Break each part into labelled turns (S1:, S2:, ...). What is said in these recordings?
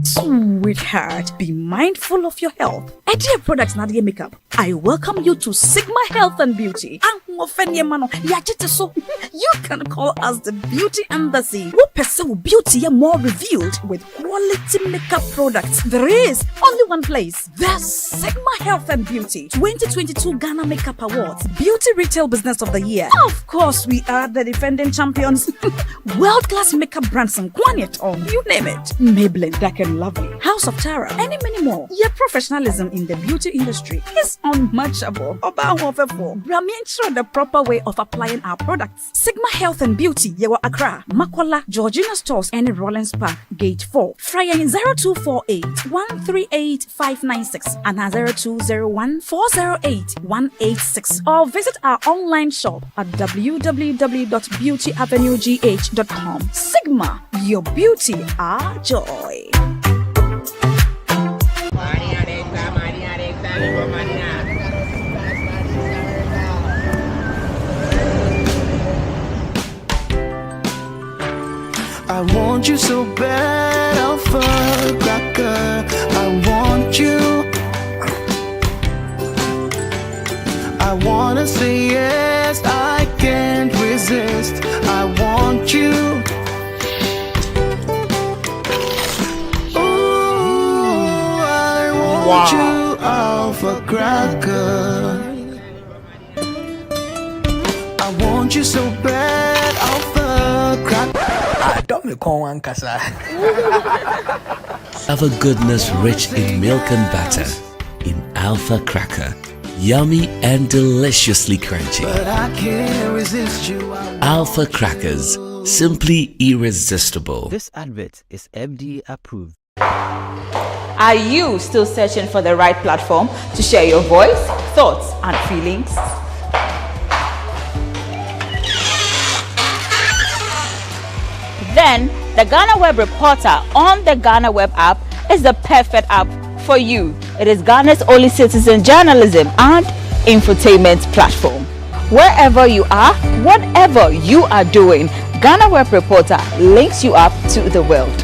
S1: Sweetheart, be mindful of your health. Idea products na the makeup. I welcome you to Sigma Health and Beauty. You can call us the Beauty Embassy. Who pursue beauty more revealed with quality makeup products. There is only one place. The Sigma Health and Beauty 2022 Ghana Makeup Awards. Beauty Retail Business of the Year. Of course, we are the defending champions. World-class makeup brands and Kwanyet on. You name it. Maybelline, Dark and Lovely, House of Tara, and many more. Your professionalism in the beauty industry is unmatchable. Ramin the proper way of applying our products. Sigma Health and Beauty, Yewa Accra, Makola, Georgina Stores, and Rollins Park, Gate 4. Fryer in 0248 138 596 and 0201 408 186. Or visit our online shop at www.beautyavenuegh.com. Sigma, your beauty, our joy.
S2: I want you so bad, AfCFTA. I want you. I wanna say yes, I can't resist. I want you. Ooh, I want you, AfCFTA. I want you so bad, AfCFTA.
S3: Of a goodness rich in milk and butter, in AfCFTA, yummy and deliciously crunchy.
S2: But I can't resist you.
S3: AfCFTAs, simply irresistible.
S4: This advert is FDA approved.
S5: Are you still searching for the right platform to share your voice, thoughts, and feelings? Then the GhanaWeb Reporter on the GhanaWeb app is the perfect app for you. It is Ghana's only citizen journalism and infotainment platform. Wherever you are, whatever you are doing, GhanaWeb Reporter links you up to the world.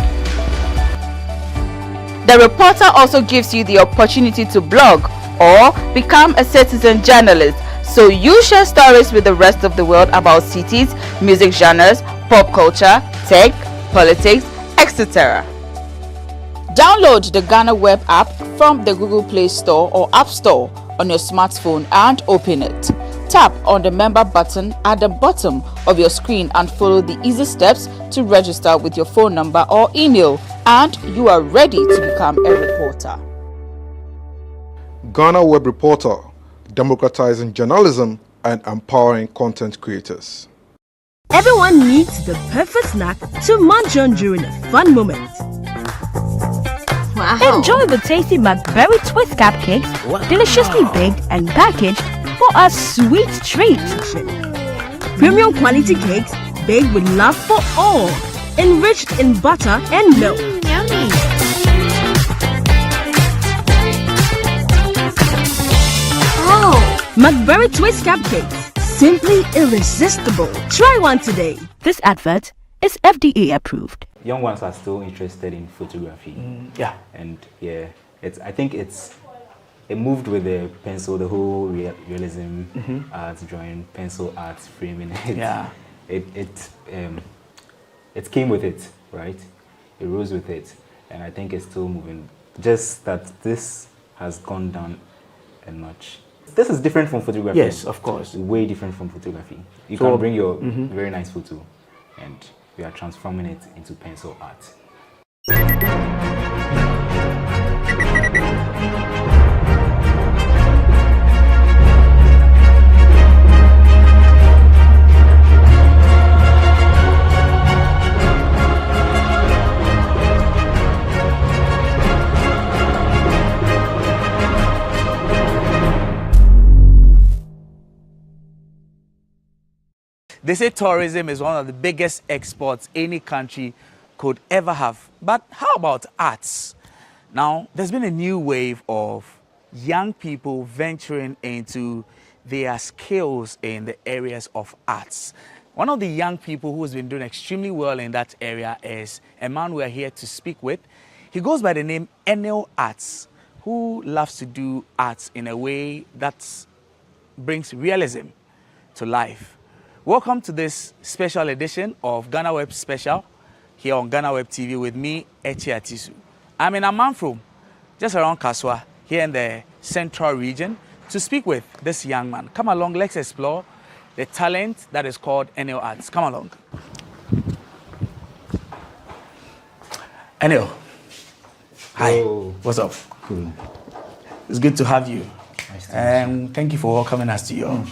S5: The Reporter also gives you the opportunity to blog or become a citizen journalist, so you share stories with the rest of the world about cities, music genres, pop culture, tech, politics, etc. Download the GhanaWeb app from the Google Play Store or App Store on your smartphone and open it. Tap on the member button at the bottom of your screen and follow the easy steps to register with your phone number or email, and you are ready to become a reporter.
S6: GhanaWeb Reporter, democratizing journalism and empowering content creators.
S7: Everyone needs the perfect snack to munch on during a fun moment.
S8: Wow.
S7: Enjoy the tasty McBerry Cupcakes, deliciously baked and packaged for a sweet treat. Premium quality cakes baked with love for all, enriched in butter and milk.
S8: Yummy.
S7: Oh, McBerry Cupcakes. Simply irresistible. Try one today. This advert is FDA approved.
S9: Young ones are still interested in photography.
S4: Yeah.
S9: And yeah, I think it moved with the pencil, the whole realism art, drawing, pencil art, framing it.
S4: Yeah.
S9: It came with it, right? It rose with it, and I think it's still moving. Just that this has gone down a notch. This is different from photography.
S4: Yes, of course.
S9: Way different from photography. You can bring your very nice photo, and we are transforming it into pencil art.
S8: They say tourism is one of the biggest exports any country could ever have. But how about arts? Now, there's been a new wave of young people venturing into their skills in the areas of arts. One of the young people who's been doing extremely well in that area is a man we are here to speak with. He goes by the name Enel Arts, who loves to do arts in a way that brings realism to life. Welcome to this special edition of GhanaWeb Special here on GhanaWeb TV with me, Echi Atisu. I'm in Amanfrom, just around Kaswa, here in the central region, to speak with this young man. Come along, let's explore the talent that is called Enel Arts. Come along. Enel. Hi.
S9: Hello.
S8: What's up?
S9: Cool.
S8: It's good to have you.
S9: Nice to meet you.
S8: Thank you for welcoming us to your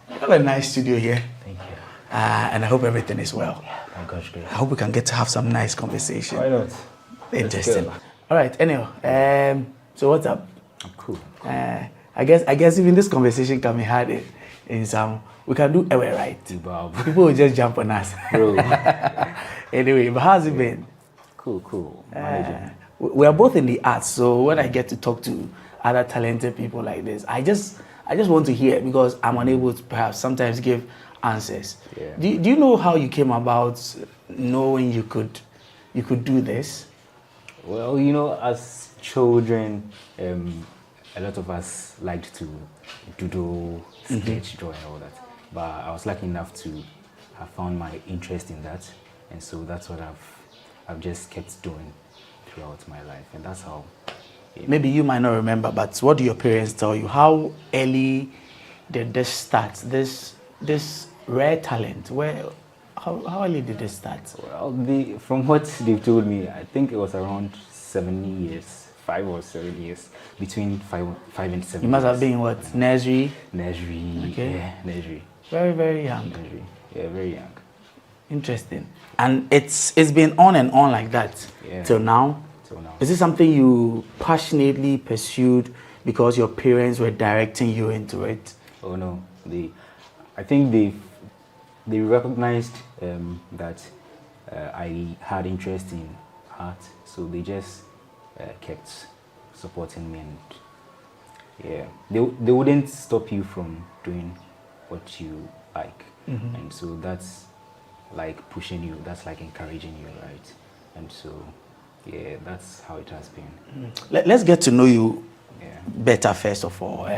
S8: you have a nice studio here.
S9: Thank you.
S8: And I hope everything is well.
S9: My gosh, good.
S8: I hope we can get to have some nice conversation.
S9: Why not?
S8: Interesting. All right, Enel. So what's up?
S9: I'm cool.
S8: I guess even this conversation can be had in some. We can do Ewe, right? People will just jump on us.
S9: Bro.
S8: Anyway, but how's it been?
S9: Cool.
S8: We are both in the arts, so when I get to talk to other talented people like this, I just want to hear, because I'm unable to perhaps sometimes give answers.
S9: Yeah.
S8: Do you know how you came about knowing you could do this?
S9: Well, you know, as children, a lot of us liked to doodle, sketch, draw, and all that. But I was lucky enough to have found my interest in that, and so that's what I've just kept doing throughout my life, and that's how.
S8: Maybe you might not remember, but what do your parents tell you? How early did this start? This rare talent. How early did this start?
S9: Well, from what they've told me, I think it was around 7 years, 5 or 7 years, between 5 and 7.
S8: You must
S9: years.
S8: have been what? Nursery?
S9: Nursery.
S8: Okay.
S9: Yeah, nursery.
S8: Very, very young.
S9: Nursery. Yeah, very young.
S8: Interesting. And it's been on and on like that till now.
S9: Till now.
S8: Is it something you passionately pursued because your parents were directing you into it?
S9: Oh no, I think they recognized that I had interest in art, so they just kept supporting me, and yeah, they wouldn't stop you from doing what you like, and so that's like pushing you, that's like encouraging you, right? And so yeah, that's how it has been.
S8: Let's get to know you better first of all.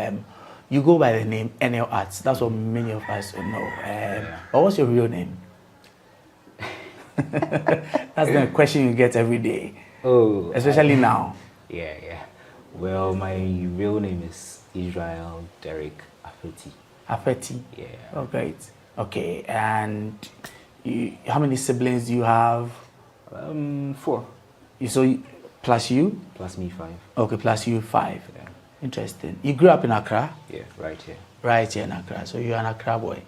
S8: You go by the name Enel Arts. That's what many of us know. But what's your real name? That's the question you get every day.
S9: Oh,
S8: especially now.
S9: Yeah. Well, my real name is Israel Derek Afeti.
S8: Afeti?
S9: Yeah.
S8: Oh, great. Okay, and how many siblings do you have?
S9: 4.
S8: Plus you?
S9: Plus me 5.
S8: Okay, plus you 5.
S9: Yeah.
S8: Interesting. You grew up in Accra?
S9: Yeah, right here.
S8: Right here in Accra. So you're an Accra boy.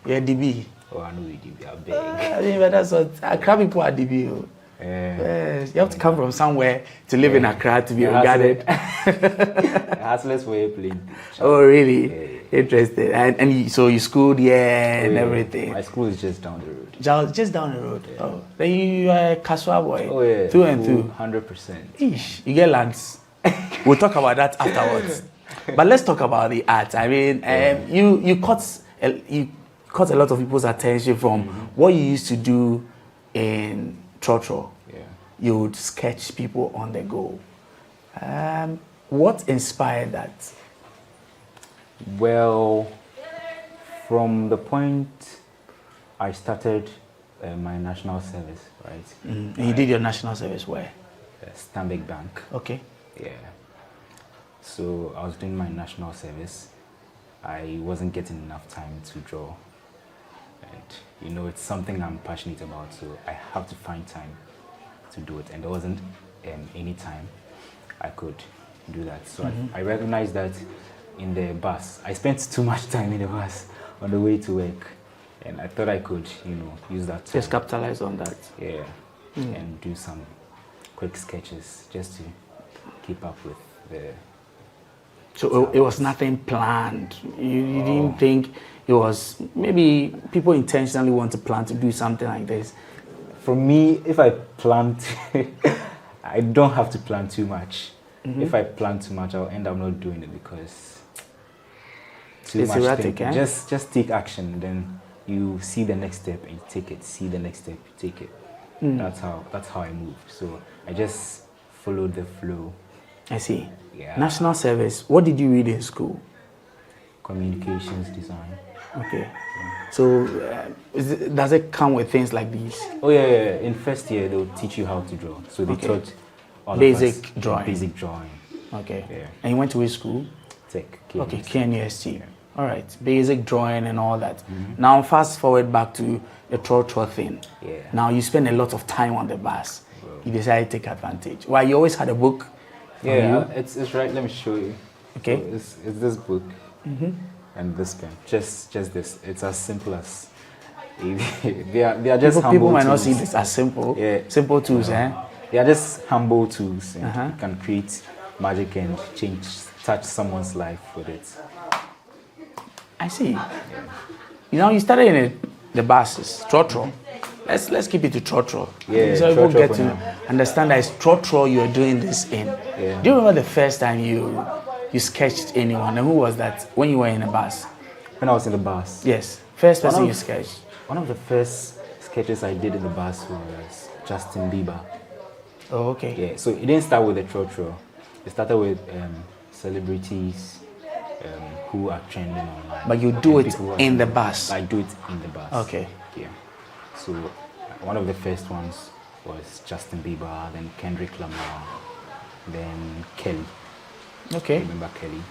S8: You're a DB.
S9: Oh, I know you DB. I beg.
S8: I mean, but that's what Accra people are DB. Yes, you have to come from somewhere to live in Accra to be regarded.
S9: Hustlers for airplane.
S8: Oh, really? Yeah. Interesting. And so you schooled here and everything.
S9: My school is just down the road.
S8: Just down the road. Yeah. Oh, then you are a Kaswa boy.
S9: Oh yeah.
S8: Through and through.
S9: 100%.
S8: Eesh, you get lands. We'll talk about that afterwards. But let's talk about the art. I mean, you caught a lot of people's attention from what you used to do in Trotro.
S9: Yeah.
S8: You would sketch people on the go. What inspired that?
S9: Well, from the point I started my national service, right?
S8: And you did your national service where?
S9: Stanbic Bank.
S8: Okay.
S9: Yeah. So I was doing my national service. I wasn't getting enough time to draw. And you know, it's something I'm passionate about, so I have to find time to do it. And there wasn't any time I could do that. So I recognized that in the bus. I spent too much time in the bus on the way to work. And I thought I could, you know, use that time.
S8: Just capitalize on that.
S9: Yeah. And do some quick sketches just to keep up with the...
S8: So it was nothing planned. You didn't think it was maybe people intentionally want to plan to do something like this?
S9: For me, if I plan I don't have to plan too much. If I plan too much, I'll end up not doing it because
S8: it's erratic, eh?
S9: Just take action, then you see the next step and you take it. See the next step, you take it. That's how I move. So I just followed the flow.
S8: I see.
S9: Yeah.
S8: National service. What did you read in school?
S9: Communications design.
S8: Okay. So does it come with things like these?
S9: Oh yeah. In first year, they'll teach you how to draw. So they taught all
S8: basic
S9: of us
S8: drawing.
S9: Basic drawing.
S8: Okay.
S9: Yeah.
S8: And you went to which school?
S9: Tech.
S8: Okay, KNUST.
S9: Yeah.
S8: All right. Basic drawing and all that. Now fast forward back to the trotro thing.
S9: Yeah.
S8: Now you spend a lot of time on the bus. You decided to take advantage. Why, you always had a book?
S9: Yeah, it's right. Let me show you.
S8: Okay.
S9: So it's this book and this pen. Just this. It's as simple as they are just humble
S8: people might
S9: tools.
S8: not see this as simple.
S9: Yeah.
S8: Simple tools, eh?
S9: They are just humble tools, and you can create magic and touch someone's life with it.
S8: I see. You know, you started in the buses, trotro. Let's keep it to trotro.
S9: Yeah,
S8: so people
S9: trotro
S8: get
S9: for
S8: to
S9: now.
S8: understand that it's trotro you're doing this in.
S9: Yeah.
S8: Do you remember the first time you sketched anyone? And who was that when you were in a bus?
S9: When I was in the bus.
S8: Yes. First person you sketched.
S9: One of the first sketches I did in the bus was Justin Bieber.
S8: Oh, okay.
S9: Yeah. So it didn't start with the trotro. It started with celebrities who are trending online.
S8: But you do
S9: And
S8: it
S9: people who are
S8: in the
S9: trending.
S8: bus.
S9: I do it in the bus.
S8: Okay.
S9: Yeah. So one of the first ones was Justin Bieber, then Kendrick Lamar, then Kelly.
S8: Okay.
S9: Remember Kelly?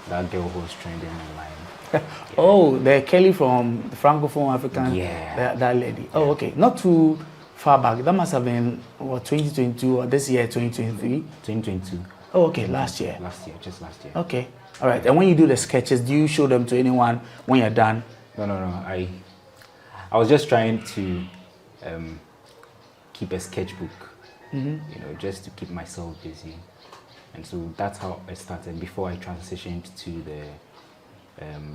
S9: That girl who was trending online.
S8: Oh, the Kelly from the Francophone African.
S9: Yeah.
S8: That lady. Oh, okay. Not too far back. That must have been, what, 2022 or this year, 2023?
S9: 2022.
S8: Oh, okay. Last year.
S9: Just last year.
S8: Okay. All right. And when you do the sketches, do you show them to anyone when you're done?
S9: No. I was just trying to keep a sketchbook, just to keep myself busy. And so that's how I started before I transitioned to the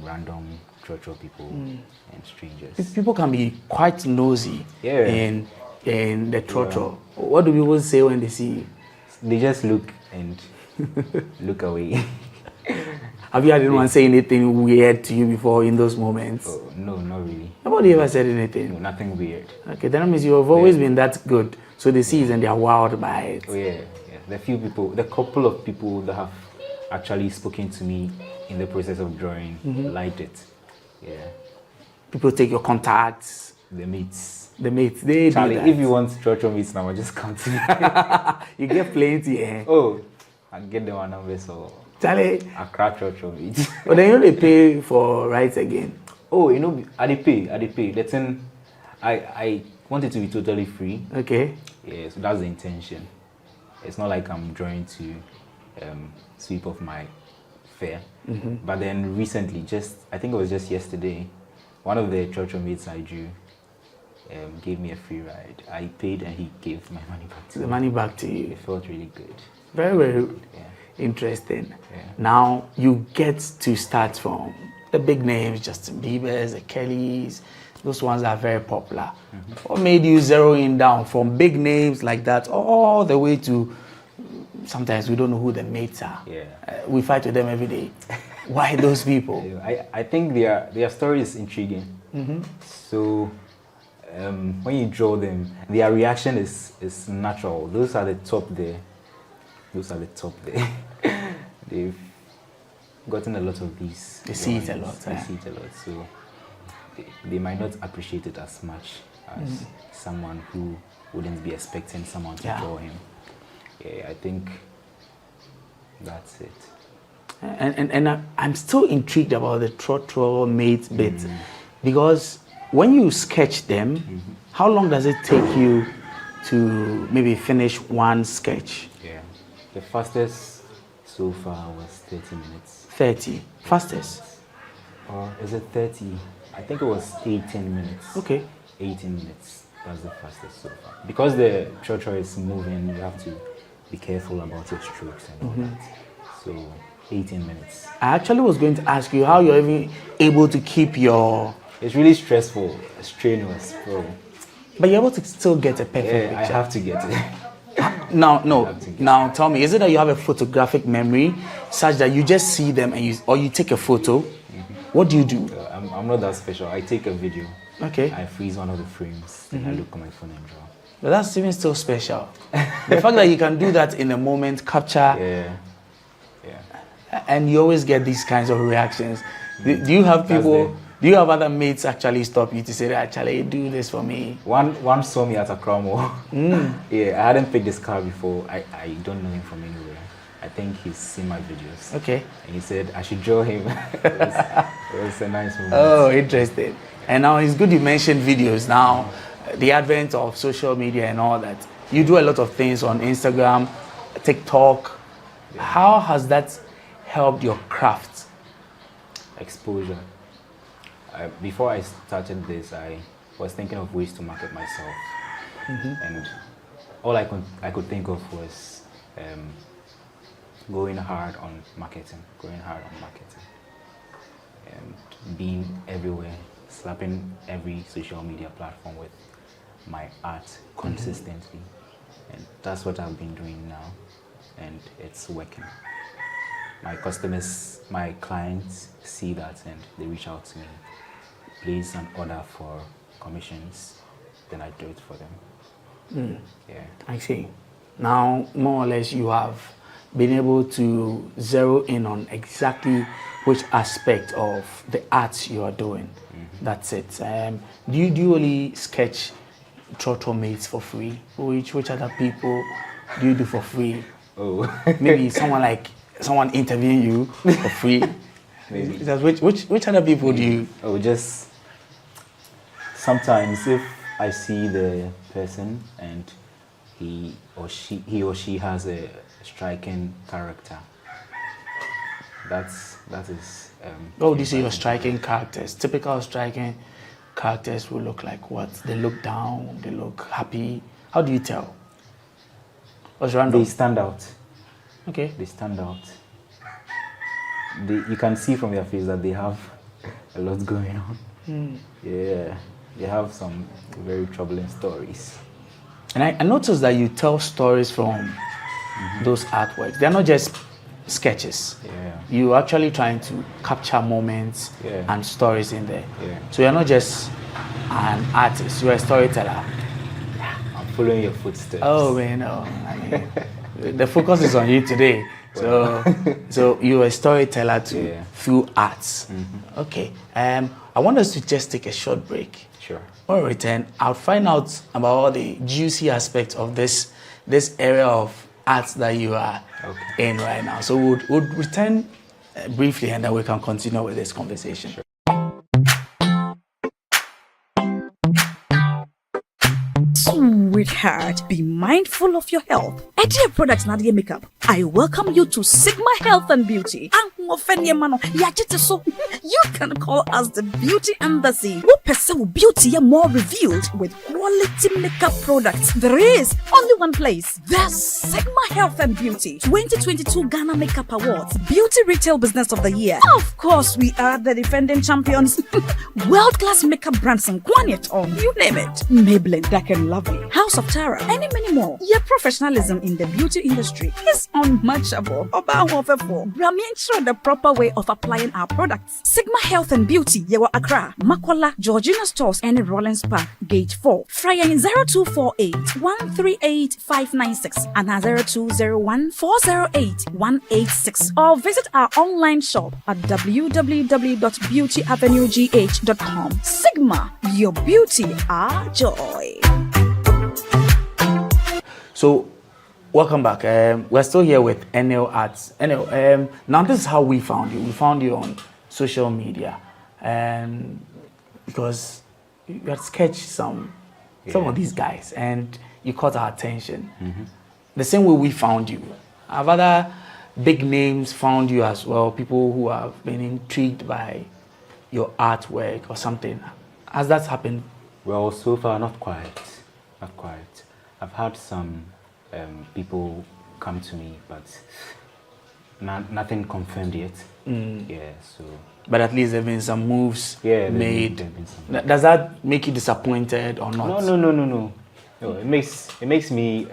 S9: random trotro people and strangers.
S8: People can be quite nosy in the trotro.
S9: Yeah.
S8: What do people say when they see you?
S9: They just look and look away.
S8: Have you had anyone say anything weird to you before in those moments?
S9: Oh, no, not really.
S8: Nobody ever said anything?
S9: No, nothing weird.
S8: Okay, that means you have always been that good. So they see it and they are wowed by it.
S9: Oh yeah. The couple of people that have actually spoken to me in the process of drawing liked it. Yeah.
S8: People take your contacts.
S9: The mates.
S8: They
S9: Charlie,
S8: do that.
S9: if you want trotro mates now, just come to me.
S8: You get plenty, eh?
S9: Oh, I get them one number, so
S8: Charlie.
S9: I crack trotro mates.
S8: But then they pay for rights again.
S9: Oh, I they pay. The thing, I want it to be totally free.
S8: Okay.
S9: Yeah, so that's the intention. It's not like I'm drawing to sweep off my fare. But then recently, I think it was just yesterday, one of the trotro mates I drew gave me a free ride. I paid and he gave my money back to me.
S8: The money back to you.
S9: It felt really good.
S8: Very, very
S9: Yeah.
S8: interesting.
S9: Yeah.
S8: Now you get to start from the big names, Justin Bieber's, the Kellys. Those ones are very popular. What made you zero in down from big names like that all the way to sometimes we don't know who the mates are?
S9: Yeah.
S8: We fight with them every day. Why those people?
S9: I think their story is intriguing. So when you draw them, their reaction is natural. Those are the top there. They've gotten a lot of these.
S8: They see it a lot.
S9: They see it a lot. So they might not appreciate it as much as someone who wouldn't be expecting someone to draw him. Yeah, I think that's it.
S8: And I'm still intrigued about the trotro mate bit because when you sketch them, how long does it take you to maybe finish one sketch?
S9: Yeah, the fastest so far was 30 minutes.
S8: 30, fastest?
S9: Or is it 30? I think it was 18 minutes.
S8: Okay.
S9: 18 minutes. That's the fastest so far. Because the trotro is moving, you have to be careful about your strokes and all that. So 18 minutes.
S8: I actually was going to ask you how you're even able to keep your...
S9: It's really stressful, strenuous, bro.
S8: But you're able to still get a perfect
S9: Yeah,
S8: picture.
S9: I have to get it.
S8: Now tell me, is it that you have a photographic memory such that you just see them and you take a photo? What do you do?
S9: I'm not that special. I take a video.
S8: Okay.
S9: I freeze one of the frames. And I look on my phone and draw.
S8: But that's even still special. The fact that you can do that in a moment, capture, and you always get these kinds of reactions. Do you have people? Do you have other mates actually stop you to say that actually do this for me?
S9: One saw me at a Cromwell. Yeah, I hadn't picked this car before. I don't know him from anywhere. I think he's seen my videos.
S8: Okay.
S9: And he said I should draw him. it was a nice moment.
S8: Oh, interesting. And now it's good you mentioned videos. Now, the advent of social media and all that. You do a lot of things on Instagram, TikTok. Yeah. How has that helped your craft?
S9: Exposure. Before I started this, I was thinking of ways to market myself, and all I could think of was going hard on marketing, and being everywhere, slapping every social media platform with my art consistently, and that's what I've been doing now, and it's working. My customers, my clients see that and they reach out to me, place an order for commissions, then I do it for them. Yeah.
S8: I see. Now, more or less, you have been able to zero in on exactly which aspect of the art you are doing. That's it. Do you only sketch Trotro mates for free? Which other people do you do for free?
S9: Oh,
S8: maybe someone interviewing you for free.
S9: Maybe.
S8: Which other people do you?
S9: Oh, just sometimes if I see the person and he or she has a striking character. That is.
S8: Oh, do you see your striking characters? Typical striking characters will look like what? They look down. They look happy. How do you tell? What's random?
S9: They stand out.
S8: Okay.
S9: They stand out. You can see from their face that they have a lot going on. Yeah, they have some very troubling stories.
S8: And I noticed that you tell stories from those artworks. They're not just sketches.
S9: Yeah.
S8: You're actually trying to capture moments and stories in there.
S9: Yeah.
S8: So you're not just an artist, you're a storyteller.
S9: I'm following your footsteps.
S8: Oh, man, no. I mean, the focus is on you today. So you're a storyteller too, through arts. Okay. I want us to just take a short break.
S9: Sure.
S8: When we return, I'll find out about all the juicy aspects of this area of arts that you are in right now. So we'll return briefly and then we can continue with this conversation. Sure.
S1: Sweetheart, be mindful of your health. Dear products Nadia Makeup, I welcome you to Sigma Health and Beauty. You can call us the Beauty Embassy. We pursue beauty more revealed with quality makeup products. There is only one place. The Sigma Health and Beauty 2022 Ghana Makeup Awards Beauty Retail Business of the Year. Of course, we are the defending champions. World-class makeup brands and on you name it. Maybelline, Dark and Lovely, House of Tara, and many more. Your professionalism in the beauty industry is unmatchable. Ensure the proper way of applying our products. Sigma Health and Beauty, Yewa Accra, Makola, Georgina Stores, and Rollins Park, Gate 4. Fryer in 0248 138 596 and 0201 408 186. Or visit our online shop at www.beautyavenuegh.com. Sigma, your beauty, our joy.
S8: So, welcome back. We're still here with NL Arts. NL, now this is how we found you. We found you on social media, because you had sketched some of these guys, and you caught our attention. The same way we found you. Have other big names found you as well? People who have been intrigued by your artwork or something. Has that happened?
S9: Well, so far, not quite. I've had some people come to me, but nothing confirmed yet. Yeah, so.
S8: But at least there have been some moves made.
S9: There've been some.
S8: Does that make you disappointed or not?
S9: No. It makes me.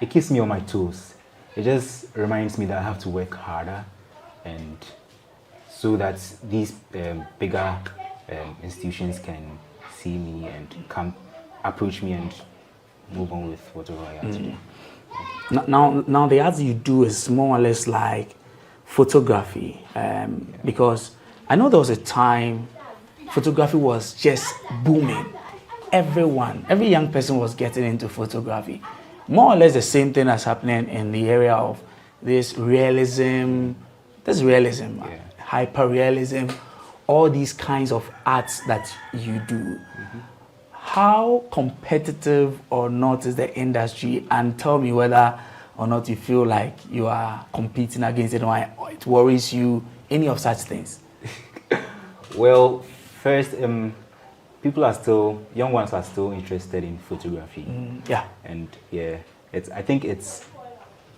S9: It keeps me on my toes. It just reminds me that I have to work harder, and so that these bigger institutions can see me and come approach me and move on with whatever I have to do.
S8: Now the ads you do is more or less like photography, because I know there was a time photography was just booming. Every young person was getting into photography. More or less the same thing that's happening in the area of this realism, hyper-realism, all these kinds of arts that you do. How competitive or not is the industry? And tell me whether or not you feel like you are competing against it, or it worries you, any of such things.
S9: Well, first, young ones are still interested in photography. And I think it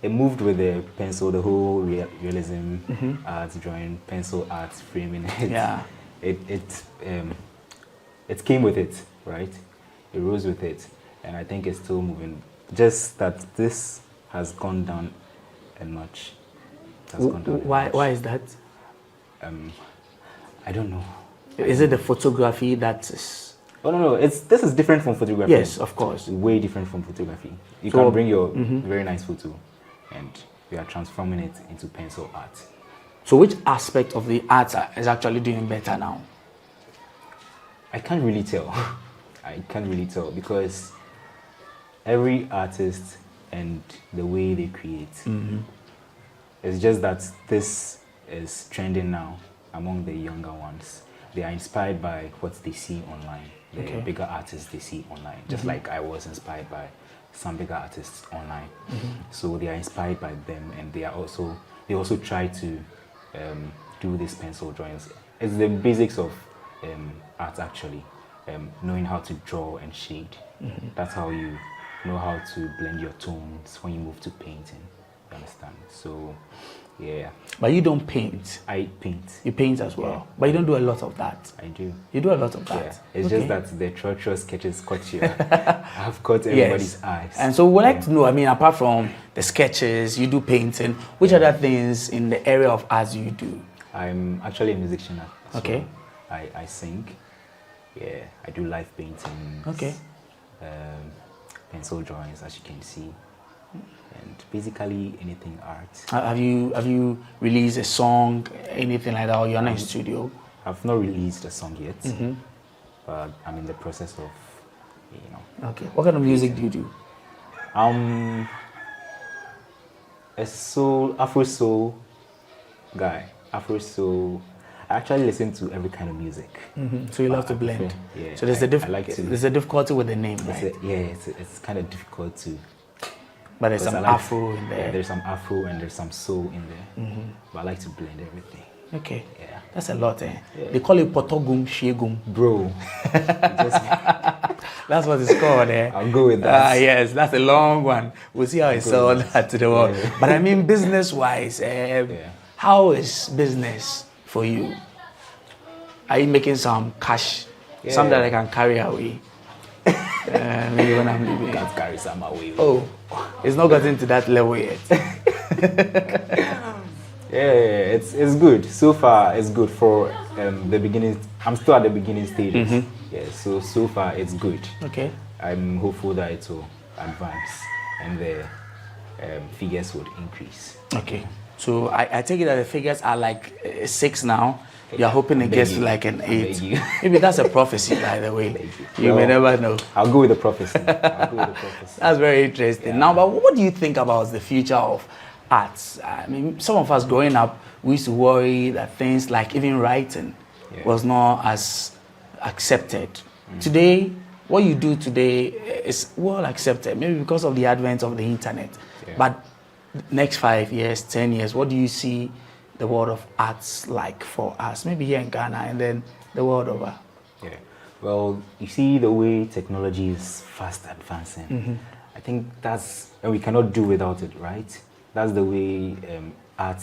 S9: moved with the pencil, the whole realism arts, drawing, pencil arts, framing. It came with it, right? It rose with it, and I think it's still moving. Just that this has gone down a notch.
S8: Why is that?
S9: I don't know.
S8: Is it the photography that is?
S9: Oh no! This is different from photography.
S8: Yes, of course.
S9: Way different from photography. You can bring your very nice photo, and we are transforming it into pencil art.
S8: So, which aspect of the art is actually doing better now?
S9: I can't really tell. Because every artist and the way they create, it's just that this is trending now among the younger ones. They are inspired by what they see online, the bigger artists they see online, just like I was inspired by some bigger artists online. So they are inspired by them, and they also try to do these pencil drawings. It's the basics of art actually. Knowing how to draw and shade. That's how you know how to blend your tones when you move to painting. You understand? So, yeah.
S8: But you don't paint.
S9: I paint.
S8: You paint as well. But you don't do a lot of that.
S9: I do.
S8: You do a lot of that.
S9: Yeah. It's just that the treacherous sketches caught you. I've caught everybody's eyes.
S8: And so we'd like to know, apart from the sketches, you do painting, which other things in the area of arts you do?
S9: I'm actually a musician.
S8: Okay.
S9: I sing. Yeah, I do live paintings, pencil drawings, as you can see, and basically anything art.
S8: Have you released a song, anything like that, or you're not in studio?
S9: I've not released a song yet, but I'm in the process of,
S8: Okay. What kind of music do you do?
S9: A Afro soul guy. Afro soul. I actually listen to every kind of music.
S8: So you love to blend.
S9: Yeah.
S8: So there's a difficulty with the name, right?
S9: It's kind of difficult to.
S8: But there's some Afro in there.
S9: Yeah, there's some Afro and there's some soul in there. But I like to blend everything.
S8: Okay.
S9: Yeah.
S8: That's a lot, eh? Yeah. They call it potogum shegum.
S9: Bro.
S8: That's what it's called, eh?
S9: I'll go with that.
S8: Yes, that's a long one. We'll see how I sell that to the world. Yeah. But business-wise, how is business for you? Are you making some cash? Some that I can carry away? Maybe when I'm leaving.
S9: Can't carry some away.
S8: Oh, it's not gotten to that level yet.
S9: It's good. So far, it's good for the beginning. I'm still at the beginning stages. Yeah, so far it's good.
S8: Okay.
S9: I'm hopeful that it will advance and the figures would increase.
S8: Okay. So I take it that the figures are like 6 now. You're hoping it gets to like an 8. Maybe that's a prophecy, by the way. You may never know.
S9: I'll go with the prophecy.
S8: That's very interesting. Yeah. Now, but what do you think about the future of arts? Some of us growing up, we used to worry that things like even writing was not as accepted. Today, what you do today is well accepted, maybe because of the advent of the internet. But next 5 years, 10 years, what do you see the world of arts like for us? Maybe here in Ghana and then the world over.
S9: Yeah. Well, you see the way technology is fast advancing. I think and we cannot do without it, right? That's the way art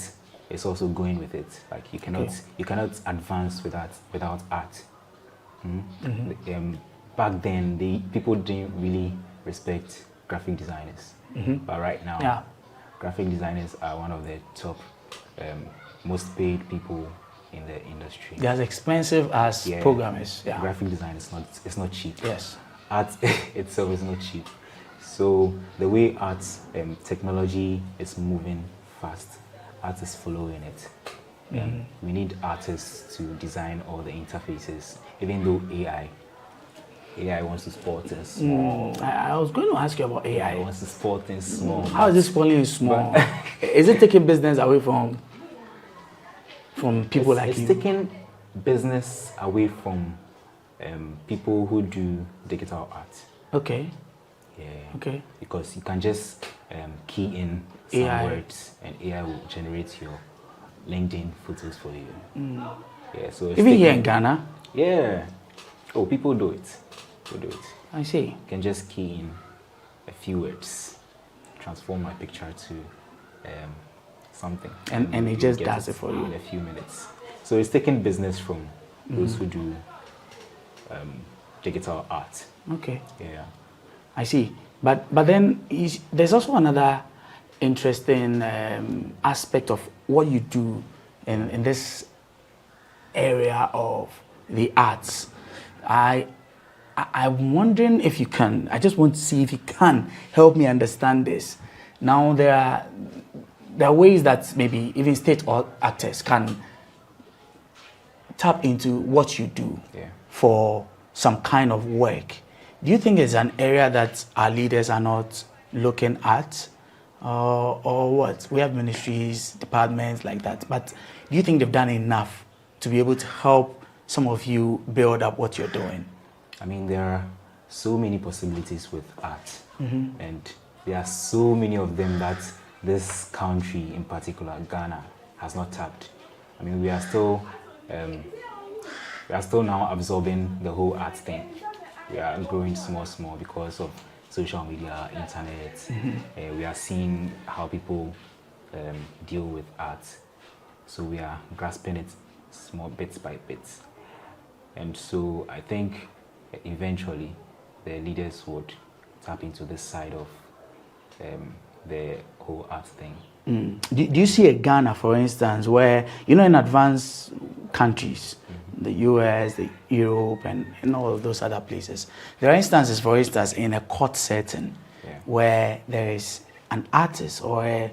S9: is also going with it. Like you cannot advance without art. Back then, people didn't really respect graphic designers, but right now, graphic designers are one of the top, most paid people in the industry.
S8: They're as expensive as programmers. Yeah.
S9: Graphic design is not cheap.
S8: Yes.
S9: Art itself is not cheap. So the way art technology is moving fast, art is following it. We need artists to design all the interfaces, even though AI wants to sport things small.
S8: I was going to ask you about AI.
S9: AI wants to sport things small.
S8: How is this falling small? Is it taking business away from people like you?
S9: It's taking business away from people who do digital art.
S8: Okay.
S9: Yeah.
S8: Okay.
S9: Because you can just key in some words and AI will generate your LinkedIn photos for you. Yeah. So it's
S8: even here in Ghana.
S9: Yeah. Oh, people do it.
S8: I see.
S9: You can just key in a few words, transform my picture to something,
S8: and it just does it for you
S9: in a few minutes. So it's taking business from those who do digital art.
S8: Okay.
S9: Yeah.
S8: I see. But then there's also another interesting aspect of what you do in this area of the arts. I'm wondering if you can, I just want to see if you can help me understand this. Now there are ways that maybe even state actors can tap into what you do for some kind of work. Do you think it's an area that our leaders are not looking at? Or what? We have ministries, departments like that, but do you think they've done enough to be able to help some of you build up what you're doing?
S9: I mean, there are so many possibilities with art, and there are so many of them that this country, in particular Ghana, has not tapped. I mean, we are still now absorbing the whole art thing. We are growing small because of social media, internet. We are seeing how people deal with art, so we are grasping it small bits by bits. And so I think eventually the leaders would tap into this side of the whole art thing.
S8: Do you see a Ghana, for instance, where, in advanced countries, the US, the Europe, and all of those other places, there are instances, for instance, in a court setting where there is an artist or a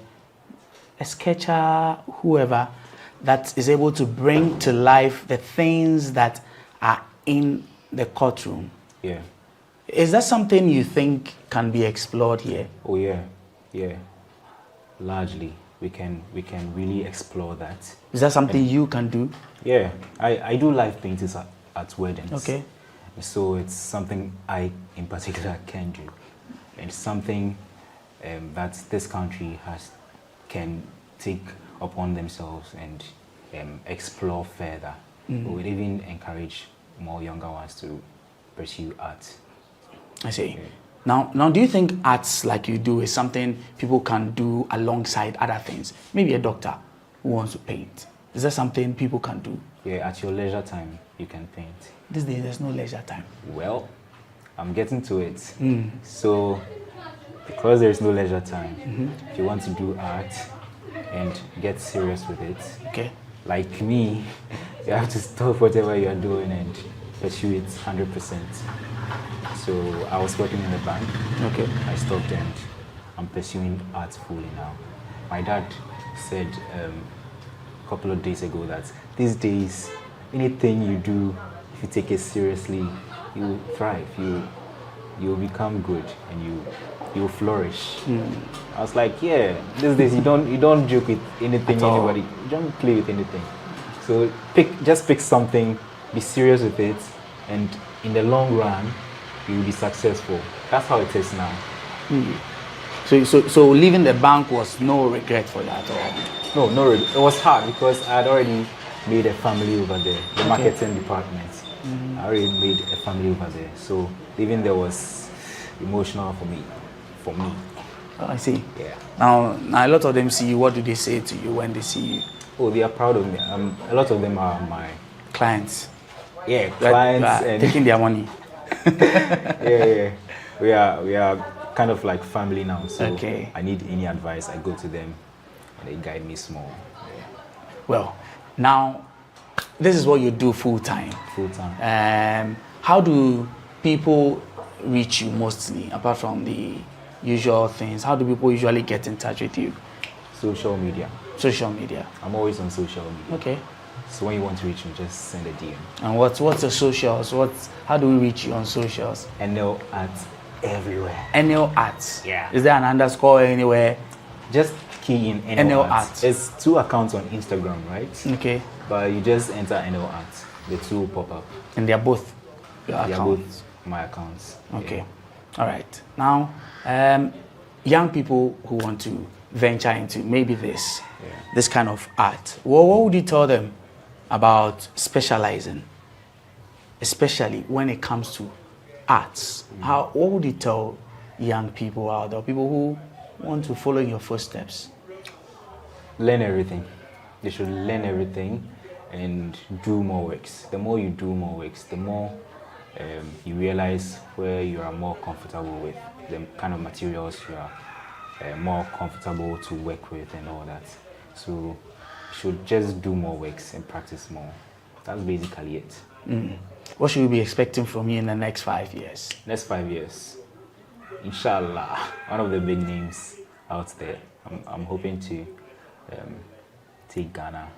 S8: sketcher, whoever, that is able to bring to life the things that are in the courtroom.
S9: Yeah.
S8: Is that something you think can be explored here?
S9: Oh yeah. Largely, we can really explore that.
S8: Is that something you can do?
S9: Yeah, I do live paintings at weddings.
S8: Okay.
S9: So it's something I, in particular, can do. And something that this country can take upon themselves and explore further. We would even encourage more younger ones to pursue art.
S8: I see. Yeah. Now, do you think arts like you do is something people can do alongside other things? Maybe a doctor who wants to paint. Is that something people can do?
S9: Yeah, at your leisure time, you can paint.
S8: These days, there's no leisure time.
S9: Well, I'm getting to it. So, because there's no leisure time, if you want to do art and get serious with it, like me, you have to stop whatever you're doing and pursue it 100%. So I was working in the bank.
S8: Okay.
S9: I stopped and I'm pursuing art fully now. My dad said a couple of days ago that these days, anything you do, if you take it seriously, you will thrive. You'll become good and you'll flourish. I was like, yeah, these days you don't joke with anything, anybody. You don't play with anything. So just pick something, be serious with it, and in the long run, you will be successful. That's how it is now.
S8: So leaving the bank was no regret for you at all?
S9: No regret. It was hard because I had already made a family over there, the marketing department. I already made a family over there. So leaving there was emotional for me.
S8: Oh, I see.
S9: Yeah.
S8: Now, a lot of them see you. What do they say to you when they see you?
S9: Oh, they are proud of me. A lot of them are my
S8: Clients.
S9: yeah clients and
S8: taking their money.
S9: yeah. We are kind of like family now. So
S8: Okay.
S9: I need any advice, I go to them, and they guide me small.
S8: Well, now, this is what you do full time.
S9: Full time.
S8: How do people reach you mostly, apart from the usual things? How do people usually get in touch with you?
S9: Social media.
S8: Social media.
S9: I'm always on social media.
S8: Okay.
S9: So when you want to reach me, just send a DM.
S8: And what's the socials? How do we reach you on socials?
S9: NL at everywhere.
S8: NL Arts.
S9: Yeah.
S8: Is there an underscore anywhere?
S9: Just key in NL Arts. It's 2 accounts on Instagram, right?
S8: Okay.
S9: But you just enter NL Arts. The 2 will pop up.
S8: And they're both your
S9: They are
S8: accounts?
S9: both my accounts.
S8: Okay.
S9: Yeah.
S8: All right. Now, young people who want to venture into maybe this kind of art, what would you tell them about specializing, especially when it comes to arts? What would you tell young people out there, people who want to follow in your footsteps?
S9: Learn everything. They should learn everything and do more works. The more you do more works, the more you realize where you are more comfortable with, the kind of materials you are more comfortable to work with and all that. So you should just do more works and practice more. That's basically it.
S8: What should we be expecting from you in the next 5 years?
S9: Next 5 years, inshallah, one of the big names out there. I'm hoping to take Ghana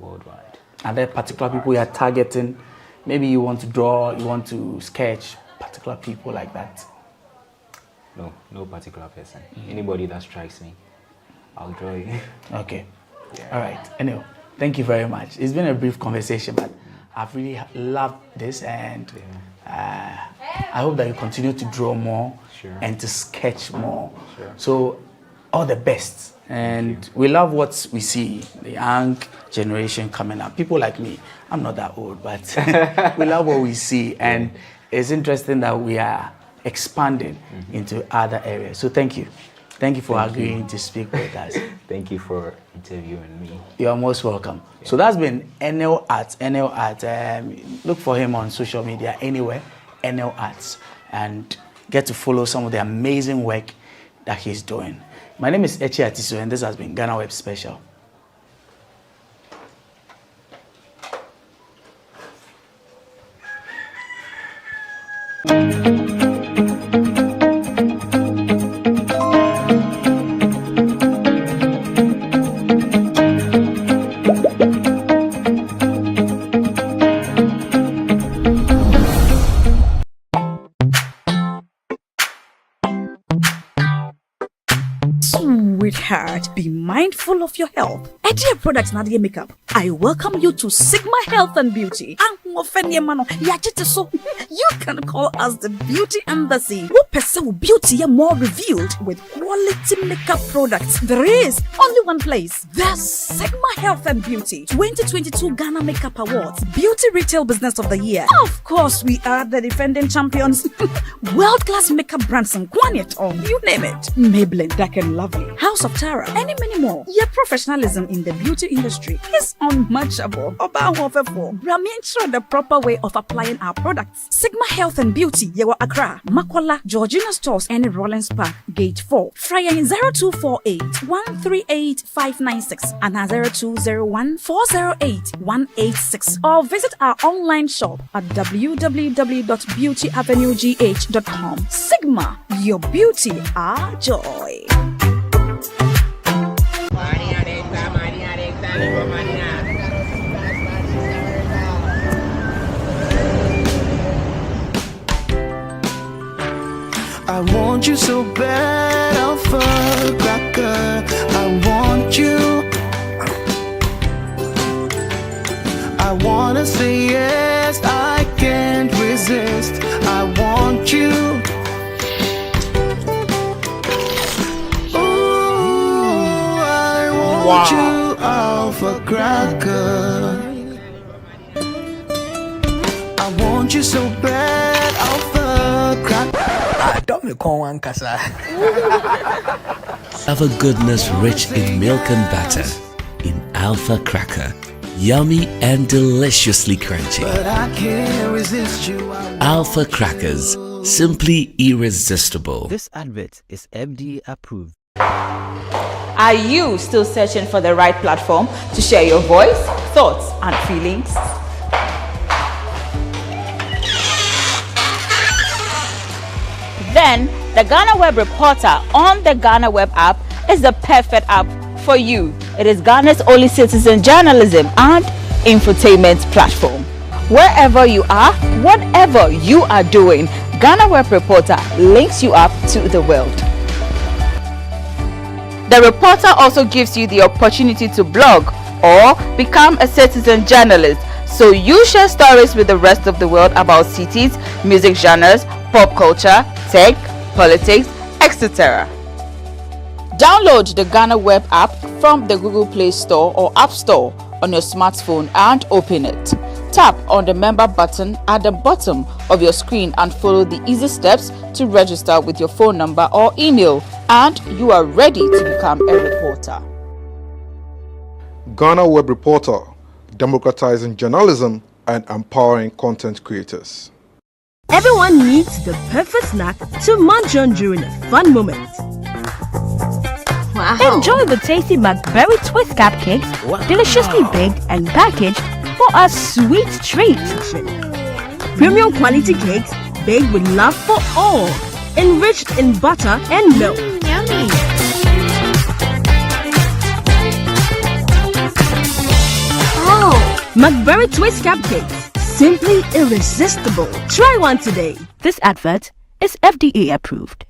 S9: worldwide.
S8: Are there particular people you are targeting? Maybe you want to draw, you want to sketch particular people like that?
S9: No particular person. Anybody that strikes me, I'll draw you.
S8: Okay.
S9: Yeah.
S8: All right. Anyway, thank you very much. It's been a brief conversation, but I've really loved this, and I hope that you continue to draw more and to sketch more. So, all the best. And we love what we see, the young generation coming up. People like me, I'm not that old, but we love what we see. And it's interesting that we are expanding into other areas. So thank you. Thank you for agreeing to speak with us.
S9: Thank you for interviewing me.
S8: You are most welcome. So that's been NL Arts. NL Arts. Look for him on social media anywhere, NL Arts, and get to follow some of the amazing work that he's doing. My name is Echi Atiso, and this has been GhanaWeb Special.
S1: Sweetheart, be mindful of your health. Dear products na dear makeup. I welcome you to Sigma Health and Beauty. You can call us the Beauty Embassy. Who pursue beauty more revealed with quality makeup products. There is only one place. The Sigma Health and Beauty 2022 Ghana Makeup Awards Beauty Retail Business of the Year. Of course, we are the defending champions. World-class makeup brands and Gwanyet on, you name it. Maybelline, Dark and Lovely, House of Tara, and many more. Your professionalism in the beauty industry is unmatchable. Ramin the proper way of applying our products. Sigma Health and Beauty, Yewa Accra, Makola, Georgina Stores, and Rollins Park, Gate 4. Fryer in 0248 138 596 and 0201 408 186. Or visit our online shop at www.beautyavenuegh.com. Sigma, your beauty, our joy.
S2: I want you so bad, AfCFTA. I want you. I wanna say yes, I can't resist. I want you. Ooh, I want you, AfCFTA. I want you so bad, AfCFTA.
S3: Alpha goodness rich in milk and butter in Alpha Cracker. Yummy and deliciously crunchy.
S2: But I can't resist you.
S3: Alpha Crackers, simply irresistible.
S4: This advert is FDA approved.
S5: Are you still searching for the right platform to share your voice, thoughts, and feelings? Then the GhanaWeb Reporter on the GhanaWeb app is the perfect app for you. It is Ghana's only citizen journalism and infotainment platform. Wherever you are, whatever you are doing, GhanaWeb Reporter links you up to the world. The reporter also gives you the opportunity to blog or become a citizen journalist, so you share stories with the rest of the world about cities, music genres, pop culture, tech, politics, etc. Download the GhanaWeb app from the Google Play Store or App Store on your smartphone and open it. Tap on the member button at the bottom of your screen and follow the easy steps to register with your phone number or email, and you are ready to become a reporter.
S6: GhanaWeb Reporter, democratizing journalism and empowering content creators.
S7: Everyone needs the perfect snack to munch on during a fun moment.
S1: Wow.
S7: Enjoy the tasty McBerry Cupcakes, deliciously baked and packaged for a sweet treat. Premium quality cakes baked with love for all, enriched in butter and milk.
S1: Yummy.
S7: McBerry Cupcakes, simply irresistible. Try one today. This advert is FDA approved.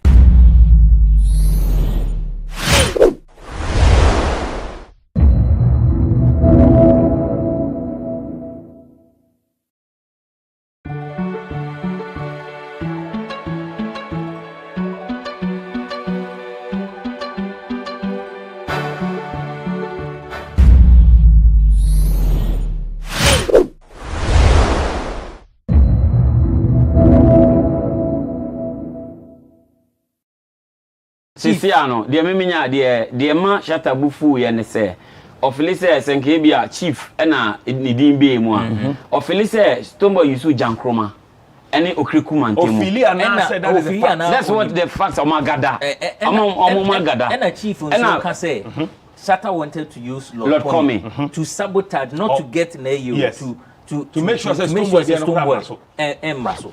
S10: Sisiano, dear Miminya, dear Ma Shatta Bufu, Yanese, of Felice Senkebia, Chief, Ena, Nidim B. Moa, of Felice Stonebwoy Yusu Jankroma, any Okrikuman, that's what the facts of Magada, among Magada,
S11: and a chief can say. Shatta wanted to use Lord Comey to sabotage, not to get near you, to make sure that Stonebwoy and Maso.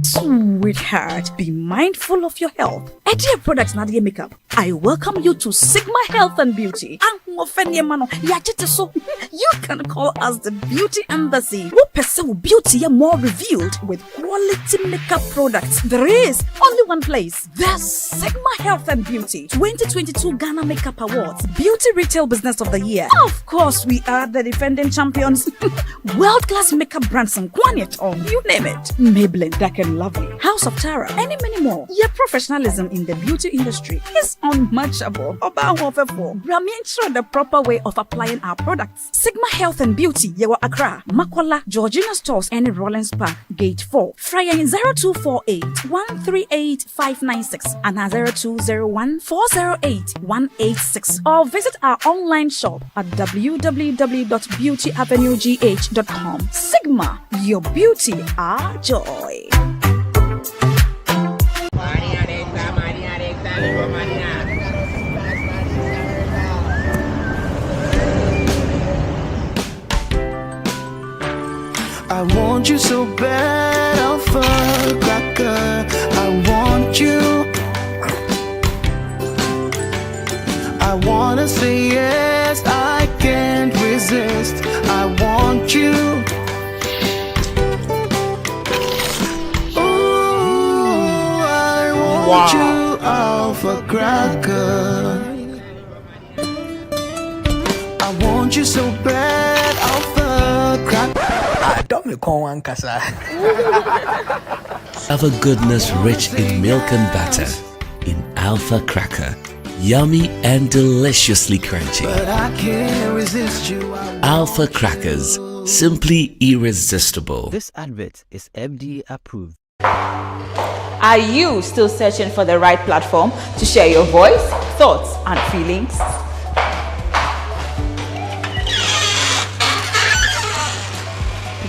S1: Sweetheart, be mindful of your health. Idea products na makeup. I welcome you to Sigma Health and Beauty. You can call us the Beauty Embassy. We pursue beauty more revealed with quality makeup products. There is only one place. The Sigma Health and Beauty 2022 Ghana Makeup Awards Beauty Retail Business of the Year. Of course, we are the defending champions. World-class makeup brands and Kwanyet, you name it. Maybelline, Dark and Lovely, House of Tara, and many more. Your professionalism in the beauty industry is unmatchable. Ensure the proper way of applying our products. Sigma Health and Beauty, Yewa Accra, Makwala, Georgina Stores, and Rollins Park, Gate 4. Fryer in 0248 138 596 and 0201 408 186. Or visit our online shop at www.beautyavenuegh.com. Sigma, your beauty, our joy.
S2: I want you so bad, Alpha Cracker. I want you. I wanna say yes, I can't resist. I want you. Ooh, I want you, Alpha Cracker. I want you so bad, Alpha Cracker.
S3: Alpha goodness rich in milk and butter in Alpha Cracker. Yummy and deliciously crunchy.
S2: But I can't resist you.
S3: Alpha Crackers, simply irresistible.
S4: This advert is FDA approved.
S5: Are you still searching for the right platform to share your voice, thoughts, and feelings?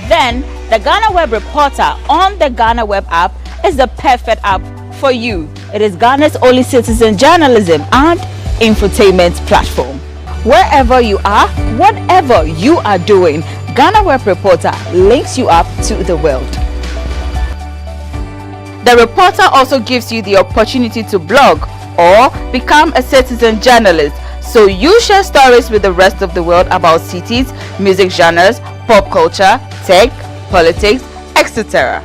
S5: Then the GhanaWeb Reporter on the GhanaWeb app is the perfect app for you. It is Ghana's only citizen journalism and infotainment platform. Wherever you are, whatever you are doing, GhanaWeb Reporter links you up to the world. The reporter also gives you the opportunity to blog or become a citizen journalist, so you share stories with the rest of the world about cities, music genres, pop culture, tech, politics, etc.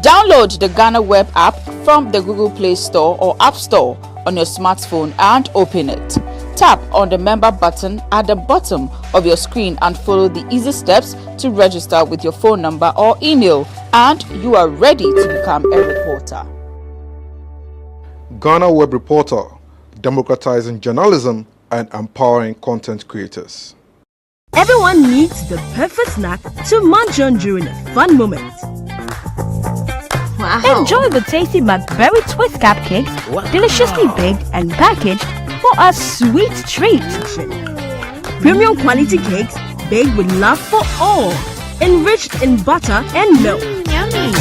S5: Download the GhanaWeb app from the Google Play Store or App Store on your smartphone and open it. Tap on the member button at the bottom of your screen and follow the easy steps to register with your phone number or email, and you are ready to become a reporter.
S6: GhanaWeb Reporter, democratizing journalism and empowering content creators.
S7: Everyone needs the perfect snack to munch on during a fun moment. Wow. Enjoy the tasty McBerry Cupcakes, deliciously baked and packaged for a sweet treat. Premium quality cakes baked with love for all, enriched in butter and milk.
S12: Yummy.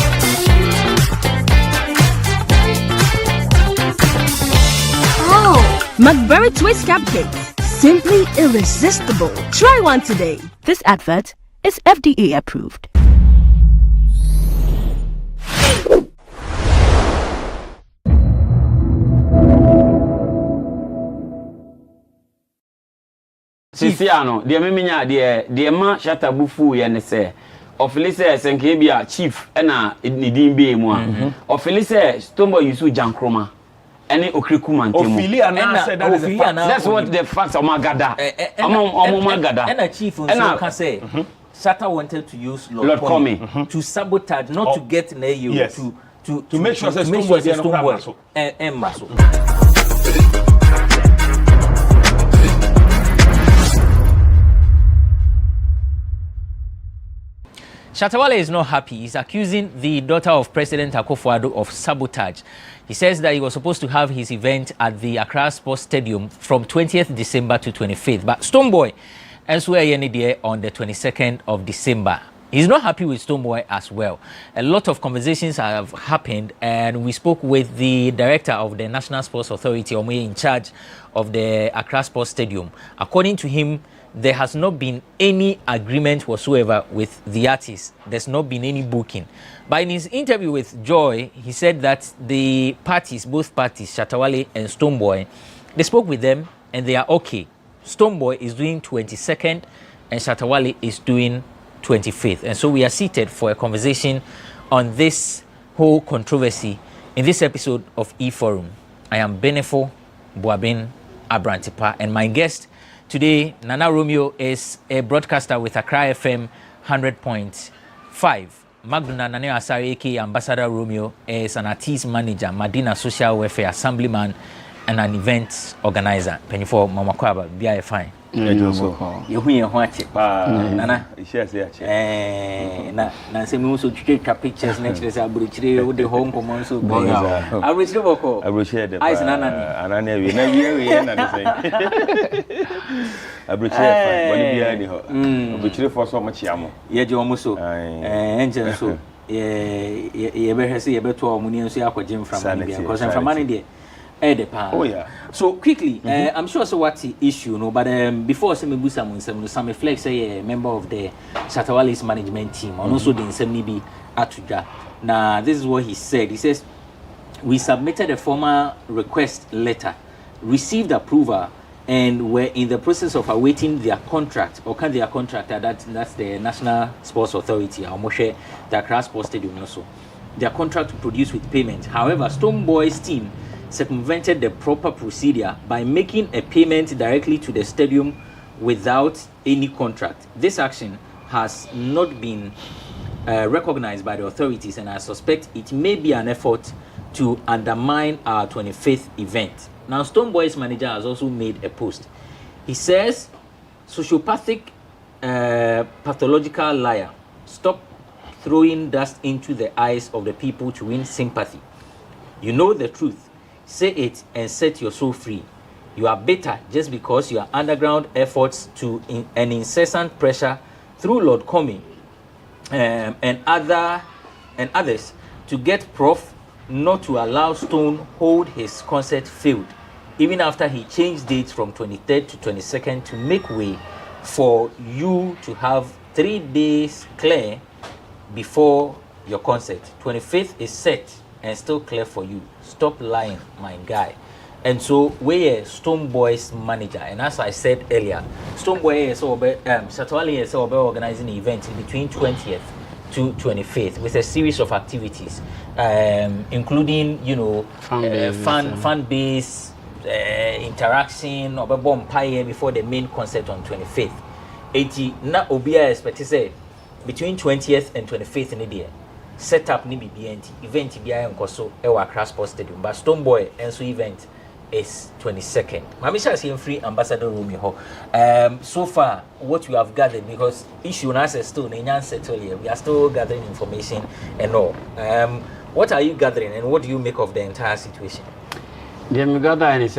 S7: Oh, McBerry Cupcakes, simply irresistible. Try one today. This advert is FDA approved.
S10: Sisiano, deɛ memenya deɛ ma Shatta bufu ye ne sɛ ofili sɛ senkebia chief ɛna ne din be mu a ofili sɛ Stonebwoy yusu jankroma ɛne okrikuma ntemu
S11: ofili ana said that is the fact.
S10: That's what the facts omagada omagada
S11: ɛna chief nso ka sɛ Shatta wanted to use Lord Comey to sabotage, not to get near you, to make sure that Stonebwoy and Maso. Shatta Wale is not happy. He's accusing the daughter of President Akufo-Addo of sabotage. He says that he was supposed to have his event at the Accra Sports Stadium from 20th December to 25th. But Stonebwoy elsewhere on the 22nd of December. He's not happy with Stonebwoy as well. A lot of conversations have happened, and we spoke with the director of the National Sports Authority, in charge of the Accra Sports Stadium. According to him, there has not been any agreement whatsoever with the artists. There's not been any booking. But in his interview with Joy, he said that the parties, both parties, Shatta Wale and Stonebwoy, they spoke with them and they are okay. Stonebwoy is doing 22nd and Shatta Wale is doing 25th. And so we are seated for a conversation on this whole controversy in this episode of E-Forum. I am Benefo Boabin Abrantipa, and my guest today, Nana Romeo, is a broadcaster with Accra FM 100.5. Magduna Nane Asare, aka Ambassador Romeo, is an artist manager, Medina Social Welfare Assemblyman, and an event organizer. Penny for Mama Kwaba, BI fine. You hear what? Nana, na se me so take pictures next to abrochire with the home common so abrochire boko abrochire ice nana we na we na the same abrochire boni bia ni ho abrochire for so much yamo ye je omo so engine so ye be hese ye beto omo ni nso akogye from bia because from money there oh yeah. So quickly, I'm sure so what's the issue, no? But before some flex say a member of the Shatta Wale's management team, and also the Insemibi Atuja. Now this is what he said. He says we submitted a formal request letter, received approval, and we're in the process of awaiting their contract, or can their contractor, that's the National Sports Authority, or Moshe, the Accra Sports Stadium also, their contract to produce with payment. However, Stonebwoy's team circumvented the proper procedure by making a payment directly to the stadium without any contract. This action has not been recognized by the authorities, and I suspect it may be an effort to undermine our 25th event. Now, Stonebwoy's manager has also made a post. He says, sociopathic, pathological liar, stop throwing dust into the eyes of the people to win sympathy. You know the truth. Say it and set your soul free. You are bitter just because your underground efforts to an incessant pressure through Lord Comey and others to get Prof not to allow Stone hold his concert failed, even after he changed dates from 23rd to 22nd to make way for you to have 3 days clear before your concert. 25th is set and still clear for you. Stop lying, my guy. And so we're Stonebwoy's manager, and as I said earlier, Stonebwoy is Shatta Wale is organizing an event between 20th to 25th with a series of activities, including fan base interaction or bonfire before the main concert on 25th. 80 na obia expect say between 20th and 25th in the set up ni BBNT event bia enkoso e wa Accra Sports Stadium, but Stonebwoy and so event is 22nd. Mamisha is free ambassador room ho. So far what we have gathered, because issue na still nyan settle here, we are still gathering information and all. What are you gathering and what do you make of the entire situation?
S10: The me gather is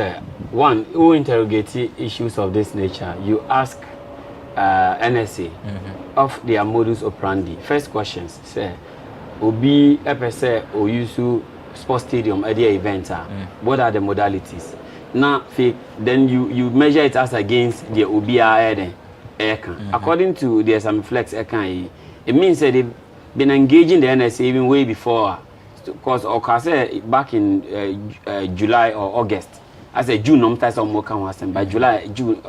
S10: one, who interrogate issues of this nature, you ask NSA of their modus operandi. First questions say obi epese o use sports stadium at the event. What are the modalities? Now, then you measure it as against the OBR. According to the Samiflex, it means that they've been engaging the NSA even way before. Because back in July or August, I said June, by July, June,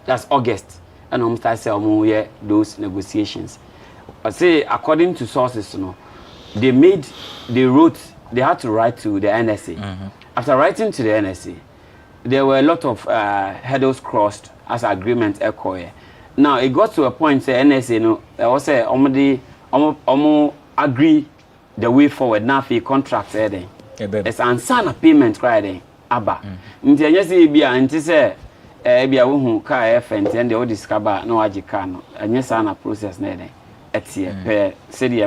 S10: that's August, and those negotiations. I say, according to sources, they had to write to the NSA. After writing to the NSA, there were a lot of hurdles crossed as agreement echoed. Now it got to a point say NSA, agree the way forward. Now the contract it's answer payment cry aba. Say car and the discover no ajika and process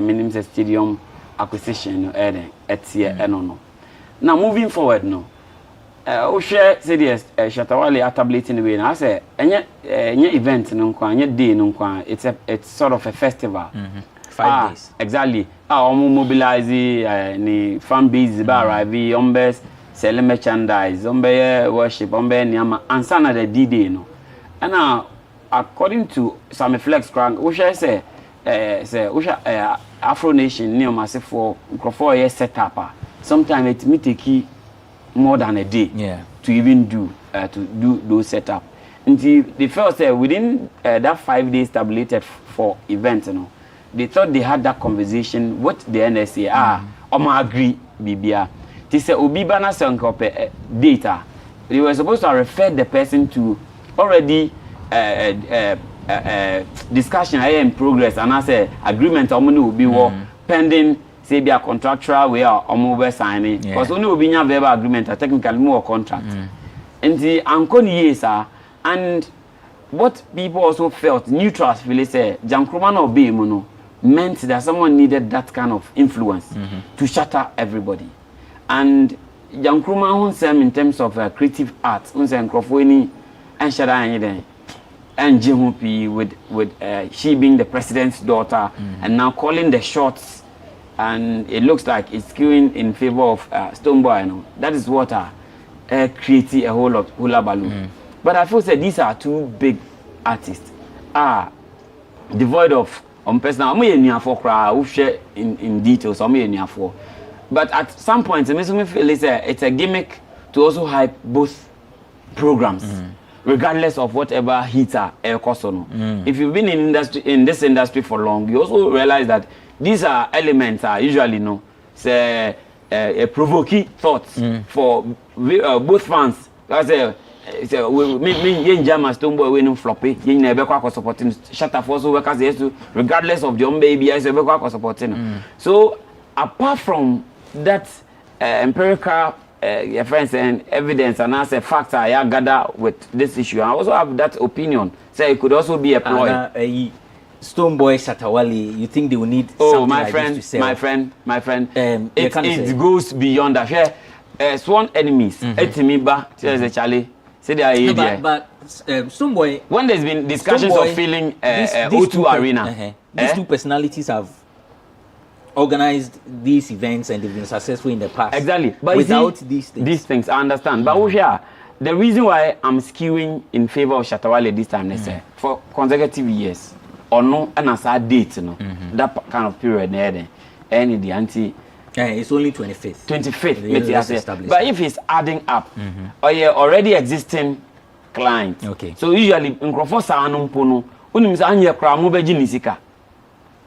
S10: minimum stadium acquisition no. Now moving forward we share serious Shatta Wale tabulating the way. I say any event day it's sort of a festival.
S11: 5 days.
S10: Exactly. Mobilize the fan base arrive sell merchandise worship niama answer the D-Day and now according to some flex crank we share say Afro Nation near massive for 4 years set up. Sometimes it may take more than a day to even do those setup. Until the first within that 5 days tabulated for events, they thought they had that conversation with the NSA. Agree, Bibia. They said Obibana Sankope data. They were supposed to refer the person to already discussion in progress, and I say agreement will be pending. Say be a contractual way or mobile signing. Because only will be a verbal agreement, a technical more contract. And the Anconi years and what people also felt neutrals feel say Jankroma or Bemono meant that someone needed that kind of influence to shatter everybody. And Jankroma in terms of creative arts, Krofoni and Shatta and Jimupi with she being the president's daughter and now calling the shots. And it looks like it's skewing in favor of Stonebwoy. That is what creating a whole lot hula balloon. But I feel that these are two big artists devoid of personal. I'm share in details. But at some point, it makes me feel it's a gimmick to also hype both programs, regardless of whatever heat are If you've been in this industry for long, you also realize that these are elements usually say provoking thoughts for both fans. Because me Jama Stonebwoy winning floppy, never supporting Shatta for so workers regardless of your baby, I supporting. So apart from that empirical your friends and evidence and as a factor I gather with this issue. I also have that opinion. Say it could also be a ploy.
S11: Stonebwoy, Shatta Wale, you think they will need something like this to sell?
S10: My friend, it goes beyond that. Sworn enemies, Etimiba, Charlie, say they are here.
S11: But Stonebwoy,
S10: when there's been discussions of filling O2 Arena,
S11: these two personalities have organized these events and they've been successful in the past.
S10: Exactly, but
S11: without
S10: these things, I understand. But the reason why I'm skewing in favor of Shatta Wale this time, let's say, for consecutive years. Or no, and as a date, no, that kind of period there, any the anti.
S11: It's only 25th.
S10: 25th, but if it's adding up, or you're already existing client,
S11: okay.
S10: So usually in Crawford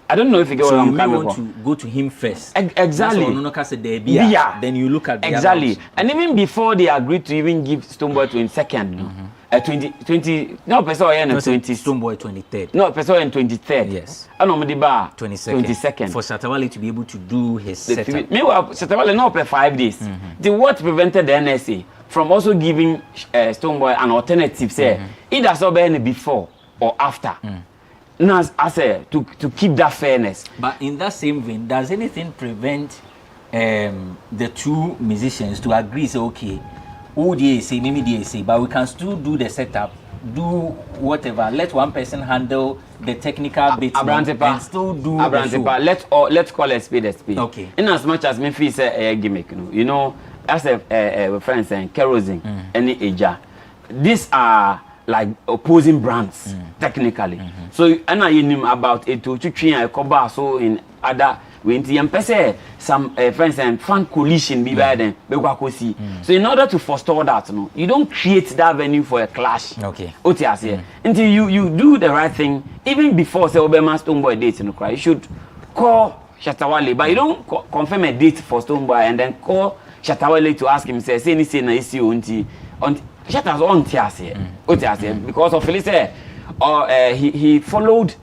S10: I don't know if you get what I'm coming from. So you may want
S11: to go to him first.
S10: Exactly.
S11: Then you look at the
S10: exactly. And even before they agreed to even give Stonebwoy 22nd, 20 no person in 20
S11: Stonebwoy 23rd.
S10: No person in 23rd.
S11: Yes.
S10: And on the bar
S11: 22nd. For Shatta Wale to be able to do his setup.
S10: Meanwhile, Shatta Wale not per 5 days. What prevented the NSA from also giving Stonebwoy an alternative? Say either so before or after. Now, I say to keep that fairness.
S11: But in that same vein, does anything prevent the two musicians to agree? Say, okay, who they say, maybe they say, but we can still do the setup, do whatever. Let one person handle the technical bits and still do the show.
S10: Let's call a spade a spade.
S11: Okay.
S10: In as much as Memphis say a gimmick, you know, as a friend saying kerosene, any aja, these are like opposing brands technically. So and I know about it to train a cover so in other when some friends and fan coalition be by then so in order to forestall that, no, you don't create that venue for a clash.
S11: Okay.
S10: Until you do the right thing even before say Obama Stonebwoy date in the you should call Shatta Wale, but you don't confirm a date for Stonebwoy and then call Shatta Wale to ask him say na issue on Shatta's on TRC because of Felice or he followed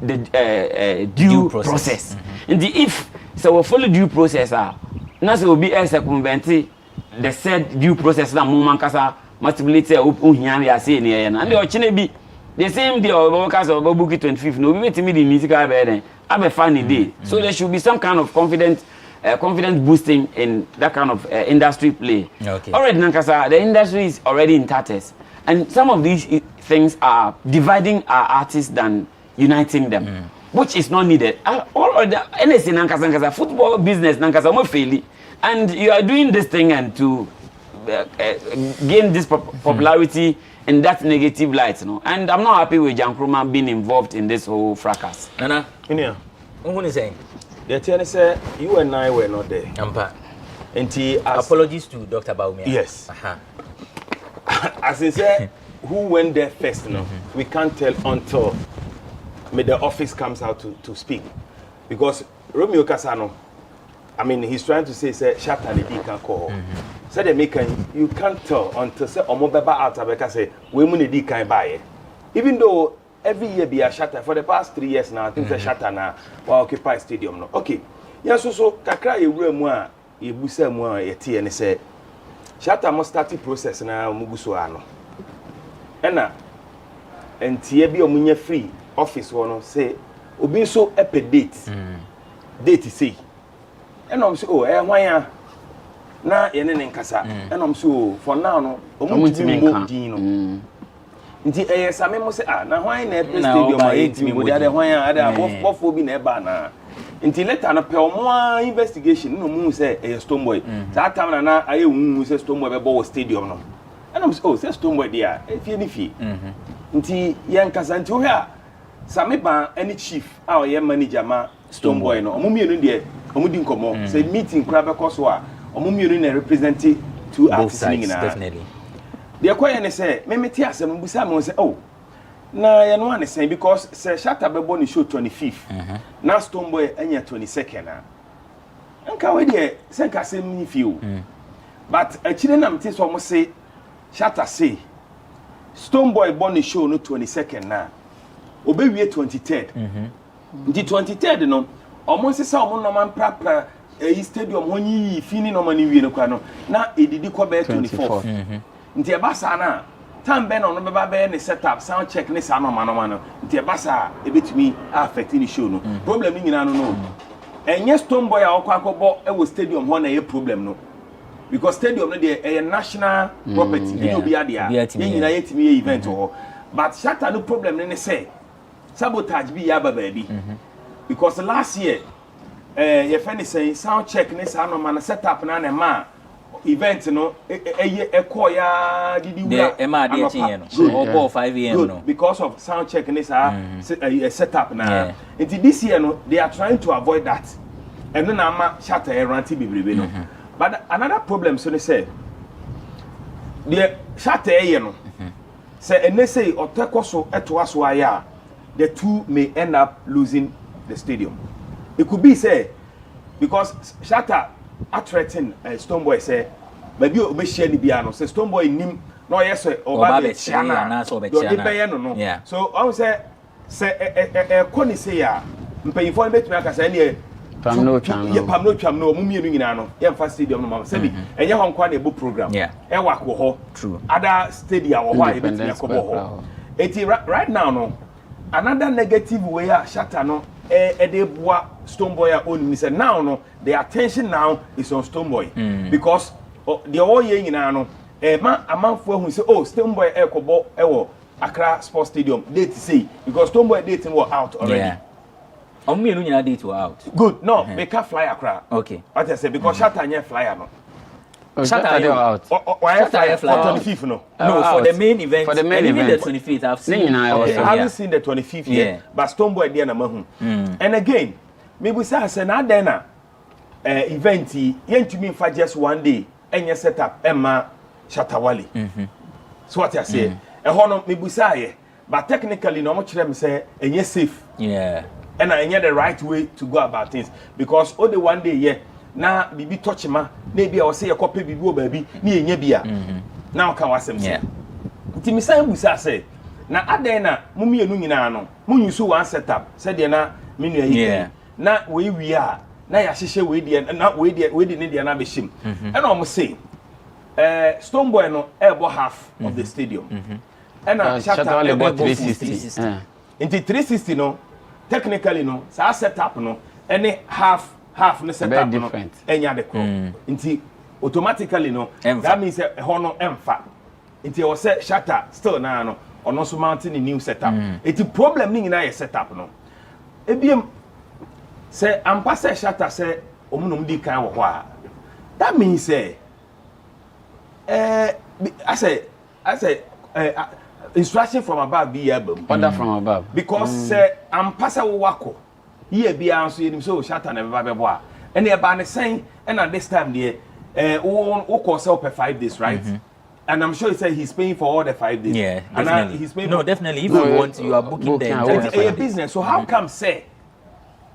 S10: the due process. If so we follow due process now so will be a circumvent the said due process na mo mankasa multiplication ohian ya say ne and the ochine bi the same day or workers of book 25th no be wait me the musical burden have a funny day. So there should be some kind of confidence boosting in that kind of industry play.
S11: Okay.
S10: Already nankasa the industry is already in tatters and some of these things are dividing our artists than uniting them, which is not needed. All of the anything nankasa football business nankasa mo faili, and you are doing this thing and to gain this popularity in that negative light, no. And I'm not happy with Jankroma being involved in this whole fracas.
S11: Nana,
S12: what is saying? The TN say you and I were not there.
S11: Apologies to Dr. Baumia.
S12: Yes. As I say, who went there first? No, we can't tell until the office comes out to speak, because Romeo Casano, I mean, he's trying to say Shatta the can call. Say they make you can't tell until say Omobeba out Abeka say we money can buy it. Even though every year be a Shatta for the past 3 years now, I think the Shatta now will occupy stadium no. Okay. Yes, so kakra ye wura ye busa mu ye tie and say Shatta must start the process na muguso ano. Ena entie bi omunye free office one say obi so epe date. Date say. And I'm so why na ye ne nkasa. And I'm so for now no omuntimi mo din no. Nti same mo say na why na epe stadium a 8 mo dey why ada bofo bi na eba na. Nti later na pe omo investigation no mu say Stonebwoy. That time na aye wu say Stonebwoy be bo stadium no. And I'm so say Stonebwoy there efie ni fie. Nti ye nkasa nti wo ha same ba any chief a ye manager ma Stonebwoy no omo mienu de omo di nkomo say meeting kura be koso a omo mienu na represent two artists na
S11: definitely.
S12: The question say me meti asem busa me say oh na ye no wan say because say Shatta be born show 25th na Stonebwoy anya 22nd na nka we de say nka say me feel but akire na meti so mo say Shatta say Stonebwoy born show no 22nd na obewie 23rd the 23rd no almost say omo no man prapra stadium honyi fini no mani wie no kwa no na edidi ko be 24 nti e ba sa na time be no be ba be ne setup sound check ne sa no mano nti e ba sa e betumi affect ni show no problem ni nyina no enye Stonebwoy a okwakobo e wo stadium ho na ye problem no because stadium no dey a national property you know be adia nyina yetimi ye event ho but Shatta no problem ne say sabotage bi ya ba baby because last year you find say sound check ne sa no man setup na na ma event no ya didi wura
S11: ema de chinye no or 5 am no
S12: because of sound check ne sa setup na until this year no they are trying to avoid that and then ama Shatta ranti bibrebe no but another problem so they say the Shatta no say and they say otekoso etoaso aya the two may end up losing the stadium. It could be say because Shatta threaten Stonebwoy say maybe o share ni biano say Stonebwoy nim no yes oba be chiana no so I say koni say ya mpanyifo no betumi aka say ne pamno twam no mumie no nyina no ye mfa stadium no ma say bi enye ho nkwa na ebo program e wako ho other stadium wo ho a betumi akobo ho eti right now no another negative way Shatta no dey boa Stonebwoy on say now no the attention now is on Stonebwoy because the all year nyina no amanfo hu say oh Stonebwoy ekobo ewo Accra Sports Stadium date say because Stonebwoy date was out already
S11: me no nyina date was out
S12: good no make a fly Accra
S11: okay
S12: what I say because Shatta nya flyer no
S10: Shatta out.
S12: Why flyer for 25th no?
S11: No, for the main event.
S10: For the main event.
S11: The 25th I've seen.
S12: I haven't seen the 25th yet. But Stonebwoy there na mahu. And again, maybe say na there na event yentumi fa just one day enye setup emma Shatta Wale. So what I say? E ho no maybe say but technically no mo kire me say enye safe.
S11: Yeah.
S12: And enye the right way to go about things because all the one day yeah na bibi touch ma na bia o say e kope bibi o baabi na enya bia na o ka wasem say nti mi san busa say na aden na mumienu nyina no munyusu one setup say de na menu ayi na we wi a na ya hyehye we de na we de ne de na be shim and o mo say Stonebwoy no ebo half of the stadium and Shatta Wale
S10: bought 360
S12: into 360 no technically no sa setup no any half no setup no enya de crow nti automatically no that means ho no emfa nti o say Shatta still na no ono so mounting the new setup eti problem ni nyina ye setup no ebiem say ampa say Shatta say omunom di kan wo ho a that means say I say instruction from above be able
S10: order from above
S12: because say ampa say wo wako here be answer him so Shatta na be bo a and e ba ne saying and at this time there who cost up 5 days right and I'm sure he said he's paying for all the 5 days
S11: and
S12: he's paying
S11: definitely if you want you are booking the entire
S12: business so how come say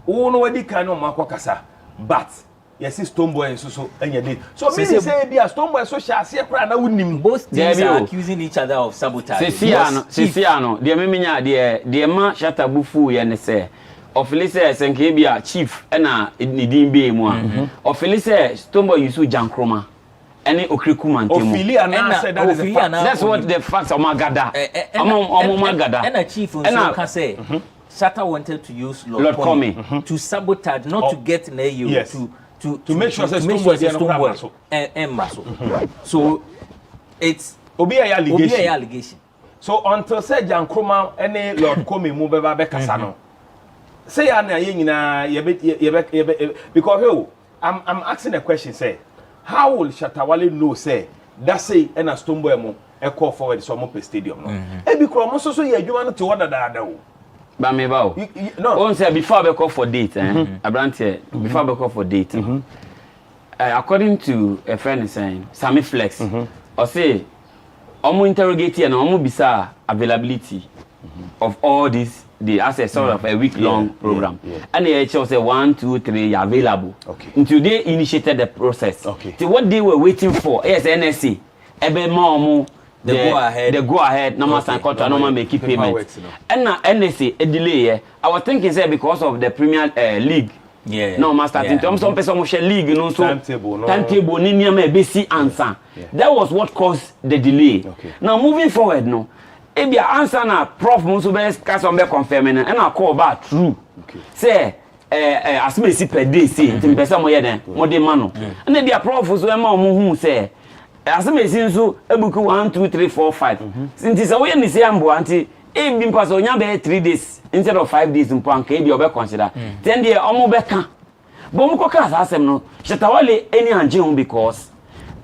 S12: who no wedi kan no makokasa but yes Stonebwoy so anya date so me say be a Stonebwoy so share say kra na wunim
S11: both teams are accusing each other of sabotage
S10: Sesiano de memenya de ma Shatta bufu ye ne say officer senke bia chief na nidin be mu a officer Stonebwoy yusu jankroma ene okreku mantemu
S12: officer na say that is the fact
S10: that's what the facts of magada magada
S11: and chief so can say Shatta wanted to use Lord Comey to sabotage not to get near you to make sure Stonebwoy and so it's
S12: obi allegation
S11: so
S12: until say jankroma ene Lord Comey mu beba be kasa no say ya na nyina because I'm asking a question say how will Shatta Wale know say that say and a Stonebwoy mo e call forward so mo pe stadium no e bi kro mo so ye adwuma no to order da o
S10: ba me ba o no on say before be call for date abrantie before be call for date according to a friend saying Sammy Flex or say omo interrogate and omo bisa availability of all this the as a sort of a week long program and the HL say 1 2 3 are available until they initiated the process so what they were waiting for yes NSA ebe ma the go ahead no master contract no man make payment and na NSA a delay I was thinking say because of the Premier League No master in terms of person of league no so timetable ni niam e besi answer. That was what caused the delay. Now moving forward no e bia answer na prof mo so be case on be confirm na and I call back true. Say as me see per day say ntim person mo ye den mo de ma no. Na bia prof so e ma mo hu say as me see so ebuku 1 2 3 4 5. Since say we ni say ambo anti e bi mpa so nya be 3 days instead of 5 days mpo anka e bi obe consider. Then the omo be kan but we can ask them no. Shatta Wale any anjing because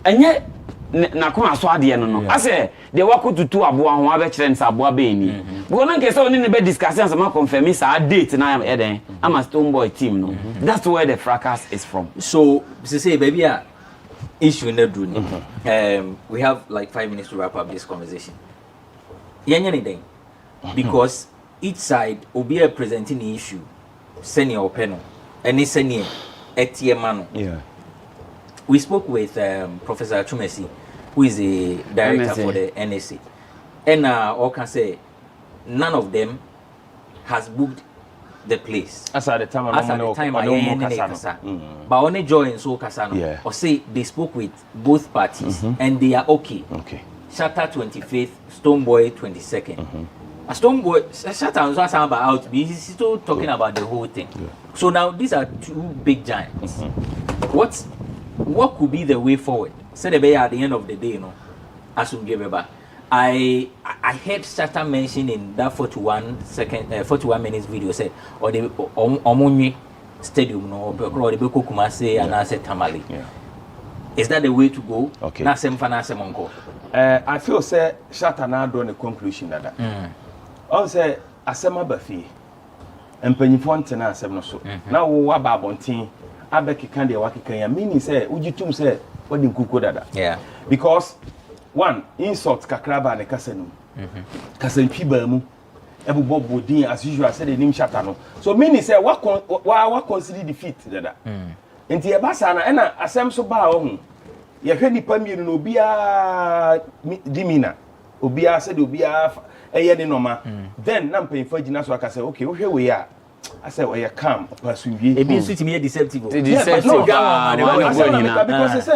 S10: enye na ko aso ade no. I say they work to two aboa ho abekire nsa aboa be ni. Because na nke say oni ne be discussing some confirm say date na eden. I'm a Stonebwoy team no. That's where the fracas is from.
S11: So say baby issue na do ni. We have like 5 minutes to wrap up this conversation. Yenya anything because each side will be presenting the issue senior panel. Any senior Etiemano. Yeah. We spoke with Professor Chumesi, who is a director for the NSA. And all can say none of them has booked the place. As at the time I but only join so Kasano. Or say they spoke with both parties and they are okay. Shatta 25th, Stonebwoy 22nd. Stonebwoy, Shatta was not about out. He's still talking about the whole thing. So now these are two big giants. What could be the way forward? Say the way at the end of the day, you know, as we give back. I heard Shatta mention in that 41 minutes video said or the Omonyi Stadium no or the Beko Kumase and I said Tamale. Is that the way to go? Okay. I
S12: feel say Shatta now done a conclusion that. On say asema bafi empanyifo ntena asem no so na wo wa ba bontin abekeka de wakeka ya meaning say ujitum say wadi nkuko dada because one insult kakraba ne kasa no kasa ntwiba mu ebubo bodin as usual say the name Shatta no so meaning say wa consider defeat dada enti e ba sa na na asem so ba ho ye hwe nipa mienu no obia dimina obia say de obia ni normal then na mpanyifo agina so aka say okay wo hwe we a I say we calm pursue e
S11: bi so timi deceptive
S12: because they say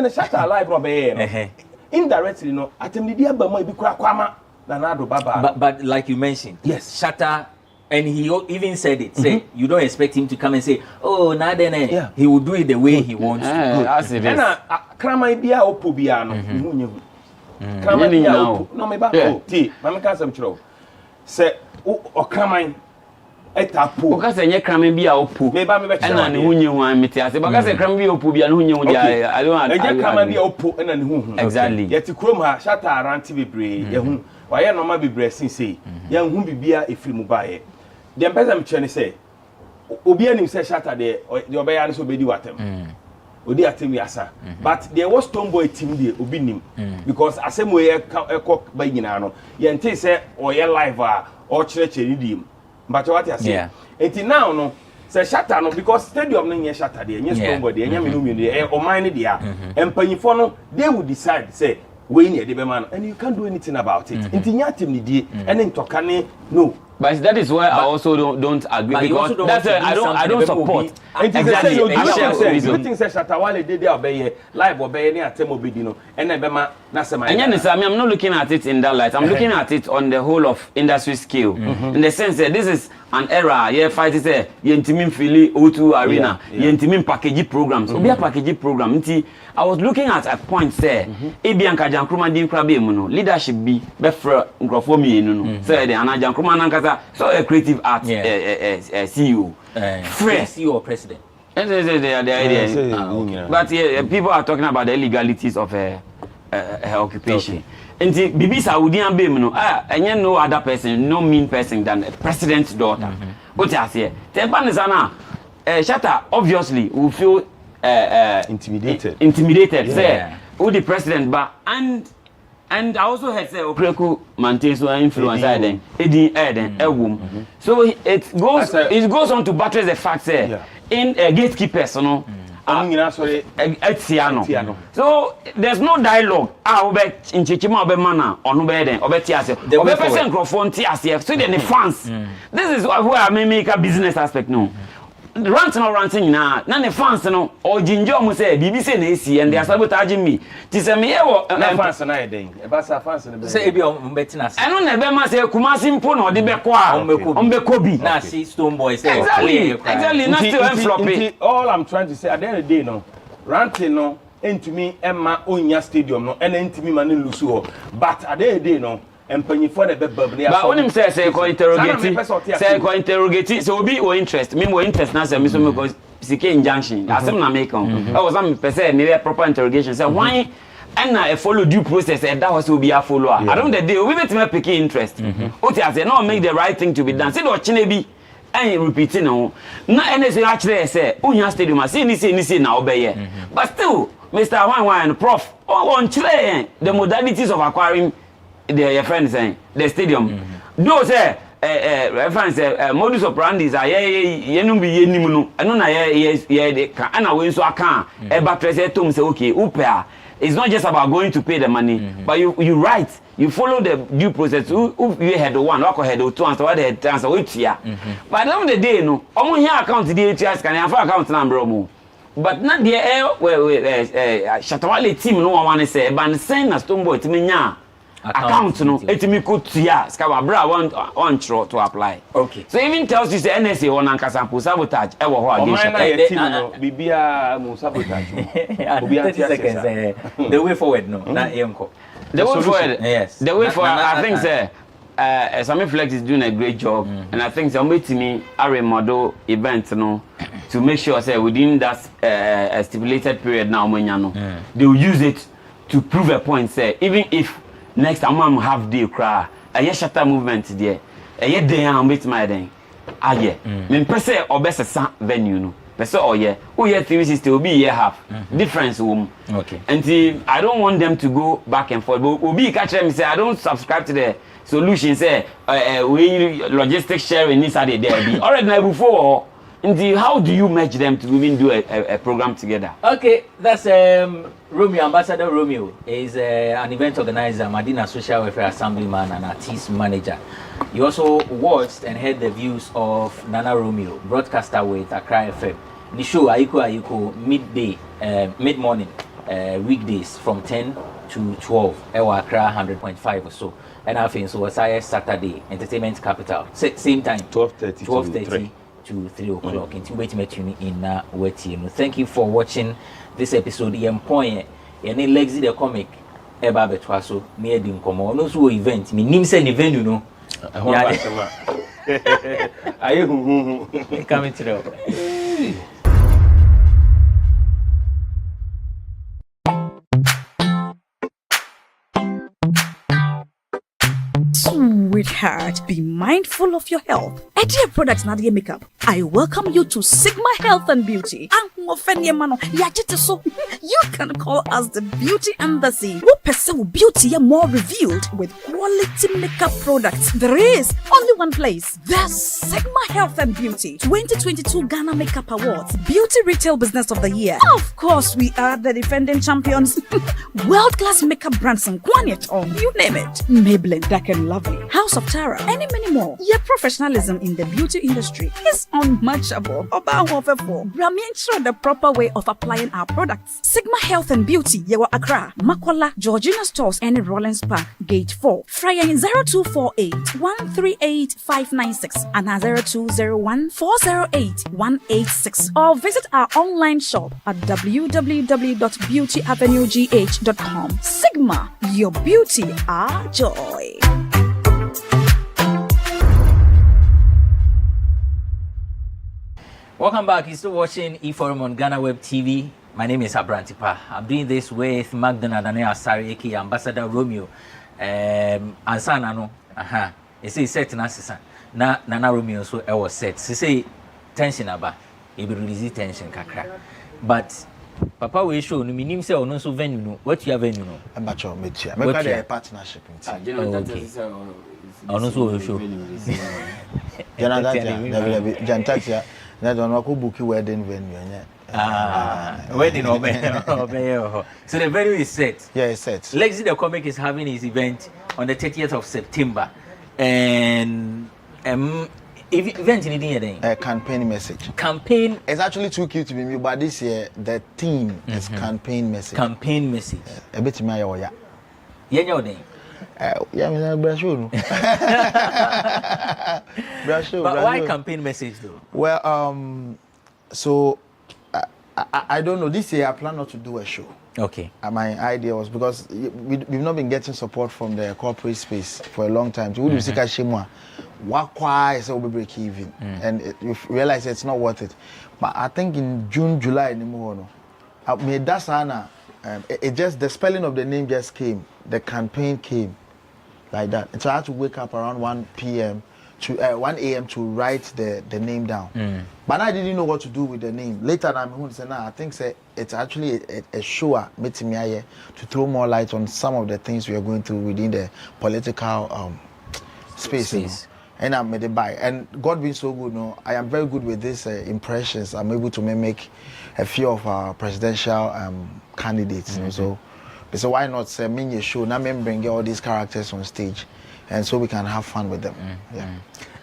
S12: na Shatta alive no be no indirectly no atemni dia ba ma bi kura kwama na na do baba
S11: but like you mentioned yes Shatta and he even said it say you don't expect him to come and say oh na then he will do it the way he wants to
S12: na krama bia opo bia no hunye krama bia no me ba ti mama ka sam chiro say o krama etapo
S10: o ka say nye krama bia opo
S12: me ba me be
S10: chiro na ne hunye hu an meti ase ba ka say krama bia opo bia ne hunye hu dia I don't
S12: nye krama bia opo na ne hu
S10: exactly
S12: yeti krom ha Shatta aranti bebre ye hu wa ye normal bebre sin say ye hu bibia efiri mu ba ye dem pesa me chene say obi anim say Shatta de obeya ne so bedi watem odi atem yasa but there was Stonebwoy team there obi nim because asem we ekọ ba nyina no ye nte say oye live a o chire ni dim but what you say enti now no say Shatta no because stadium no nye Shatta there nye Stonebwoy there nye me no e o man ne there empanyifo no they will decide say we need the man and you can't do anything about it enti nya team ni die and ntoka ne no.
S10: But that is why I also don't agree because that's I don't support.
S12: Exactly. You think say Shatta Wale dey there obey live obey any atem obedi no and na bema na sema.
S10: And I'm not looking at it in that light. I'm looking at it on the whole of industry scale. In the sense that this is an era here fight say yentimin fili O2 arena yentimin package programs. Obi a package program nti I was looking at a point say Ebianka Jankroma din kra be mu no leadership bi be fra nkrofo mienu no say the Jankroma nankasa so a creative art CEO
S11: CEO or president
S10: the idea but people are talking about the illegalities of her occupation and the bibi Saudian be mu no enye no other person no mean person than a president's daughter what you say the ban is na Shatta obviously will feel intimidated say who the president but and I also had say Opreku maintains so influence then so it goes on to buttress the fact say in gatekeepers no so there's no dialogue in chichima obe mana onu be den obe tiase obe person microphone tiase so the fans this is where I make a business aspect no ranting na the fans no or ginger mo say BBC na esi and they are sabotaging me. Ti say me e
S12: fans na dey. E ba sa fans na be.
S11: Say e be on betina.
S10: I no na be ma say Kumasi mpo na de be ko a on be Kobi.
S11: Na see Stonebwoy say
S10: exactly na still floppy.
S12: All I'm trying to say at the end of the day no ranting no entumi Emma Onya Stadium no and entumi man lusu ho but at the end of the day no empanyi for the bebab na
S10: but when him say ko interrogate so be o interest me mo interest na say me so me go CK injunction asem na make on I was am person me proper interrogation say why and I follow due process and that was will be a follower I don't the day we bet me pick interest o ti say no make the right thing to be done say do chine bi and repeating no na NSA actually say Onya Stadium say ni na obeye but still Mr. Wan Prof on chile the modalities of acquiring your friend saying the stadium. Those reference modus operandi are yenum be yenim no. Eno na ye can ana we so aka e ba press to say okay upea. It's not just about going to pay the money, but you write, you follow the due process. You had one, or had two, and so the transfer which here. But at the end of the day, no, omo here account the ATS can have account number mo. But not the Shatta Wale team no one want say but send na Stonebwoy to me nya account no etimi ko tua skaba bra one to apply.
S11: Okay.
S10: So even tells you say NSA on ankasa sabotage e wo ho against
S12: the team no bibia mo sabotage.
S11: 30 seconds the way forward no na yenko.
S10: The way forward.
S11: Yes.
S10: The way forward I think say Sami Flex is doing a great job and I think some me are model event no to make sure say within that stipulated period now they will use it to prove a point say even if next time have the cry a shatter movement there a ye day am with my then aye me pese obesa venue no pese oye 360 will be year half difference
S11: okay
S10: and I don't want them to go back and forth but obi catch them say I don't subscribe to the solution say we logistics sharing inside there be already now before indeed how do you match them to even do a program together?
S11: Okay, that's Romeo, Ambassador Romeo is an event organizer, Madina Social Welfare Assemblyman and artist manager. You also watched and heard the views of Nana Romeo, broadcaster with Accra FM. The show Ayiko midday, mid-morning, weekdays from 10 to 12, Ewa Accra 100.5 or so. And I think so was Saturday, entertainment capital. Same time, 12:30 to 3 o'clock. Wait me tune in waiting. Thank you for watching this episode. Point any Lexi the comic eba betwaso near the nkomo. No so event. Me nim say event you know.
S12: Aye
S11: coming to the
S1: Sweetheart, be mindful of your health. Dear products Nadia Makeup, I welcome you to Sigma Health and Beauty. You can call us the Beauty Embassy. Who pursue beauty more revealed with quality makeup products. There is only one place. The Sigma Health and Beauty 2022 Ghana Makeup Awards Beauty Retail Business of the Year. Of course, we are the defending champions. World-class makeup brands and Guanyet, you name it. Maybelline, Dark and Lovely, House of Tara, and many more. Your professionalism in the beauty industry is unmatchable. Ensure the proper way of applying our products. Sigma Health and Beauty, Yewa Accra, Makola, Georgina Stores, and Rollins Park, Gate 4. Fryer 0248 138 596 and 0201 408 186. Or visit our online shop at www.beautyavenuegh.com. Sigma, your beauty, our joy.
S11: Welcome back. You're still watching eForum on GhanaWeb TV. My name is Abrantipa. I'm doing this with McDonald and Asari, aka Ambassador Romeo. And Sanano, he says set na Nana Romeo so I was set. He say tension about it be release tension kakra. But Papa we show no minim say ono so venue no. What you have venue no?
S13: Abacho metia. Make a partnership.
S11: Okay. Ono so we show.
S13: Jantatia. Na don't know who book wedding venue.
S11: Wedding over. So the venue is set.
S13: Yeah, it's set.
S11: Lexi the Comic is having his event on the 30th of September. And Event in the
S13: campaign message.
S11: Campaign.
S13: It's actually too cute to be me, but this year the theme is campaign message.
S11: Campaign message.
S13: A bit me yeah.
S11: Yeah, day.
S13: Yeah, me brashu. Brashu.
S11: But why campaign message though?
S13: Well, so I don't know. This year I plan not to do a show.
S11: Okay.
S13: My idea was because we've not been getting support from the corporate space for a long time. So we seek a shimwa. Why so we break even, and we realize it's not worth it. But I think in June, July, anymore, made that sana. It just the spelling of the name just came. The campaign came like that. And so I had to wake up around 1 p.m. to 1 a.m. to write the name down. But I didn't know what to do with the name. Later, I'm going to say, I think it's actually a show meeting me here to throw more light on some of the things we are going through within the political space. You know? And I made it by. And God being so good, I am very good with these impressions. I'm able to mimic a few of our presidential candidates. You know? So why not say me a show? Now bring all these characters on stage, and so we can have fun with them. Yeah.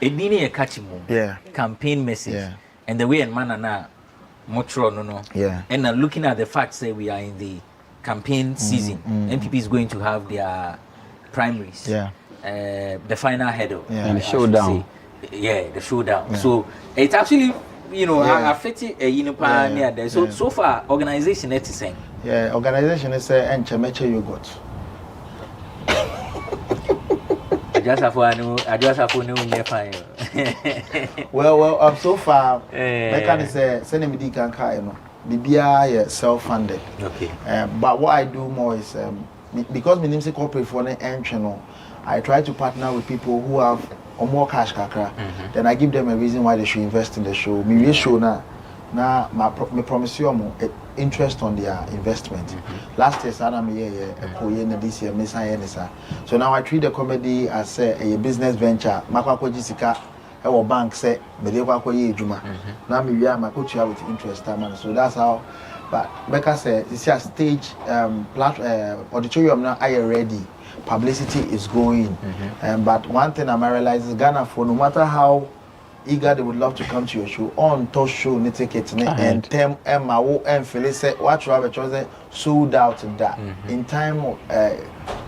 S11: It didn't a catchy move.
S13: Yeah.
S11: Campaign message. Yeah. And the way and manner now, no.
S13: Yeah.
S11: And looking at the fact, say we are in the campaign season, NPP is going to have their primaries.
S13: Yeah.
S11: The final hurdle.
S10: Yeah. And the showdown.
S11: Yeah, the showdown. Yeah. So it's actually, affecting near there. So so far, organization is saying.
S13: Yeah, organization is Enchemeche Yogurt.
S11: I just have a new fine.
S13: Well, so far, I can say send me the BBI self-funded.
S11: Okay.
S13: But what I do more is because my name is corporate for an entry, I try to partner with people who have more cash kakra. Then I give them a reason why they should invest in the show. Me show now me promise you interest on their investment. Last year, this year, so now I treat the comedy as a business venture. Our bank say, now me my coach with interest. So that's how. But Becca said, it's a stage auditorium now. I ready. Publicity is going. But one thing I realize is Ghana, for no matter how eager they would love to come to your show, on to show ni ticket and them MAO and Phyllis what you have a choice sold out in that. In time the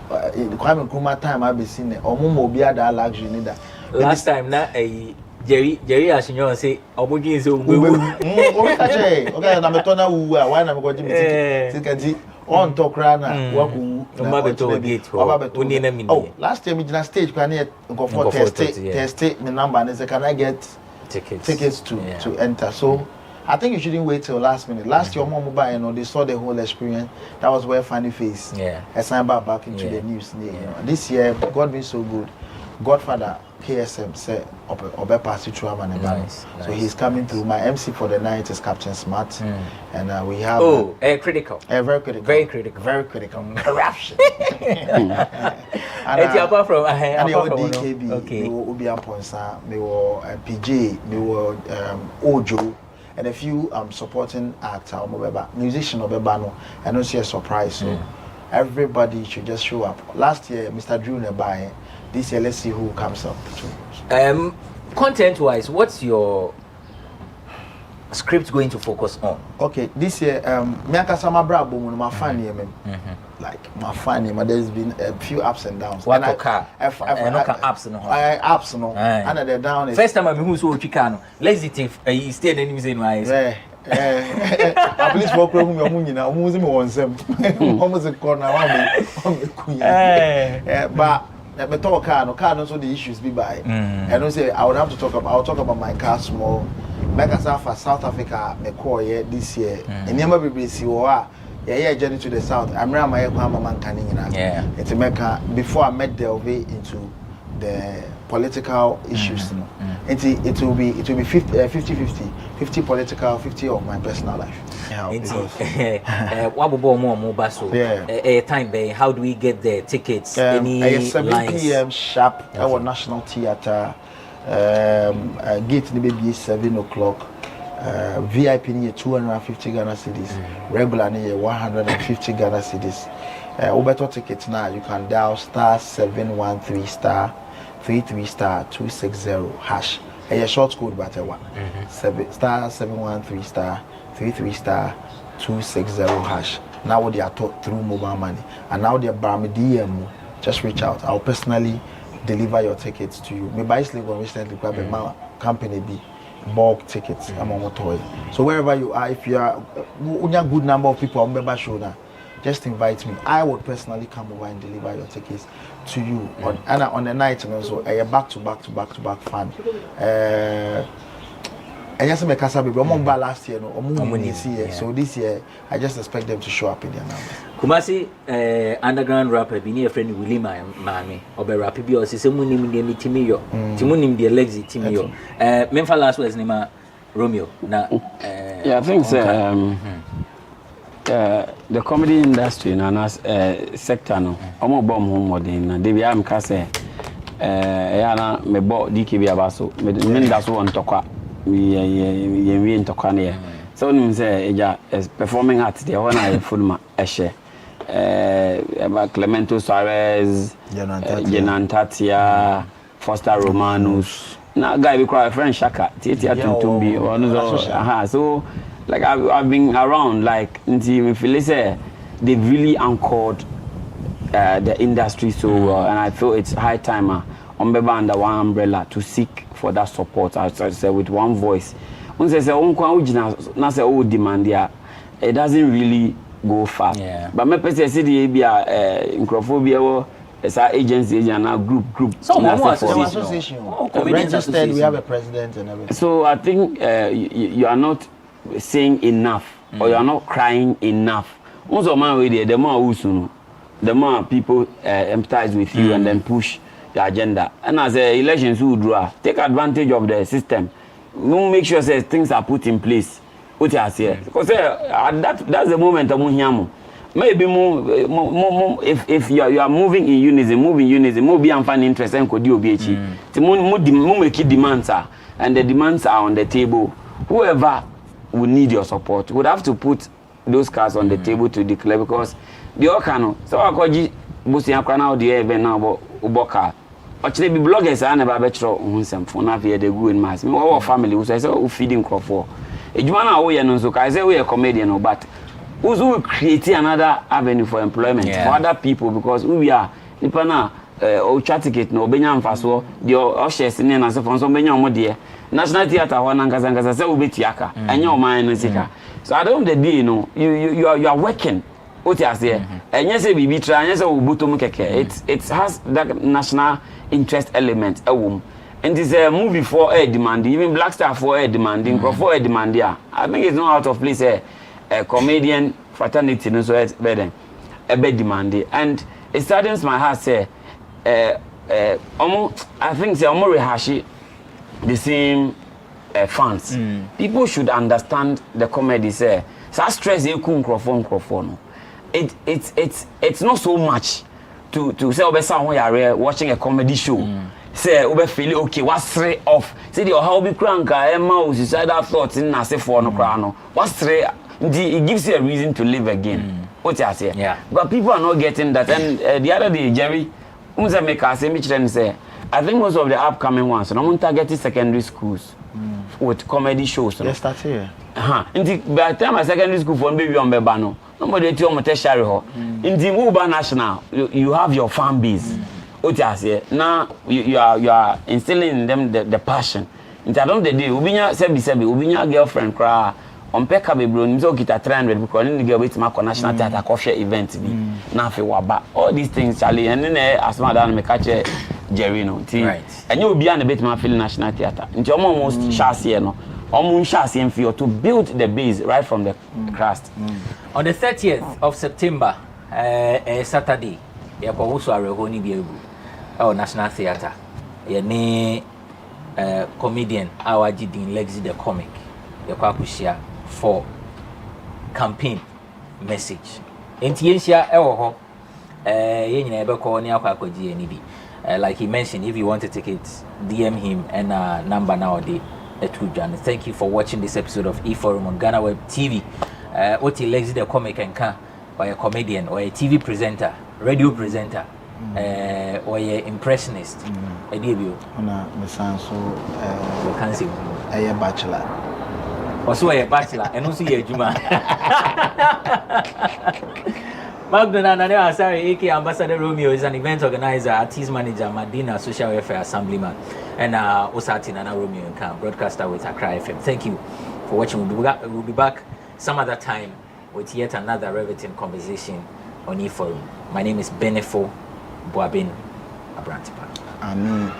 S13: Kwame Nkrumah time I've been seeing or more be that luxury neither.
S11: Last time na Jerry Ashinyo say obogi is
S13: okay na metona why na me go give me ticket on to krana waku last time in stage can go for test my number and say can I get tickets to enter. So I think you shouldn't wait till last minute. Last year mobile they saw the whole experience. That was where Funny Face signed back into the news. This year God been so good. Godfather KSM said Obe pass it through nice. So he's coming through. My MC for the night is Captain Smart, and we have
S11: critical,
S13: very critical corruption. And
S11: apart from
S13: DKB, okay, we will be Ponsa, we will PJ, we will Ojo, and a few supporting actor, musician Obebano, and also a surprise. So everybody should just show up. Last year, Mr. Drew Nebai. This year, let's see who comes up.
S11: Content-wise, what's your script going to focus on?
S13: Okay, this year, my fan like my fan there's been a few ups and downs.
S11: What ups and
S13: ups no, and the down is.
S11: First time I'm who's so Chicano. Let's see if stay the news in my eyes.
S13: At least walk around your moon, who's almost a corner. But me talk car also the issues be by. I don't say I would have to talk about. I'll talk about my car small. Make us for South Africa me call this year. And never be see journey to the south. I'm around my man canina. It's America before I met Delve into the political issues. It will be 50 political, 50 of my personal life.
S11: Time how do we get the tickets?
S13: Any 7 p.m. sharp our National Theatre. Gate maybe 7 o'clock. VIP near 250 Ghana cedis. Regular near 150 Ghana cedis. Ubeto tickets now you can dial *713*33*260# A short code but one. 7*713*33*260#. Now they are taught through mobile money, and now they are barmy DM. Just reach out. I'll personally deliver your tickets to you. Me buy slave on recently grab my company be bulk tickets. I'm on toy. So wherever you are, if you are a good number of people on member show now, just invite me. I would personally come over and deliver your tickets to you on the night, and also a back to back fan. And yes, my casa baby, last year, so this year I just expect them to show up in their numbers.
S11: Kumasi underground rapper, be near friend Willie Mami, or be rapper, or Simunim de Timio, Timunim de Lexi Timio. Memphis last was named Romeo. Now,
S10: yeah, I think the comedy industry in our sector, no, almost bomb home modern. They be am kase. Yana me bought DKB abaso. Me that's one talk. We in Tokania. So we say performing arts. The one I full eshe. About Clemento Suarez, Jenan Tatia, Foster Romanus. Now guy we call a friend Shaka. Titia Tumbi. So like I've been around like until feel say they really anchored the industry so well, and I feel it's high time on under one umbrella to seek for that support. I say with one voice. When say demand it doesn't really go far. Yeah. But my person say the Incrophobia as our agency and our group.
S13: So association. Registered, we have a president and everything.
S10: So I think you are not saying enough or you are not crying enough. Once a man with the more the more people empathize with you and then push the agenda. And as elections who draw, take advantage of the system. We'll make sure that things are put in place. What you say? Because that's the moment of maybe more if you are moving in unison, more be and find interest and could do BH. More make demands are, and the demands are on the table. Whoever would need your support would have to put those cards on the table to declare, because the Okano. So I call you Busia Kwana the event now Uboka. Actually, be bloggers and never betro unsem for na via the good in mass. Our family who say who feeding crop for. Ejumana we no so I say we a comedian, but who create another avenue for employment for other people, because we are nipana o chat ticket no benya mfaso the ushers in na so for so benya omo de National Theatre one nkasa say ubetiaka anya o man no sika. So at the end of the day, you are working. What you say? And yes, we try. Yes, we butum keke. It has that national interest element. And it's a movie for a demand. Even Black Star for a demanding, for a demand. Yeah, I think it's not out of place. A comedian fraternity, no so it's better. A bit demanding, and it saddens my heart. Say, I think say almost rehashi the same fans. People should understand the comedy. Say, so stress you microphone. It's not so much to say obe someone you are watching a comedy show. Say obe feel okay, what's straight off. Say the how be cranka Emma suicidal thoughts in nase for no crano. What's straight it gives you a reason to live again. What you say? Yeah. But people are not getting that. And the other day, Jerry, say, I think most of the upcoming ones, I'm going to target secondary schools with comedy shows.
S13: Yes, that's here.
S10: By the time a secondary school for baby on Bebano, nobody tell me to share her. In the Uber National, you have your fan base. What you say? Now you are instilling in them the passion. In the end of the day, Ubinya Ubinya girlfriend cry. On peka be bro, nimso kita 300 because the girl wait my national theatre coffee event be. Na fe waba. All these things Charlie and then as my dan me catch Jerry no. Right. And you be an a bit my feel national theatre. Nti almost chassis no. Almost chassis for to build the base right from the crust.
S11: On the 30th of September, Saturday, you go also a rehoni bi egu. National Theatre. Ye ne comedian Awaji Din Lexi the comic. You kwa kushia for campaign message. Enti yensia ewo ho ye nyina ebe ko ni akwa akwaji eni bi. Like he mentioned, if you want to take it, DM him and number nowadays. Thank you for watching this episode of eForum on GhanaWeb TV. Oti Lexi the comic and can by a comedian or a TV presenter, radio presenter. or a impressionist. I give you.
S13: Ona mesan so
S11: you can see
S13: a bachelor.
S11: Also a bachelor and also a juma. Magdalena sorry, AK Ambassador Romeo is an event organizer, artist manager, Medina Social Welfare Assemblyman, and Osatin and Romeo and Camp, broadcaster with Accra FM. Thank you for watching. We'll be back some other time with yet another riveting conversation on eForum. My name is Benefo Boabin Abrantipa.
S13: Amen.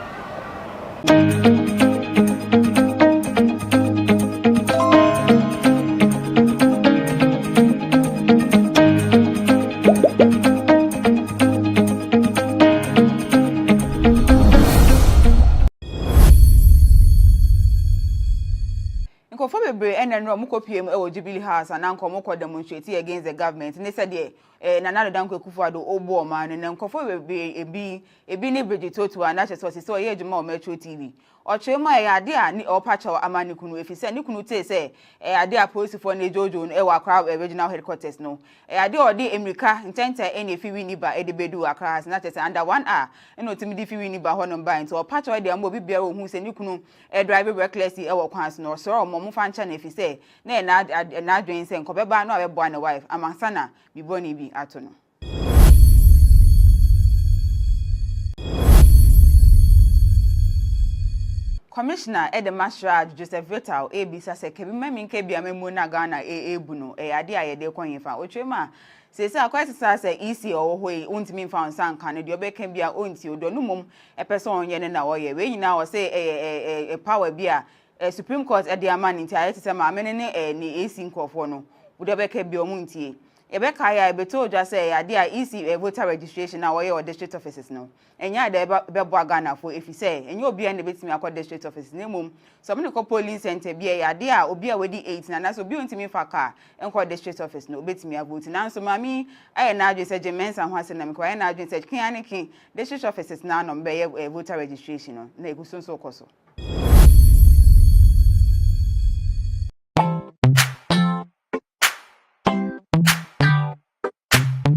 S5: And then PM Jubilee House and Uncle demonstrate against the government. And they said, Nana Danko Kufuado, Obo man, and then Kofo be a bridge to an ashes was so age more Metro TV. Or Chema idea or patch or Amanikunu if he said Nikunu say, idea post for Nejojo, Ewa crowd original headquarters. No, idea or the America intent any few winnie by Eddie Bedu across not as under 1 hour, and not to me if you winnie by Honor Bind, or patch or the Amobi Bureau who say Nikunu, a driver recklessly, Ewa Quans, nor so, Momu Fanchan if he say, nay, not doing saying, Cobeba, no, a boy and a wife, among Sana, be bonny be atono. Commissioner Ed Mashrad Joseph Vital ABC say kebi memi kebi amemu na Ghana buno ade ayede kwanyefa ochema say akwai say EC or hoi untimi fa nsan kan de obeka bia onti odo no mum person onye ne na oye we nyina o say power bia Supreme Court e de amani nti ayete say ma amene ne ni AC nkofo no wo de obeka bia omuntie Ebeka ya ebeto just say idea EC voter registration na where your district offices no. Enya de bebo Ghana for if you say enye obi an betimi akọ district office na mum some no polling center bia idea obi a wedi 8 na so obi ontimi fa car enko district office no betimi vote na so mami aye na adwe say Jemensa ho ase na me kwa na adwe say kian kin district offices na no be voter registration no na eguso so koso.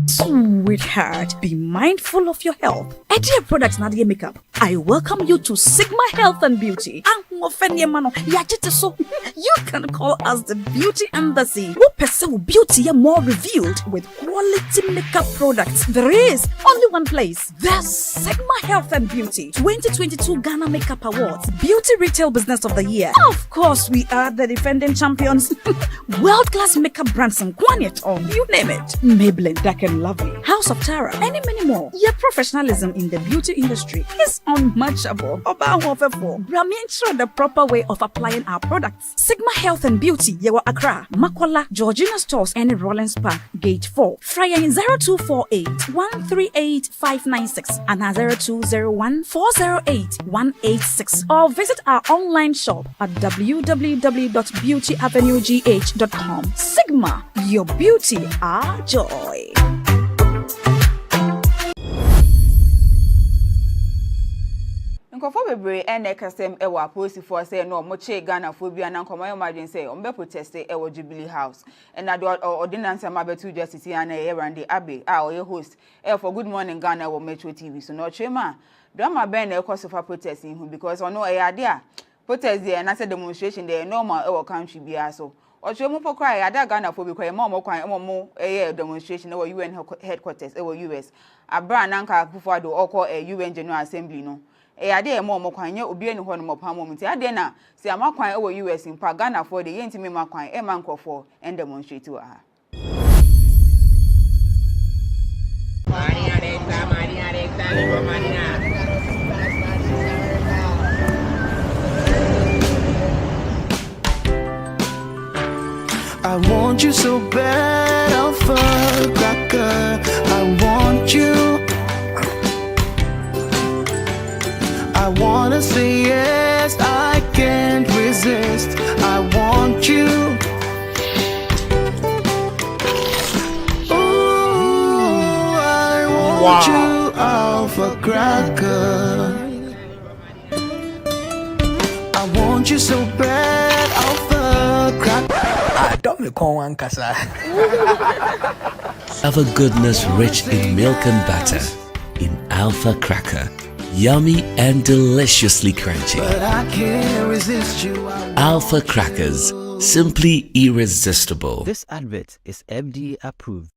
S1: Sweetheart, be mindful of your health. Idea Products Nadia Makeup. I welcome you to Sigma Health and Beauty. You can call us the Beauty Embassy. We pursue beauty more revealed with quality makeup products. There is only one place. The Sigma Health and Beauty 2022 Ghana Makeup Awards Beauty Retail Business of the Year. Of course, we are the defending champions. World-class makeup brands and Gwanyet on, you name it. Maybelline, Dark and Lovely, House of Tara, and many more. Your professionalism in the beauty industry is unmatchable. Brahmin the proper way of applying our products. Sigma Health and Beauty, Yewa Accra, Makola, Georgina Stores, and Rollins Park, Gate 4. Fryer 0248 138 596 and 0201 408 186. Or visit our online shop at www.beautyavenuegh.com. Sigma, your beauty, our joy.
S5: Nkofo bebre kasem ewa post for say no moche Ghana phobia na nkomayo margin say ombe protest ewa Jubilee House and ado ordinance mabetu justice and Erande Abe our host for Good Morning Ghana wo Metro TV so no chema drama ben e cause for protesting because ono ade protest there na say demonstration there normal ewa country bia so ochemu for cry ada Ghana phobia kwa mo kwan mo demonstration ewa UN headquarters ewa US abra nanka Kufuado oko UN General Assembly no ade mo kwanye obi ani ho no mopam mo nti ade na se amakwan e wo US mpa Ghana for de yentimi makwan e man krofo en demonstrate wa ha
S2: I want you so bad, I'll fuck cracker. I want you. I wanna say yes, I can't resist. I want you. Ooh, I want you, alpha cracker. I want you so bad, alpha cracker.
S14: I don't recall one casa.
S3: Have a goodness rich in milk and butter in Alpha Cracker. Yummy and deliciously crunchy.
S2: But I can't resist you.
S3: Alpha Crackers. Simply irresistible.
S4: This advert is FDA approved.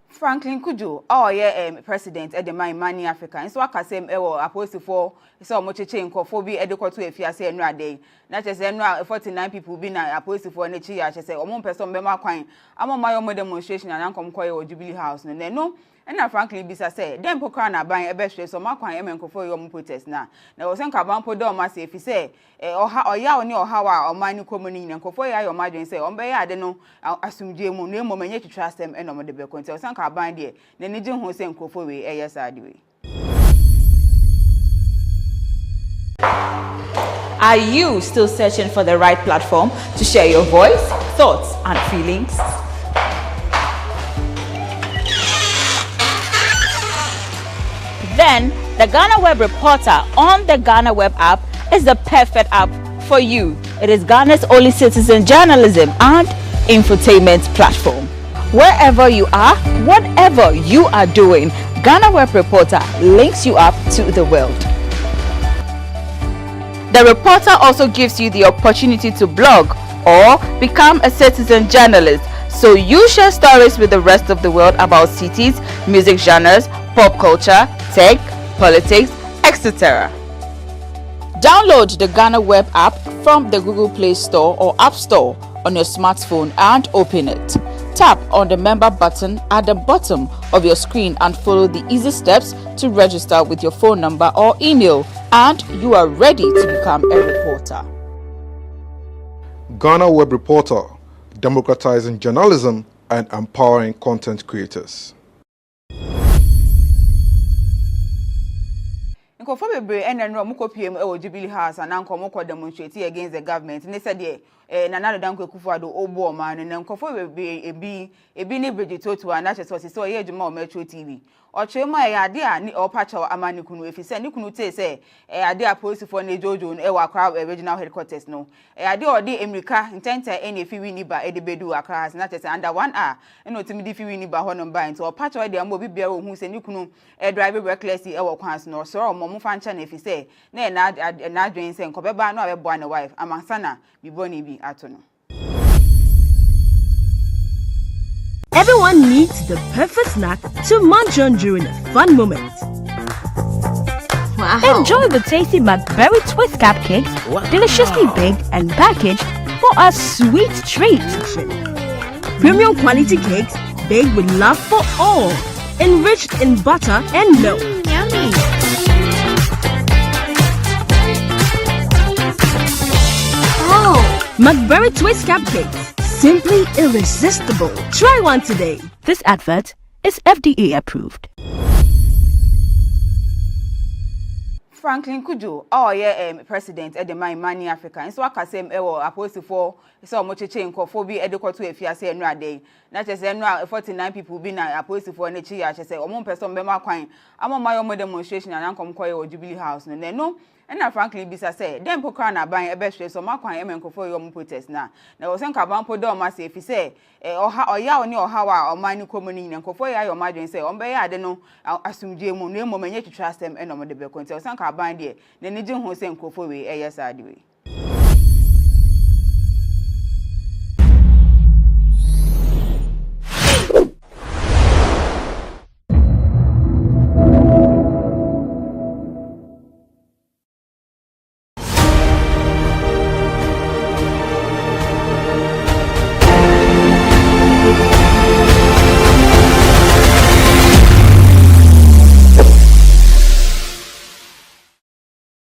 S5: Franklin Kujo, president at the Money Africa. And so I can say, opposed for so much change for be educated if you say no day. Not just 49 people being opposed for an I say, or one person be my coin. I'm on my own demonstration and I'm come or Jubilee House. And then no. And now, frankly, Bisa say, then Pocana buying a best so my client and for your protest now. Now, was Uncle put down my if he say, or ya or how or mine coming and for your margin say, on bay, I don't know, I'll assume Jim no moment yet to trust them and on the bill control. Some car bind there, then the Jim Hussein Kofowe, yes, I do. Are you still searching for the right platform to share your voice, thoughts, and feelings? Then, the GhanaWeb Reporter on the GhanaWeb app is the perfect app for you. It is Ghana's only citizen journalism and infotainment platform. Wherever you are, whatever you are doing, GhanaWeb Reporter links you up to the world. The Reporter also gives you the opportunity to blog or become a citizen journalist, so you share stories with the rest of the world about cities, music genres, pop culture, tech, politics, etc. Download the GhanaWeb app from the Google Play Store or App Store on your smartphone and open it. Tap on the member button at the bottom of your screen and follow the easy steps to register with your phone number or email, and you are ready to become a reporter.
S6: GhanaWeb Reporter, democratizing journalism and empowering content creators.
S5: For and then Romuko PM or Jubilee House and Uncle Moko demonstrating against the government. And they said, another Danko Kufuado Obo man, and Uncle will be a bini bridge to an actual source, so here more Metro TV. Or Chema idea or patch or Amanikunu if he said Nikunu say, idea posted for Jojo and Ewa crowd original headquarters. No, idea or the America intent any if you win by Eddie Bedu across not as under 1 hour, and not to me if you win by one buying. So a patch or the Mobi Bear who say Nikunu a driver recklessly Ewa Quans nor so Momu Fanchan if he say, nay, not doing saying Cobeba no a boy and a wife, Amasana, be bonny be atono.
S7: Everyone needs the perfect snack to munch on during a fun moment. Wow. Enjoy the tasty McBerry Cupcakes, deliciously baked and packaged for a sweet treat. Premium quality cakes baked with love for all, enriched in butter and milk. Yummy. Oh, McBerry Cupcakes. Simply irresistible. Try one today. This advert is FDA approved.
S5: Franklin Kujo, president at the Money Africa. And so I can say, opposed for so much change for be educated if you say no day. Not just 49 people being opposed for an I say, or one person be my coin. I'm on my own demonstration and I'm come or Jubilee House. And then no. And now, frankly, Bisa say, then Pocana buying a best so my client and for your protest now. Now, was Uncle put down my if he say, or ya or how or mine coming and for your margin say, on bay, I don't know, I'll assume Jim no moment yet to trust them and on the bill control. Some car bind there, then the Jim Hussein Kofowe, yes, I do.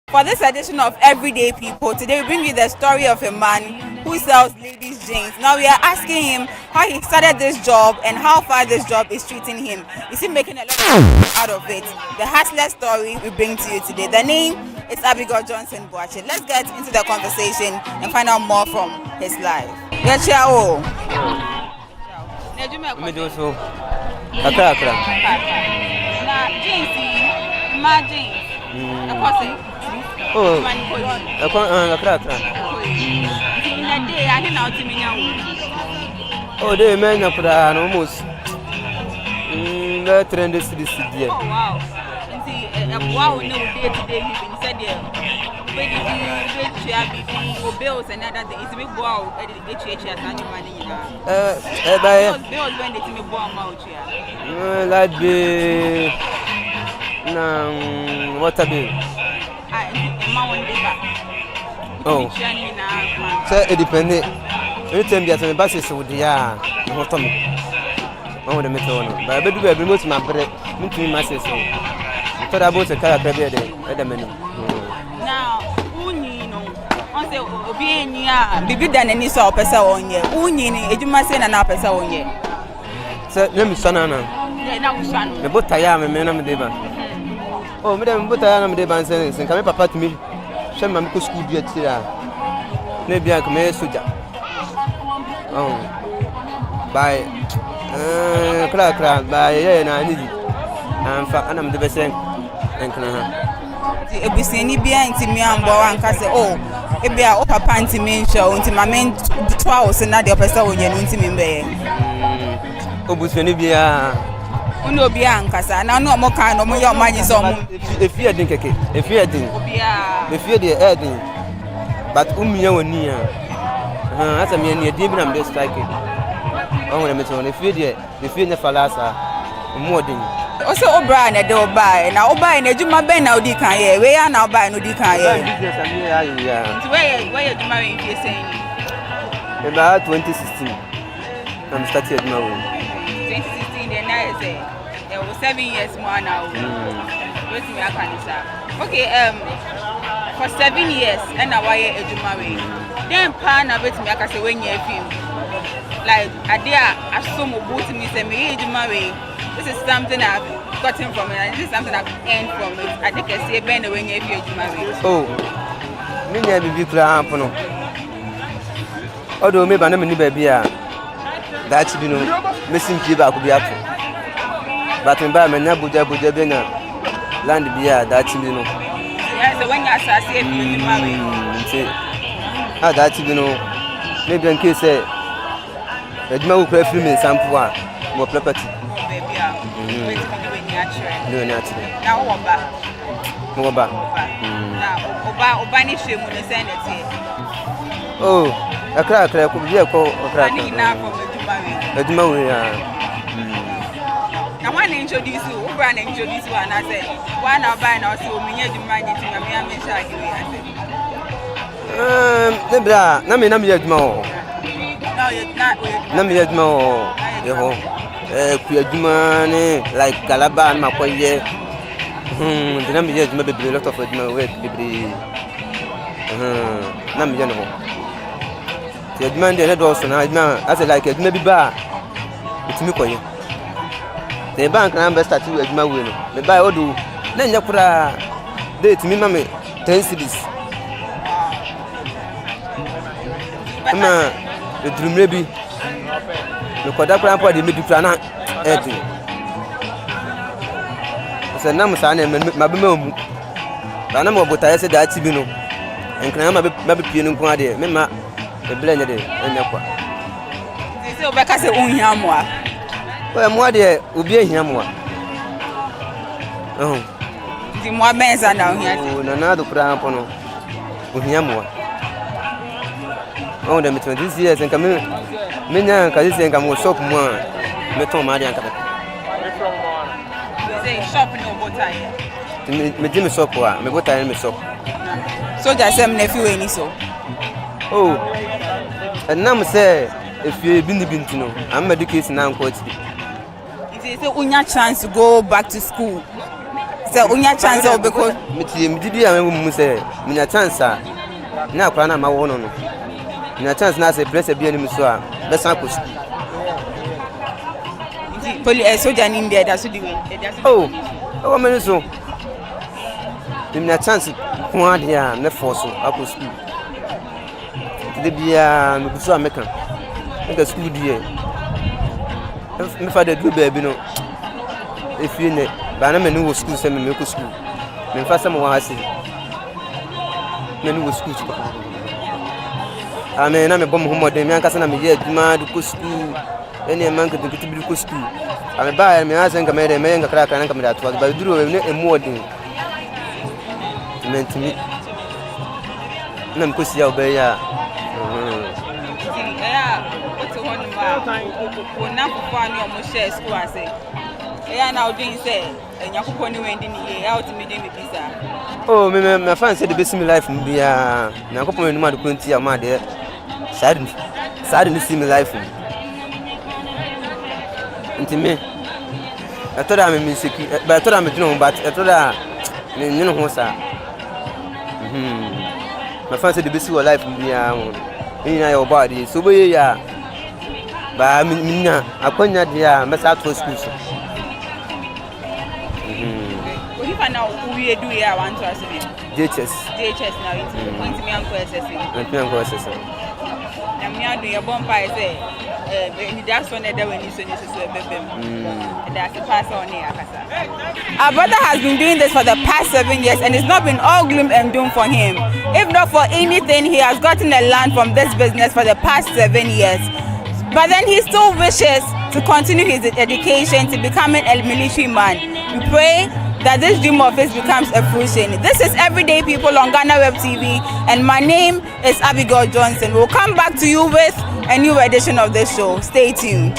S5: For this edition of Everyday People, today we bring you the story of a man who sells ladies' jeans. Now we are asking him how he started this job and how far this job is treating him. Is he making a lot out of it? The hustler story we bring to you today. The name is Abigail Johnson Boache. Let's get into the conversation and find out more from his life. Yes, ciao.
S15: Oh, they men up almost
S16: me trend this year.
S5: Oh wow. Wow, no day to day living said there. When you bills and other things, we go out at the HH and money. When they me bomb out here.
S16: Like be what a bill. Oh, so it depends. Anytime there's a basis with the what to me. One of the methods, but I do every most my bread, me masses. Thought about the character at the menu.
S5: Now, on say Obienia, Bibi than any saw pesa on ye, Uni, Edumasin and Apesa on ye.
S16: So, let me sanana. The boat I am a man of the deba. Oh, Madame Butayam de Bansen, and come papa to me. Shem Mamco school be at Tira. Maybe I come here, Suja. Oh, by Crack, by and I need it. I'm the best.
S5: Ebuseni bia ntimi ambo anka se oh ebia o papa ntimi nsho ntimi amen 12 na de opesa onye ntimi mbe
S16: obuseni bia
S5: unu obi anka sa na no mo kan no mo ye omanyi so mo
S16: efie din keke efie din
S5: obia
S16: efie de edin but umiya woni asa me ne de bi na me strike on me so efie ne falasa mo din
S5: also obra na de obai na obai na juma ben na odi kan ye we ya na obai no di kan ye
S16: business am here ya
S5: nti where juma we fit say
S16: about 2016 I'm started now
S5: 2016 then na say there was 7 years more now wait me akanisa okay for 7 years and na why juma we then pa na wait me akase when you film like adia asomo boot me say me juma we. This is something I've gotten from it, and this is something I've earned from it. I think I say, Ben, when you're married.
S16: Oh, me never be clear, no. Although maybe I'm not baby, that's you know, missing Kiba could be up. But in Bama, Nabuja, Bujabena, land beer, that's you know.
S5: Yes, when you associate with married.
S16: Ah, that's you know, maybe in case the Juma will prefer me some more property. No, natural.
S5: Now,
S16: Oba.
S5: Now, Oba ni shame when they send it here.
S16: Oh, a crack could be a call.
S5: I need now from the Jumawi. I want to introduce you, Oba and introduce you, and I say, why not buy now? So, we need to manage to me. I'm
S16: Nebra, Nami yet more.
S5: No, you're not.
S16: Nami yet more. The home. Kuyajumane like Calabar and Makoye. The number is maybe a lot of weight. Nambiano. The demand the head also now as I like it, maybe bar. It's Mikoye. The bank number started with my winner. The buy or do. Then you put a date me, mammy, 10 cities. The dream maybe. Because that plan for the middle plan, so now I'm my bimo. I'm about to say that Tibino and can maybe Pino Quadia, Mema, the blended and Aqua.
S5: So, back as a Unyamwa.
S16: Well, more dear, will be a Yamwa. Oh,
S5: the more men are now here.
S16: Another crown upon Unyamwa. Oh, the 20 years and come in. Menya kazi senga mo shop mo meto ma dia nkata.
S5: Say shop no bota here.
S16: Me di me shop wa, me bota me shop.
S5: So just say me nefi we ni so.
S16: Oh. And now say if you been no, I'm educated now coach.
S5: It is say unya chance to go back to school. Say unya chance because
S16: me di bia me say me nya chance a na kwa na ma wo no. Na chance na say press bia ni so a be san ko school.
S5: Police soldier in there that's the way.
S16: Oh. Oh me so. Na chance ko adia na force akọ school. The bia me so American. The school there. Me fa the do baby no. If you ne ba na me no school say me go school. Me fa say me wa hase. Me no school. Ame na me bom homo de me anka say na me ye adwuma do school any man could be to school. I'm a buyer, me as and come and crack and come that was by drew a more than meant to me. Nam Kusi Albaya.
S5: What's the one about? Now, almost share school, I say. Yeah, now doing say, and you're going to win the out to meet me pizza.
S16: Oh, my friend said the best in life will be now going to Quinty, my dear. Sadly, see me life. And to me, I thought I'm a music, but I thought I'm a drone, but I thought you know what's that. My friend said the best of life will be in your body. So, yeah, but I mean, I couldn't mess out for school.
S5: If I know who we do here, I want to ask you. DHS now, it's going to be uncle SSC. I'm here doing a bonfire, say, that's one that when you say this is a baby. That's the pass on here. Our brother has been doing this for the past 7 years, and it's not been all gloom and doom for him. If not for anything, he has gotten a land from this business for the past 7 years. But then he still wishes to continue his education to becoming a military man. We pray that this dream of his becomes a fruition. This is Everyday People on GhanaWeb TV, and my name is Abigail Johnson. We'll come back to you with a new edition of this show. Stay tuned.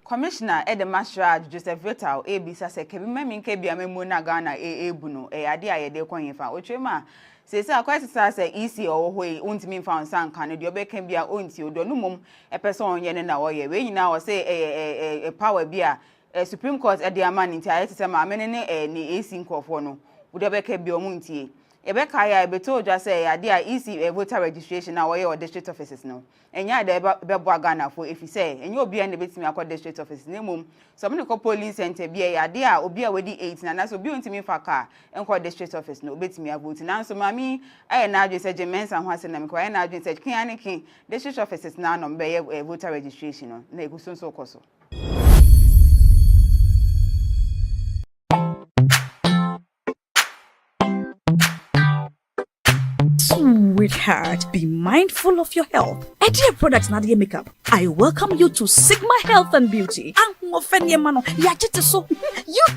S5: Commissioner Edemastrad Joseph Vital ABC say kebi memi nke bia memu na Ghana ebu no ade ayede kwan fa otwema say akwati say EC owo untimi mfa nsan kan de obeka bia onti odo no mum person onye ne na wo ye we nyina wo say power bia Supreme Court e de amani nti ayete say ma amene ne EC nkofo no wo de obeka bia omuntie ebeka ya ebeto odwa say ade a EC voter registration na wo ye o district offices no enya de bebo Ghana for if you say enya obi an betimi akọ district office na mum so me ko police center bia ya de a obi a wedi 18 na so obi ontimi fa car enko district office no betimi vote na so mami na adwe say Jemensa ho ase na me ko na adwe say kin aniki district offices na no be voter registration no na eguso so koso.
S1: Sweetheart, be mindful of your health. Idea products na the makeup. I welcome you to Sigma Health and Beauty. You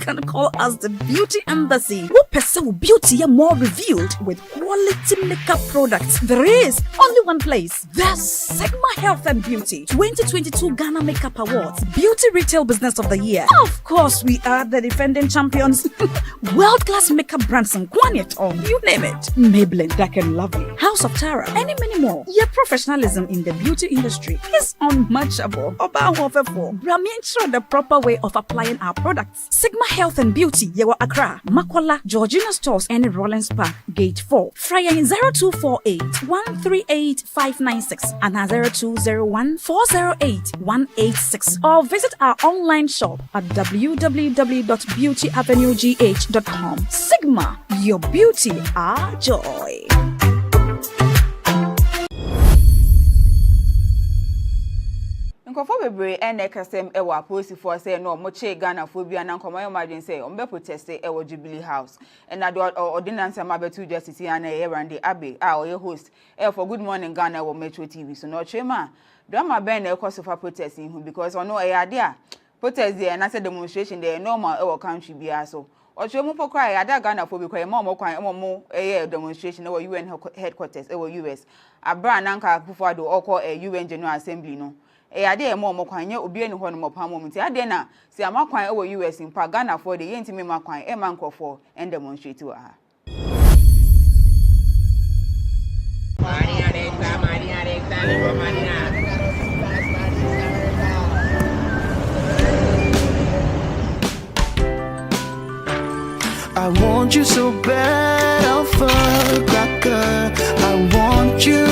S1: can call us the Beauty Embassy. We pursue beauty more revealed with quality makeup products. There is only one place. The Sigma Health and Beauty 2022 Ghana Makeup Awards Beauty Retail Business of the Year. Of course, we are the defending champions. World-class makeup brands and Quanet on, you name it. Maybelline, Dark and Lovely, House of Tara, and many more. Your professionalism in the beauty industry is unmatchable. Ensure the proper way of applying our products. Sigma Health and Beauty, Yewa Accra, Makola, Georgina Stores, and Rollins Park, Gate 4. Fryer 0248 138 596 and 0201 408 186. Or visit our online shop at www.beautyavenuegh.com. Sigma, your beauty, our joy.
S5: Nkofo bebre kasem ewa police for say no moche Ghana phobia na nkomayo margin say ombe protest ewa Jubilee House and na ordinance mabetu justice na Erande Abe oye host for Good Morning Ghana wo Metro TV so no chema drama ben na cause of protest in because ono ade a protest there na say demonstration there normal ewa country bia so ochemu pokra ade Ghana phobia kwa mo kwan mo demonstration ewa UN headquarters ewa US abra nanka Akufo-Addo oko UN General Assembly no ade mo kwanye obi eni ho no mopam nti ade na si amakwan e wo US mpa Ghana for the yentimi makwan e man nkofo and demonstrate wa ha
S2: I want you so bad, Alpha Cracker. I want you.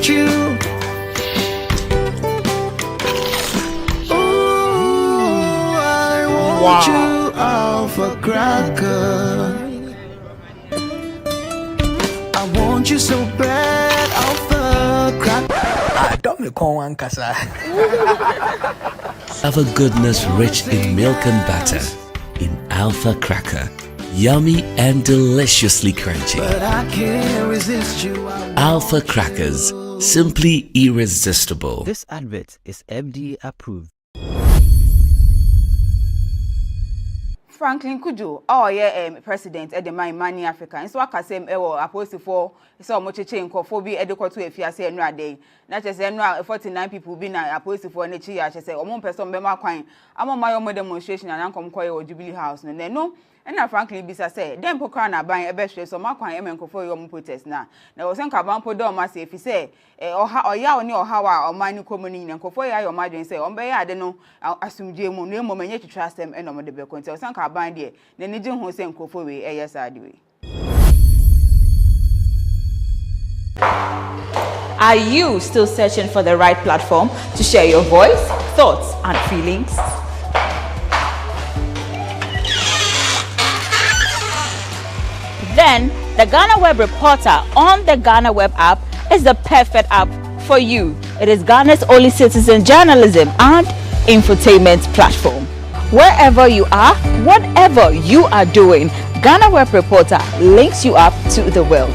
S2: want you. Ooh, I want you, Alpha Cracker. I want you so bad, Alpha Cracker.
S14: Don't me call one kasa.
S3: Have a goodness rich in milk and butter in Alpha Cracker. Yummy and deliciously crunchy.
S2: But I can't resist you.
S3: Alpha Crackers, simply irresistible.
S4: This advert is FDA approved.
S5: Franklin Kujo, president at the Money Africa. And so I can say, opposed for so much change for be educated if you say no day. Not just 49 people being opposed for an I say, or one person be my coin. I'm on my own demonstration and I'm come or Jubilee House. And then no. And now Franklin Bisa say, then Pocana buying a best so my coin and for your protest now. Now was Uncle Podoma say if he say, or ya or how or mine coming and for your margin say, on bay, I don't know, I'll assume Jim no moment yet to trust them and on the bill control. Some car bind there, then the Jim Hussein Kofowe, yes, I do. Are you still searching for the right platform to share your voice, thoughts, and feelings? Then the GhanaWeb Reporter on the GhanaWeb app is the perfect app for you. It is Ghana's only citizen journalism and infotainment platform. Wherever you are, whatever you are doing, GhanaWeb Reporter links you up to the world.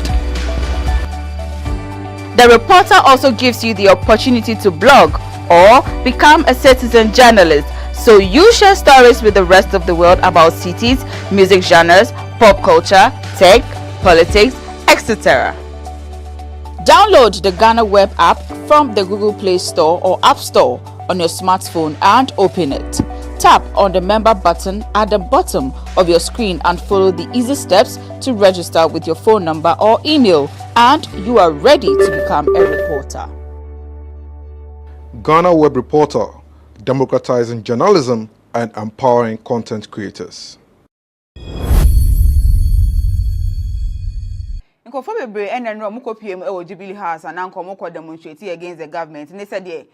S5: The Reporter also gives you the opportunity to blog or become a citizen journalist, so you share stories with the rest of the world about cities, music genres, pop culture, tech, politics, etc. Download the GhanaWeb app from the Google Play Store or App Store on your smartphone and open it. Tap on the member button at the bottom of your screen and follow the easy steps to register with your phone number or email, and you are ready to become a reporter.
S6: GhanaWeb Reporter, democratizing journalism and empowering content creators.
S5: Nkofo bebre enenro mukọ PM e Jubilee House and anko mukọ demonstrate against the government. Ne said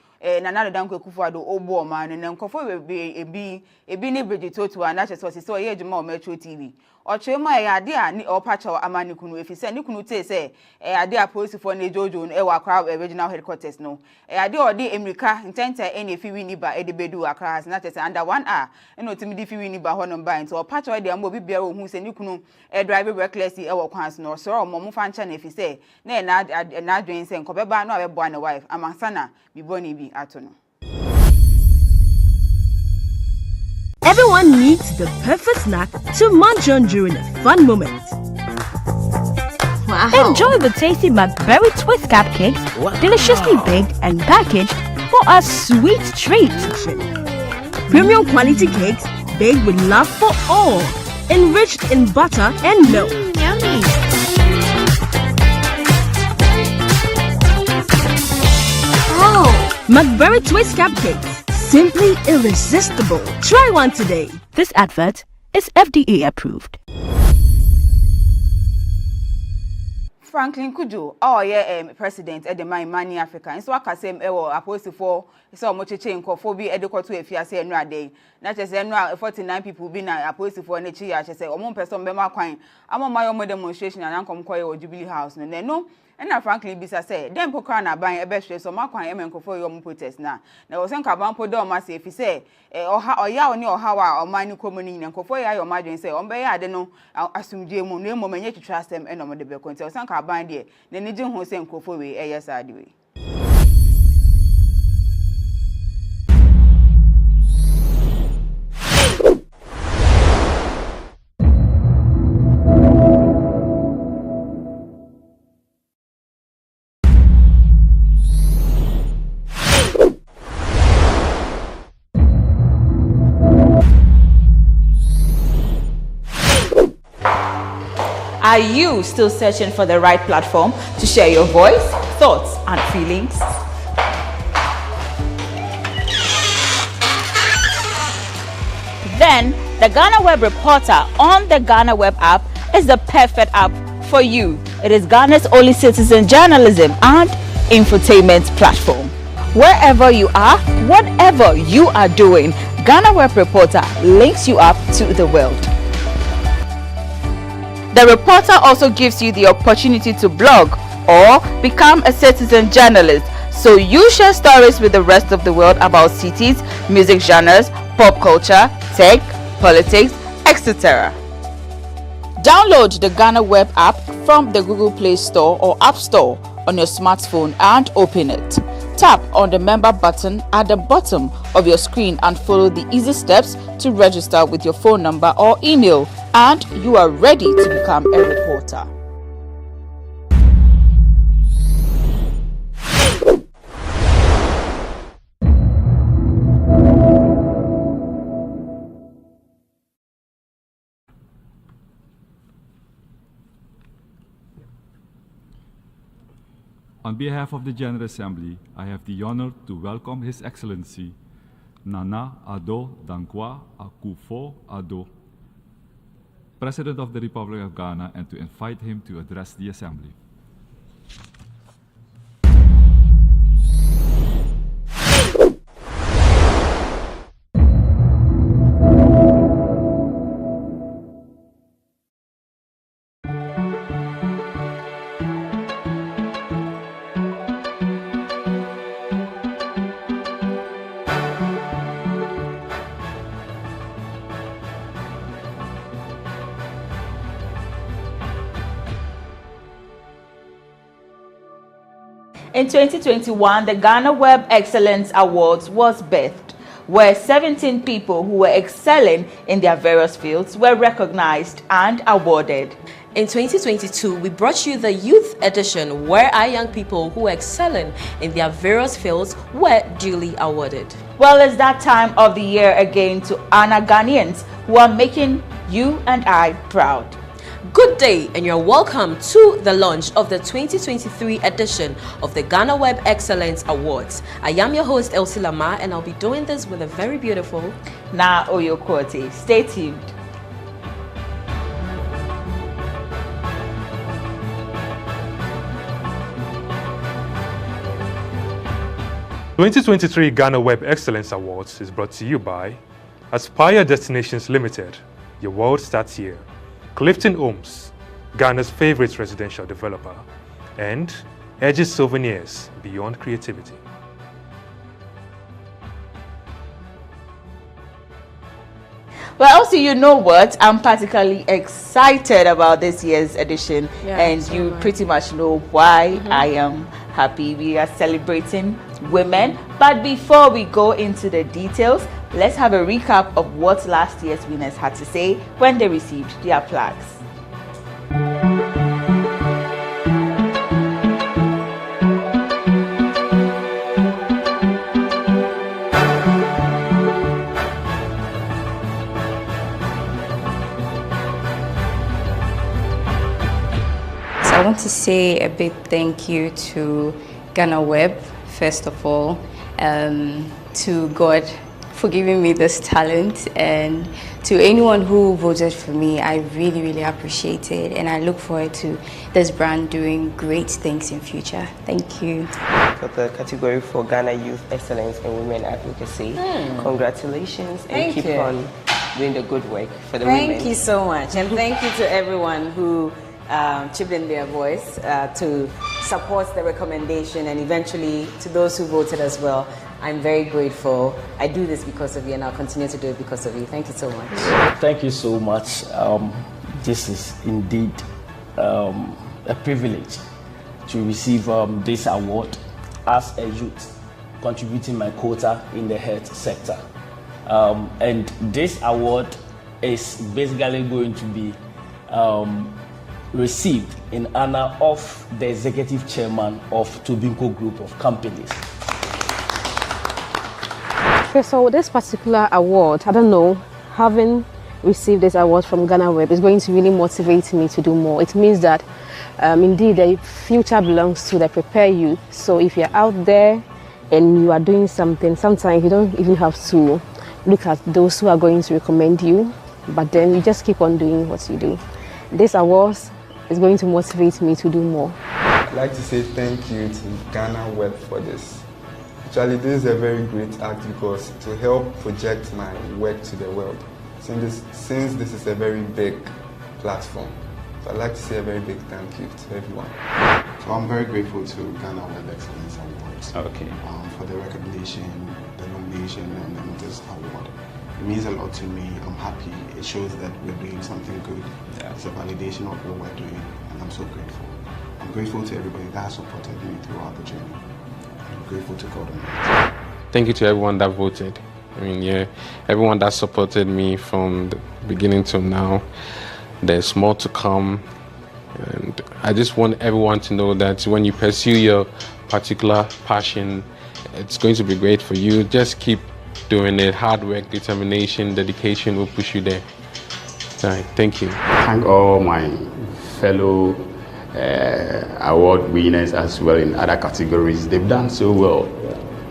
S5: Nana Danko Kufuado obo man and nkofo bebre ebi ni Bridgetotu and that was so ye juma Metro TV. Ochema e ade a ni opacha amani kunu efise ni kunu te say ade a police for ne jojo e wa Accra regional headquarters no. Ade odi America intenta ene fi wini ba edebedu Accra na te say under 1 hour eno timi di fi wini ba hono ba nti opacha de ambo bibia ohun se ni kunu drive recklessly e wa kwans no so mo fa ncha na efise na adwen se nkobeba no abebo na wife amansana biboni bi ato no.
S7: Everyone needs the perfect snack to munch on during a fun moment.
S15: Wow.
S7: Enjoy the tasty McBerry Cupcakes, deliciously baked and packaged for a sweet treat. Premium quality cakes baked with love for all, enriched in butter and milk.
S15: Yummy.
S7: McBerry Cupcakes, simply irresistible. Try one today. This advert is FDA approved.
S5: Franklin Kujo, president at the Money Africa. And so I can say, opposed for so much change for be educated if you say no day. Not just 49 people being opposed for an I say, or one person be my coin. I'm on my own demonstration and I'm come or Jubilee House. And then no. And now Franklin Bisa say, then Pocana buying a best so my coin and for your protest now. Now was Uncle Podoma say if he say, or ya or how or mine coming and for your margin say, on bay I don't know, I'll assume Jim no moment yet to trust them and on the bill control. Some car bind there, then the Jim Hussein Kofowe, yes, I do. Are you still searching for the right platform to share your voice, thoughts, and feelings? Then the GhanaWeb Reporter on the GhanaWeb app is the perfect app for you. It is Ghana's only citizen journalism and infotainment platform. Wherever you are, whatever you are doing, GhanaWeb Reporter links you up to the world. The Reporter also gives you the opportunity to blog or become a citizen journalist, so you share stories with the rest of the world about cities, music genres, pop culture, tech, politics, etc. Download the GhanaWeb app from the Google Play Store or App Store on your smartphone and open it. Tap on the member button at the bottom of your screen and follow the easy steps to register with your phone number or email, and you are ready to become a reporter.
S17: On behalf of the General Assembly, I have the honor to welcome His Excellency Nana Addo Dankwa Akufo-Addo, President of the Republic of Ghana, and to invite him to address the Assembly.
S5: In 2021, the GhanaWeb Excellence Awards was birthed, where 17 people who were excelling in their various fields were recognized and awarded.
S18: In 2022, we brought you the Youth Edition, where our young people who are excelling in their various fields were duly awarded.
S5: Well, it's that time of the year again to honor Ghanaians who are making you and I proud.
S18: Good day, and you're welcome to the launch of the 2023 edition of the GhanaWeb Excellence Awards. I am your host, Elsie Lamar, and I'll be doing this with a very beautiful
S5: Na Oyokote. Stay tuned.
S19: The 2023 GhanaWeb Excellence Awards is brought to you by Aspire Destinations Limited. Your world starts here. Clifton Homes, Ghana's favorite residential developer, and Edges Souvenirs, Beyond Creativity.
S5: Well, also, you know what? I'm particularly excited about this year's edition, and so you pretty much know why I am happy. We are celebrating women, but before we go into the details, let's have a recap of what last year's winners had to say when they received their plaques.
S20: I want to say a big thank you to GhanaWeb, first of all, to God for giving me this talent, and to anyone who voted for me. I really, really appreciate it, and I look forward to this brand doing great things in future. Thank you.
S21: For the category for Ghana Youth Excellence and Women Advocacy, congratulations, and keep on doing the good work for the women.
S22: Thank you so much, and thank you to everyone who chipped in their voice to support the recommendation, and eventually to those who voted as well. I'm very grateful. I do this because of you, and I'll continue to do it because of you. Thank you so much.
S23: Thank you so much. This is indeed a privilege to receive this award as a youth, contributing my quota in the health sector. And this award is basically going to be received in honor of the executive chairman of Tobinco Group of Companies.
S24: Okay, so this particular award, I don't know, having received this award from GhanaWeb is going to really motivate me to do more. It means that indeed the future belongs to the prepared youth. So if you're out there and you are doing something, sometimes you don't even have to look at those who are going to recommend you, but then you just keep on doing what you do. This award is going to motivate me to do more.
S8: like to say thank you to GhanaWeb for this. Actually, this is a very great act because to help project my work to the world, since this is a very big platform. So I'd like to say a very big thank you to everyone.
S9: So I'm very grateful to GhanaWeb Excellence Awards.
S23: Okay.
S9: For the recognition, the nomination, and this award. It means a lot to me. I'm happy. It shows that we're doing something good. Yeah. It's a validation of what we're doing, and I'm so grateful. I'm grateful to everybody that has supported me throughout the journey. I'm grateful to God.
S10: Thank you to everyone that voted. I mean, yeah, everyone that supported me from the beginning till now. There's more to come, and I just want everyone to know that when you pursue your particular passion, it's going to be great for you. Just keep doing it. Hard work, determination, dedication will push you there. All right, thank you.
S12: Thank all my fellow award winners as well in other categories. They've done so well.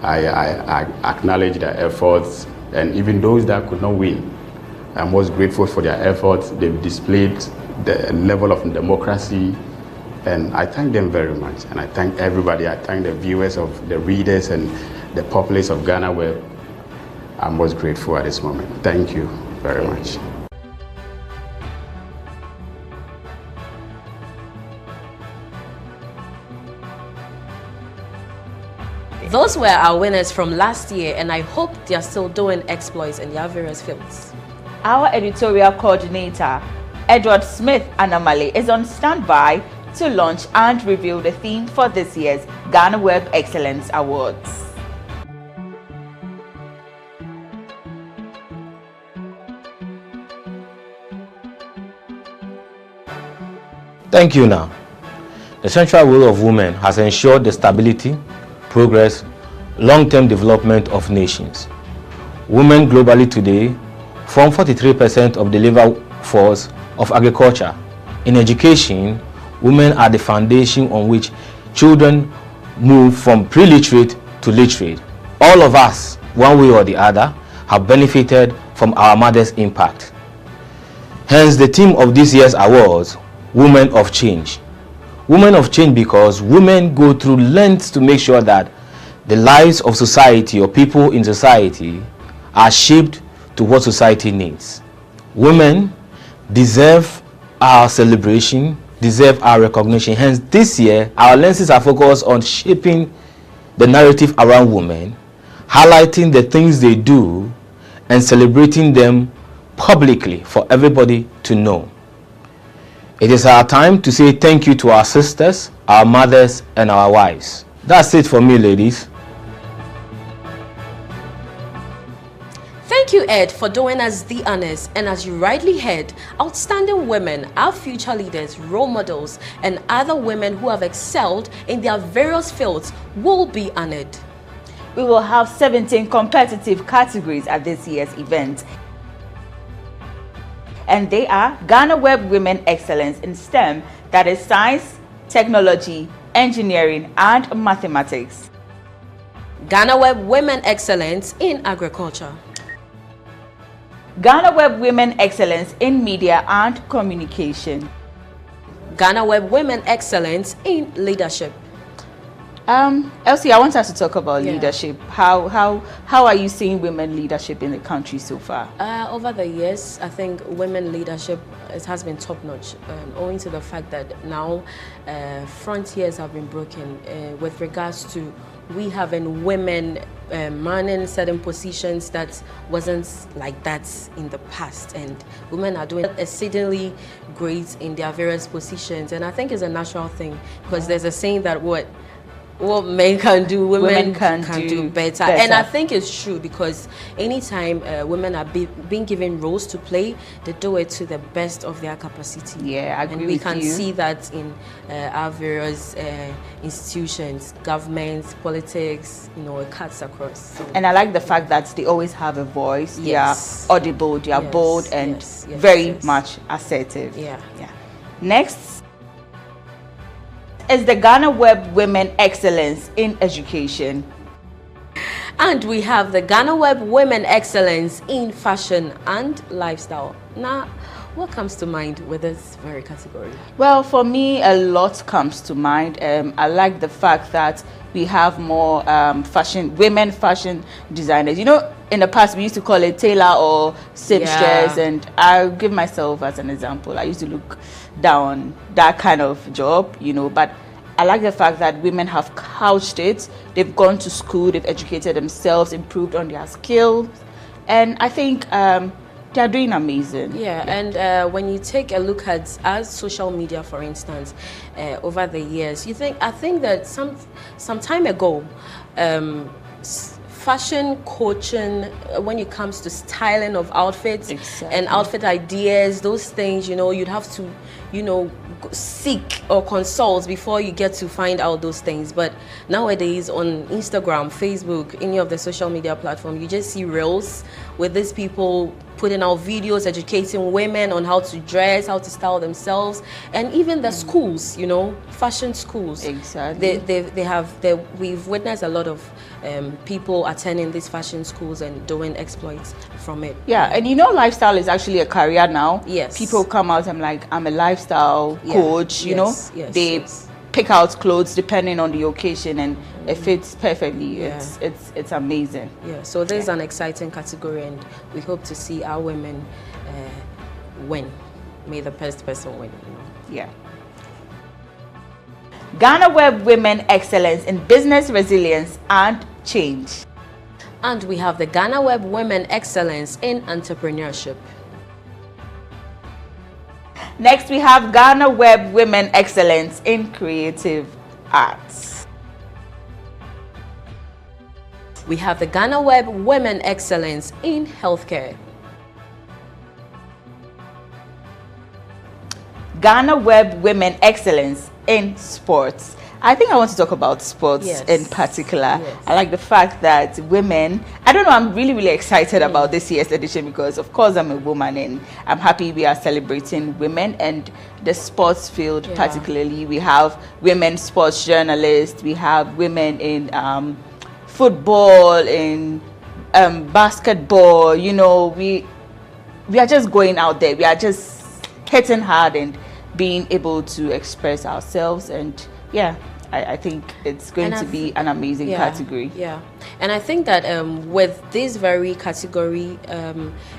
S12: I acknowledge their efforts, and even those that could not win, I'm most grateful for their efforts. They've displayed the level of democracy, and I thank them very much. And I thank everybody. I thank the viewers, of the readers, and the populace of GhanaWeb. I'm most grateful at this moment. Thank you very much.
S18: Those were our winners from last year, and I hope they are still doing exploits in their various fields.
S5: Our editorial coordinator, Edward Smith Anamale, is on standby to launch and reveal the theme for this year's GhanaWeb Excellence Awards.
S25: Thank you now. The central role of women has ensured the stability, progress, long-term development of nations. Women globally today form 43% of the labor force of agriculture. In education, women are the foundation on which children move from pre-literate to literate. All of us, one way or the other, have benefited from our mother's impact. Hence the theme of this year's awards, Women of Change. Women of Change because women go through lengths to make sure that the lives of society or people in society are shaped to what society needs. Women deserve our celebration, deserve our recognition. Hence this year our lenses are focused on shaping the narrative around women, highlighting the things they do and celebrating them publicly for everybody to know. It is our time to say thank you to our sisters, our mothers, and our wives. That's it for me, ladies.
S18: Thank you, Ed, for doing us the honors, and as you rightly heard, outstanding women, our future leaders, role models, and other women who have excelled in their various fields will be honored.
S5: We will have 17 competitive categories at this year's event. And they are GhanaWeb Women Excellence in STEM, that is science, technology, engineering, and mathematics.
S18: GhanaWeb Women Excellence in agriculture.
S5: GhanaWeb Women Excellence in media and communication.
S18: GhanaWeb Women Excellence in leadership.
S5: Elsie, I want us to talk about leadership. How are you seeing women leadership in the country so far?
S18: Over the years, I think women leadership has been top notch, owing to the fact that now frontiers have been broken with regards to we having women manning certain positions that wasn't like that in the past, and women are doing exceedingly great in their various positions, and I think it's a natural thing because there's a saying that what men can do, women can do better. And I think it's true because anytime women are being given roles to play, they do it to the best of their capacity.
S5: Yeah, I agree
S18: and we
S5: with
S18: can
S5: you.
S18: see that in our various institutions, governments, politics, it cuts across. So.
S5: And I like the fact that they always have a voice.
S18: Yes.
S5: They are audible, they are bold, and very much assertive.
S18: Yeah.
S5: Next is the GhanaWeb Women Excellence in Education.
S18: And we have the GhanaWeb Women Excellence in Fashion and Lifestyle. Now, What comes to mind with this very category?
S5: Well, for me, a lot comes to mind. I like the fact that we have more women fashion designers. You know, in the past we used to call it tailor or seamstress, and I'll give myself as an example. I used to look down that kind of job, you know, but I like the fact that women have couched it. They've gone to school, they've educated themselves, improved on their skills, and I think they're doing amazing.
S18: And when you take a look at our social media, for instance, over the years, I think that some time ago, fashion coaching, when it comes to styling of outfits and outfit ideas, those things, you know, you'd have to, you know, seek or consult before you get to find out those things. But nowadays on Instagram, Facebook, any of the social media platforms, you just see reels with these people putting out videos educating women on how to dress, how to style themselves, and even the schools, you know, fashion schools. We've witnessed a lot of people attending these fashion schools and doing exploits from it.
S5: Yeah, and you know, lifestyle is actually a career now.
S18: Yes.
S5: People come out and like, I'm a lifestyle coach, you know. They pick out clothes depending on the occasion, and it fits perfectly. It's amazing.
S18: So there's an exciting category, and we hope to see our women win. May the best person win, you know.
S5: GhanaWeb Women Excellence in Business Resilience and Change.
S18: And we have the GhanaWeb Women Excellence in Entrepreneurship.
S5: Next, we have GhanaWeb Women Excellence in Creative Arts.
S18: We have the GhanaWeb Women Excellence in Healthcare.
S5: GhanaWeb Women Excellence in Sports. I think I want to talk about sports in particular. I like the fact that women, I don't know, I'm really excited about this year's edition because of course I'm a woman and I'm happy we are celebrating women and the sports field particularly. We have women sports journalists, we have women in football, in basketball, you know, we are just going out there, we are just hitting hard and being able to express ourselves, and I think it's going to be an amazing category.
S18: And I think that with this very category,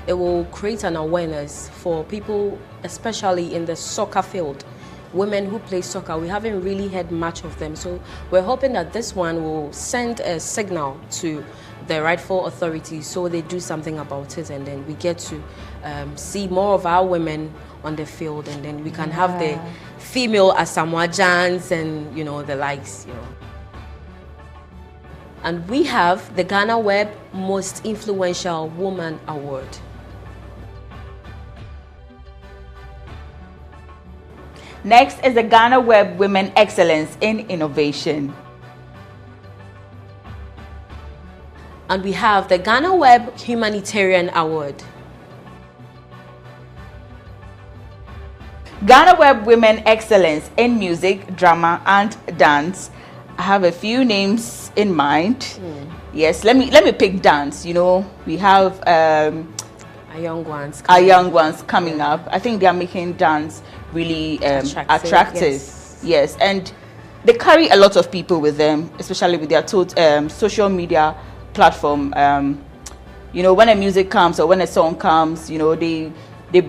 S18: it will create an awareness for people, especially in the soccer field. Women who play soccer, we haven't really heard much of them. So we're hoping that this one will send a signal to the rightful authorities so they do something about it, and then we get to see more of our women on the field, and then we can have the female Asamoah Gyan's and, you know, the likes, you know. And we have the GhanaWeb Most Influential Woman Award.
S5: Next is the GhanaWeb Women Excellence in Innovation.
S18: And we have the GhanaWeb Humanitarian Award.
S5: GhanaWeb Women Excellence in Music, Drama and Dance. I have a few names in mind. Yes, let me pick dance. You know, we have
S18: our young ones
S5: coming up. I think they are making dance really attractive. Yes, and they carry a lot of people with them, especially with their social media platform. You know, when a music comes or when a song comes, you know, they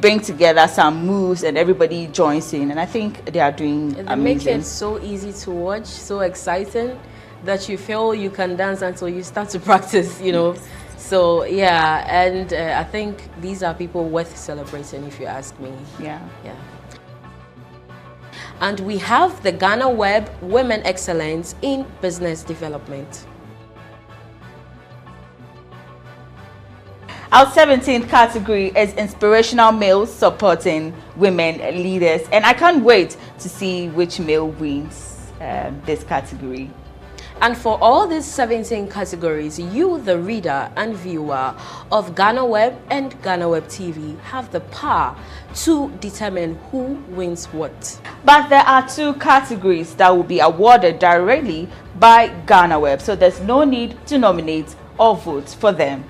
S5: bring together some moves and everybody joins in, and I think they are doing amazing.
S18: They make it so easy to watch, so exciting that you feel you can dance until you start to practice, you know. So and I think these are people worth celebrating, if you ask me. And we have the GhanaWeb Women Excellence in Business Development.
S5: Our 17th category is Inspirational Males Supporting Women Leaders, and I can't wait to see which male wins this category.
S18: And for all these 17 categories, you, the reader and viewer of GhanaWeb and GhanaWeb TV, have the power to determine who wins what.
S5: But there are 2 categories that will be awarded directly by GhanaWeb, so there's no need to nominate or vote for them.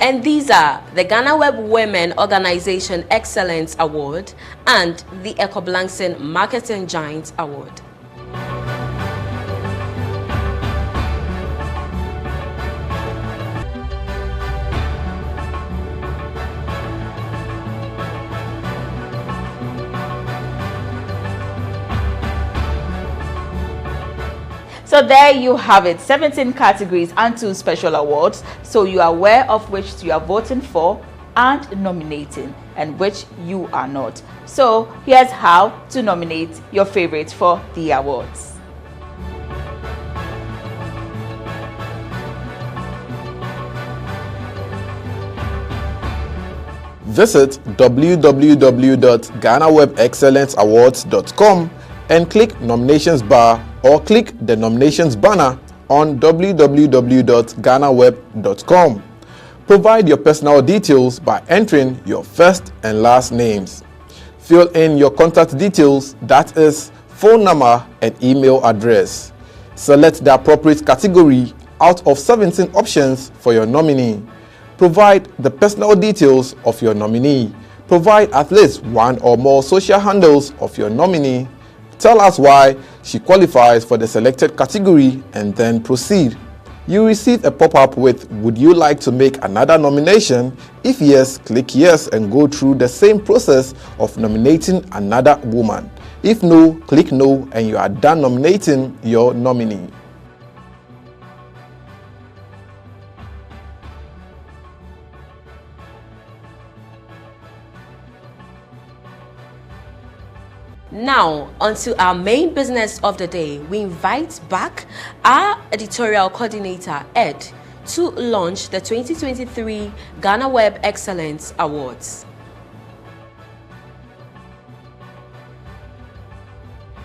S18: And these are the GhanaWeb Women Organization Excellence Award and the EcoBlancin Marketing Giant Award.
S5: So there you have it, 17 categories and 2 special awards, so you are aware of which you are voting for and nominating and which you are not. So here's how to nominate your favorite for the awards.
S6: Visit www.GhanaWebExcellenceAwards.com and click Nominations bar or click the Nominations banner on www.GhanaWeb.com. Provide your personal details by entering your first and last names. Fill in your contact details, that is, phone number and email address. Select the appropriate category out of 17 options for your nominee. Provide the personal details of your nominee. Provide at least one or more social handles of your nominee. Tell us why she qualifies for the selected category and then proceed. You receive a pop-up with "Would you like to make another nomination?" If yes, click yes and go through the same process of nominating another woman. If no, click no and you are done nominating your nominee.
S18: Now, onto our main business of the day. We invite back our editorial coordinator, Ed, to launch the 2023 GhanaWeb Excellence Awards.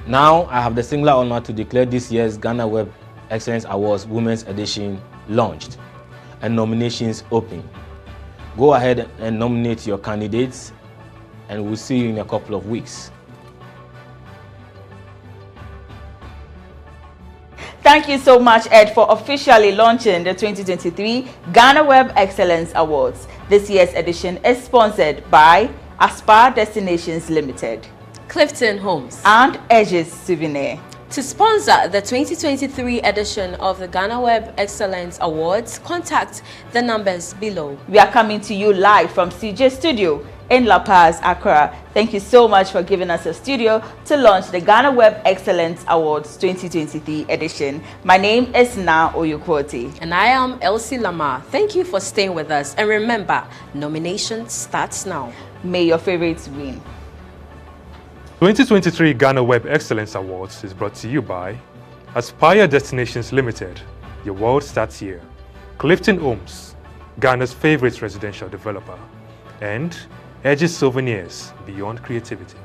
S25: Now, I have the singular honor to declare this year's GhanaWeb Excellence Awards Women's Edition launched and nominations open. Go ahead and nominate your candidates, and we'll see you in a couple of weeks.
S5: Thank you so much, Ed, for officially launching the 2023 GhanaWeb Excellence Awards. This year's edition is sponsored by Aspire Destinations Limited,
S18: Clifton Homes,
S5: and Edges Souvenir.
S18: To sponsor the 2023 edition of the GhanaWeb Excellence Awards, contact the numbers below.
S5: We are coming to you live from CJ Studio in La Paz, Accra. Thank you so much for giving us a studio to launch the GhanaWeb Excellence Awards 2023 edition. My name is Na Oyukwoti.
S18: And I am Elsie Lamar. Thank you for staying with us. And remember, nomination starts now.
S5: May your favorites win.
S19: 2023 GhanaWeb Excellence Awards is brought to you by Aspire Destinations Limited. Your world starts here. Clifton Homes, Ghana's favorite residential developer. And Edges Souvenirs, beyond creativity.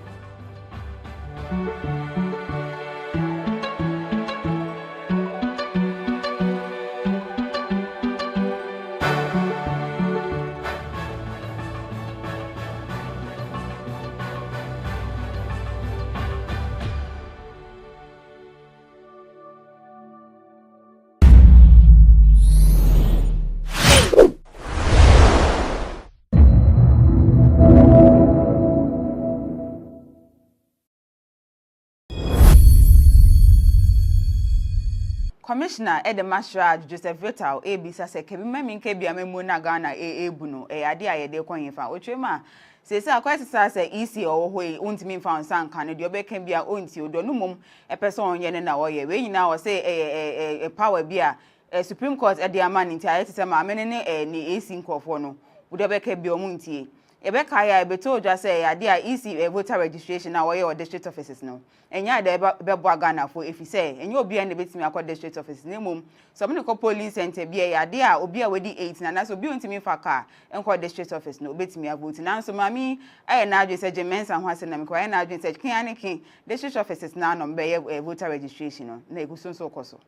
S5: Commissioner Edemasra Joseph Vital ABC say kebi memi nke bia memu na Ghana ebu no ade ayede kwanyefa otwema sese akwesesa say EC owo untimi mfa nsanka ne de obeka bia onti odo no mum epese onye ne na woye we nyina wo say power bia Supreme Court e de amani nti ayete ma amene ne ni EC nkofo no wo de obeka bia omuntie ebeka ya ebeto dwa say ade a EC voter registration na woye o district offices no enya de bebo Ghana for if say enya obi an betimi akọ district office na mum so me ko police center bia ya de a obi a wedi 8 na so obi ontimi fa car enko district office no betimi vote na so mami aye na adwe say jemensa ho ase na me ko aye na adwe say kin aniki district offices na no be voter registration no na eguso so koso.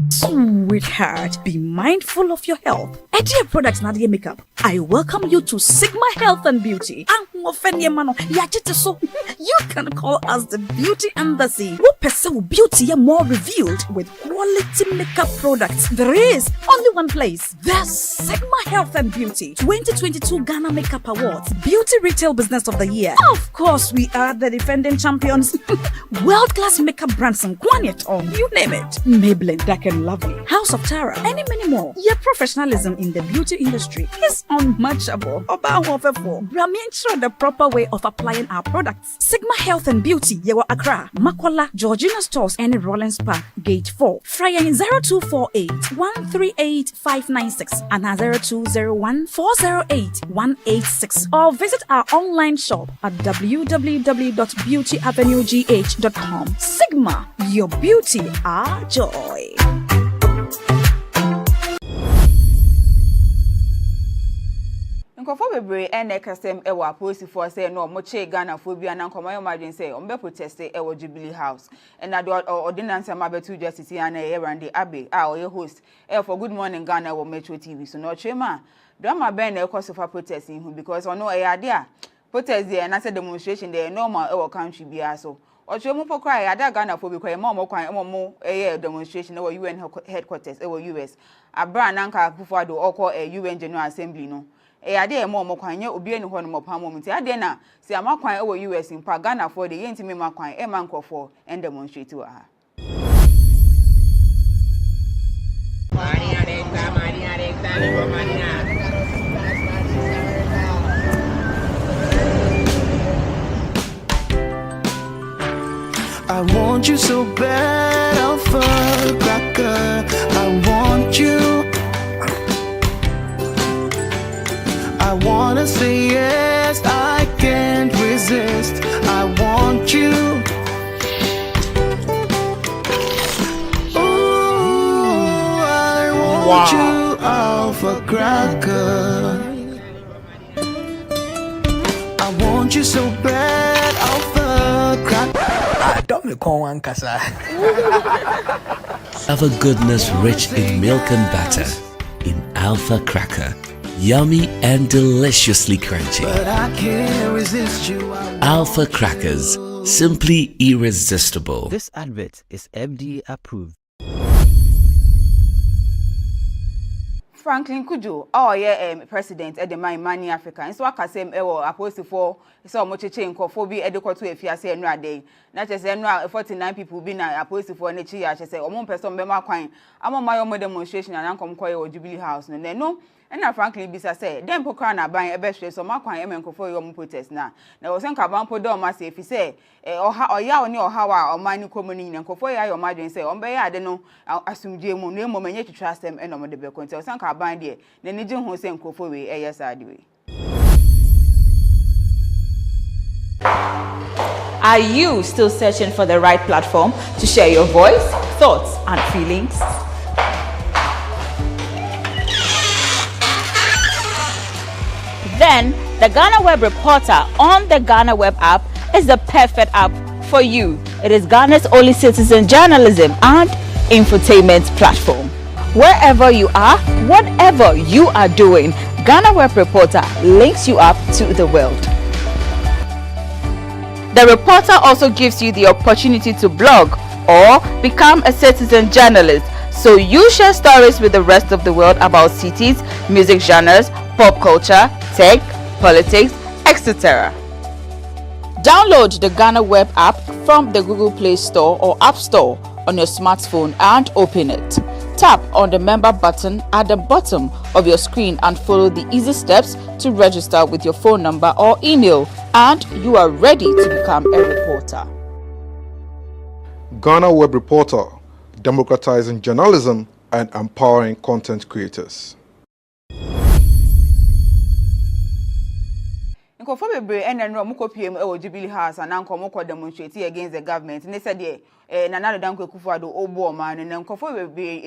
S7: Sweetheart, be mindful of your health. Idea products not get makeup.
S1: I welcome you to Sigma Health and Beauty. You can call us the Beauty Embassy. We pursue beauty more revealed with quality makeup products. There is only one place. The Sigma Health and Beauty 2022 Ghana Makeup Awards Beauty Retail Business of the Year. Of course, we are the defending champions. World-class makeup brands and Kwanyet on, you name it. Maybelline, Dark and Lovely, House of Tara, and many more. Your professionalism in the beauty industry is unmatchable. Brahmin the proper way of applying our products. Sigma Health and Beauty, Yewa Accra, Makola, Georgina Stores, and Rollins Park, Gate 4. Fryer 0248 138 596 and 0201 408 186. Or visit our online shop at www.beautyavenuegh.com. Sigma, your beauty, our joy.
S5: Nkofo bebre ene kasem ewo aposifo say no moche Ghana phobia na nkomayo margin say ombe protest ewo Jubilee House and na ordinance mabetu justice na Erande Abe a oye host for Good Morning Ghana wo Metro TV so no chema drama ben na ekosofa protest hu because ono e ade a protest there na say demonstration there normal ewo country bia so ochemu pokra e ade Ghana phobia kwa mo kwan mo demonstration ewo UN headquarters ewo US abra nanka Akufo-Addo oko UN General Assembly no ade mo kwanye obi eni ho no mopam mo nti ade na si amakwan e wo US mpa Ghana for the yentimi makwan e man nkofo and demonstrate wa ha
S2: I want you so bad, I'll fuck cracker. I want you. I wanna say yes, I can't resist. I want you. Ooh, I want you, alpha cracker. I want you so bad, alpha cracker. I don't know one kasa.
S3: Alpha goodness rich in milk and butter in Alpha Cracker. Yummy and deliciously crunchy.
S2: But I can't resist you.
S3: Alpha Crackers, simply irresistible.
S4: This advert is FDA approved.
S5: Franklin Kujo, president at the Money Africa. And so I can say, opposed for so much change for be educated to if you say no day. Not just 49 people being opposed for nature. I say, one person member coin. I'm on my own demonstration and I'm come or Jubilee House. And then no. And now frankly bisa say dem pokra na ban e be hwe so makwan e menkofo yo protest na o sen ka ban podo ma say fi say oya oni oha wa o man komuni na nkofo ya yo madwen say on be ya ade no asumdie mu na emo menye twitwa asem e no mo de be konti o sen ka ban de na ni gye ho say nkofo we e yes ade we. Are you still searching for the right platform to share your voice, thoughts and feelings? Then, the GhanaWeb Reporter on the GhanaWeb app is the perfect app for you. It is Ghana's only citizen journalism and infotainment platform. Wherever you are, whatever you are doing, GhanaWeb Reporter links you up to the world. The Reporter also gives you the opportunity to blog or become a citizen journalist, so you share stories with the rest of the world about cities, music genres, pop culture, tech, politics, etc. Download the GhanaWeb app from the Google Play Store or App Store on your smartphone and open it. Tap on the member button at the bottom of your screen and follow the easy steps to register with your phone number or email, and you are ready to become a reporter.
S6: GhanaWeb Reporter, democratizing journalism and empowering content creators. Nkofo bebre enenro mukopiem e Jubilee House and anko mukọ demonstrate against the government. Ne said Nana Danko Akufo-Addo obo man and nkofo bebre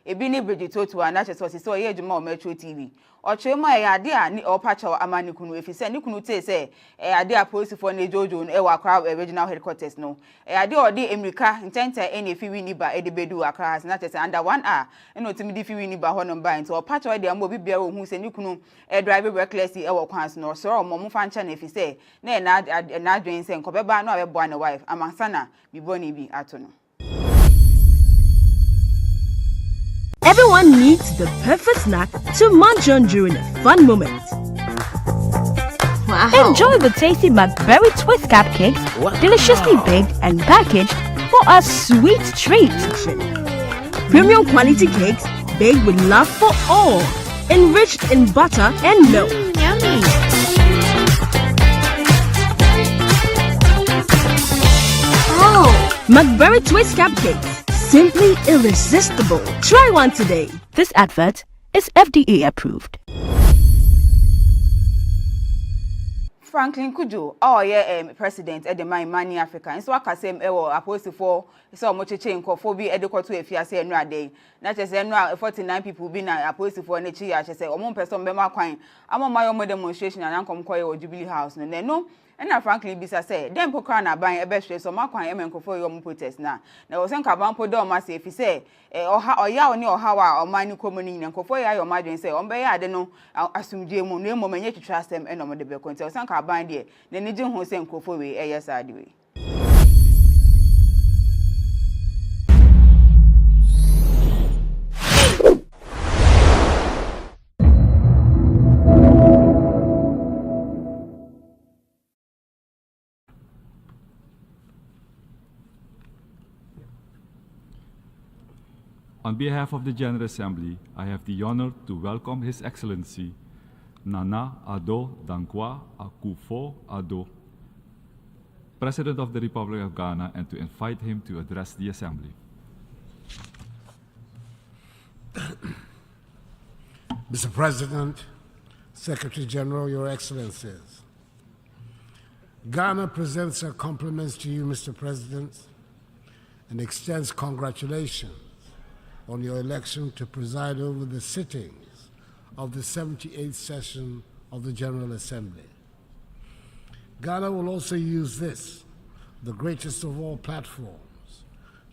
S6: ebi ne Bridget Otu and that so ye adwuma o Metro TV.
S5: Ochema Yadia ni opacho amani kunu if you say Nikunu say Adia police for Nejojo and Ewa crowd original headquarters no. Adi or de Emrika intenta any if you win ba Edebedu Accra has not under 1 hour. And no timid if you win ba Honor Bind. So Pacho de Amobi Bero who say Nikunu a driver recklessly Ewa Quans no so Momu Fanchan if you say nay not doing saying Cobeba no a boy and a wife Amansana be boni be atono.
S7: Everyone needs the perfect snack to munch on during a fun moment. Wow. Enjoy the tasty McBerry Cupcakes, deliciously baked and packaged for a sweet treat. Premium quality cakes baked with love for all, enriched in butter and milk.
S22: Yummy.
S7: Oh, McBerry Cupcakes. Simply irresistible. Try one today. This advert is FDA approved.
S5: Franklin Kujo, oh yeah, president at the Money Africa. And so I can say, opposed for so much change for be educated if you say no day. Not just 49 people being opposed for an I say, or one person be my coin. I'm on my own demonstration and I'm come or Jubilee House. And then no. And now frankly bisa say dem pokra buying a best so ma kwan emen kofo yom protest na we sen ka ban podo ma say if say oya oni ohawa o man komuni na kofo ya your madwen say on be ya de no asumdie mu no emo menye twitwa asem eno mo de be konti o sen ka ban de na ni gin ho say kofo we yes ade we.
S17: On behalf of the General Assembly, I have the honor to welcome His Excellency Nana Addo Dankwa Akufo-Addo, President of the Republic of Ghana, and to invite him to address the Assembly.
S11: Mr. President, Secretary General, Your Excellencies, Ghana presents her compliments to you, Mr. President, and extends congratulations on your election to preside over the sittings of the 78th session of the General Assembly. Ghana will also use this, the greatest of all platforms,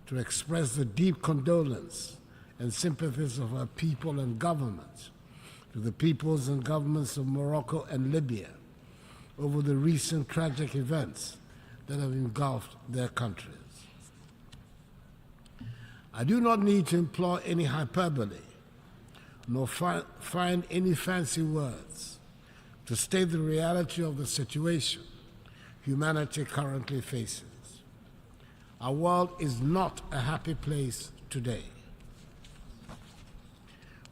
S11: to express the deep condolence and sympathies of our people and government to the peoples and governments of Morocco and Libya over the recent tragic events that have engulfed their countries. I do not need to employ any hyperbole, nor find any fancy words to state the reality of the situation humanity currently faces. Our world is not a happy place today.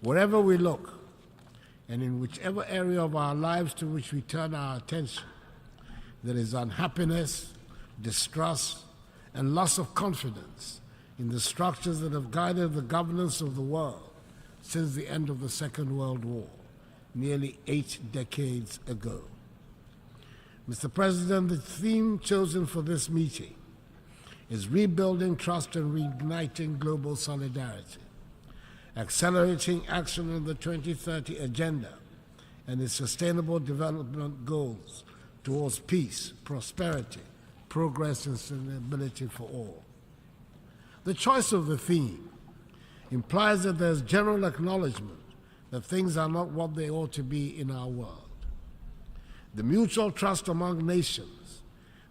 S11: Wherever we look, and in whichever area of our lives to which we turn our attention, there is unhappiness, distrust, and loss of confidence in the structures that have guided the governance of the world since the end of the Second World War, nearly 8 decades ago. Mr. President, the theme chosen for this meeting is rebuilding trust and reigniting global solidarity, accelerating action on the 2030 Agenda and its sustainable development goals towards peace, prosperity, progress, and sustainability for all. The choice of the theme implies that there's general acknowledgement that things are not what they ought to be in our world. The mutual trust among nations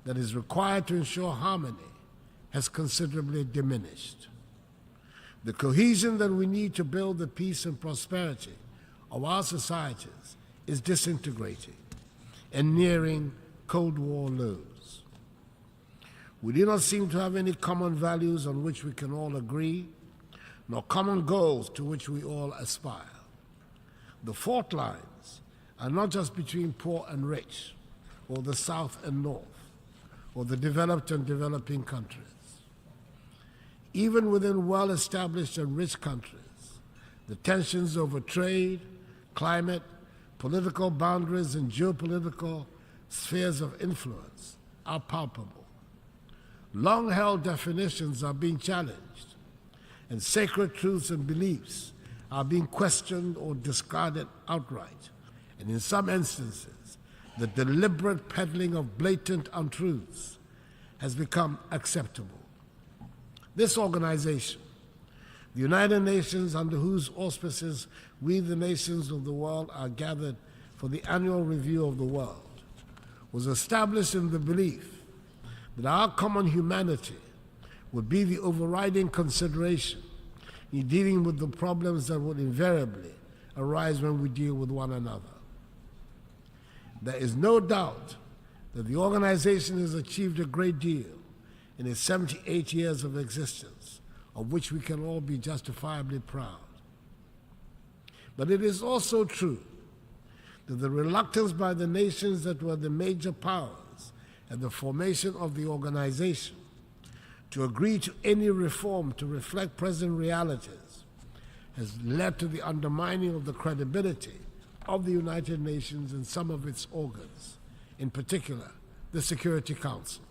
S11: that is required to ensure harmony has considerably diminished. The cohesion that we need to build the peace and prosperity of our societies is disintegrating and nearing Cold War lows. We do not seem to have any common values on which we can all agree, nor common goals to which we all aspire. The fault lines are not just between poor and rich, or the South and North, or the developed and developing countries. Even within well-established and rich countries, the tensions over trade, climate, political boundaries, and geopolitical spheres of influence are palpable. Long-held definitions are being challenged, and sacred truths and beliefs are being questioned or discarded outright, and in some instances, the deliberate peddling of blatant untruths has become acceptable. This organization, the United Nations, under whose auspices we, the nations of the world, are gathered for the annual review of the world, was established in the belief that our common humanity would be the overriding consideration in dealing with the problems that would invariably arise when we deal with one another. There is no doubt that the organization has achieved a great deal in its 78 years of existence, of which we can all be justifiably proud. But it is also true that the reluctance by the nations that were the major powers at the formation of the organization to agree to any reform to reflect present realities has led to the undermining of the credibility of the United Nations and some of its organs, in particular, the Security Council.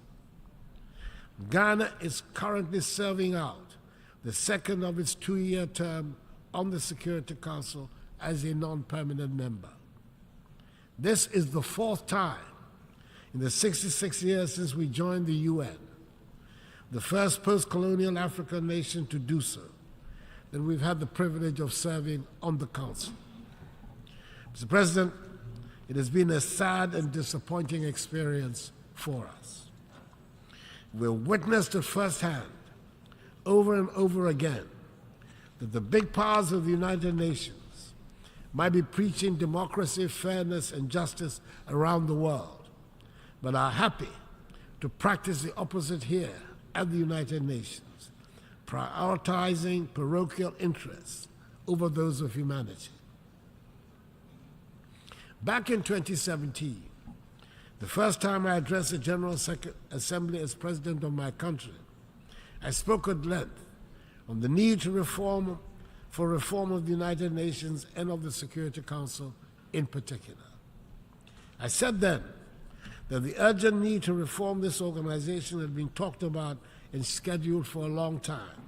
S11: Ghana is currently serving out the second of its 2-year term on the Security Council as a non-permanent member. This is the 4th time in the 66 years since we joined the UN, the first post-colonial African nation to do so, that we've had the privilege of serving on the Council. Mr. President, it has been a sad and disappointing experience for us. We've witnessed it firsthand, over and over again, that the big powers of the United Nations might be preaching democracy, fairness, and justice around the world, but are happy to practice the opposite here at the United Nations, prioritizing parochial interests over those of humanity. Back in 2017, the first time I addressed the General Assembly as President of my country, I spoke at length on the need to reform of the United Nations and of the Security Council in particular. I said then that the urgent need to reform this organization had been talked about and scheduled for a long time,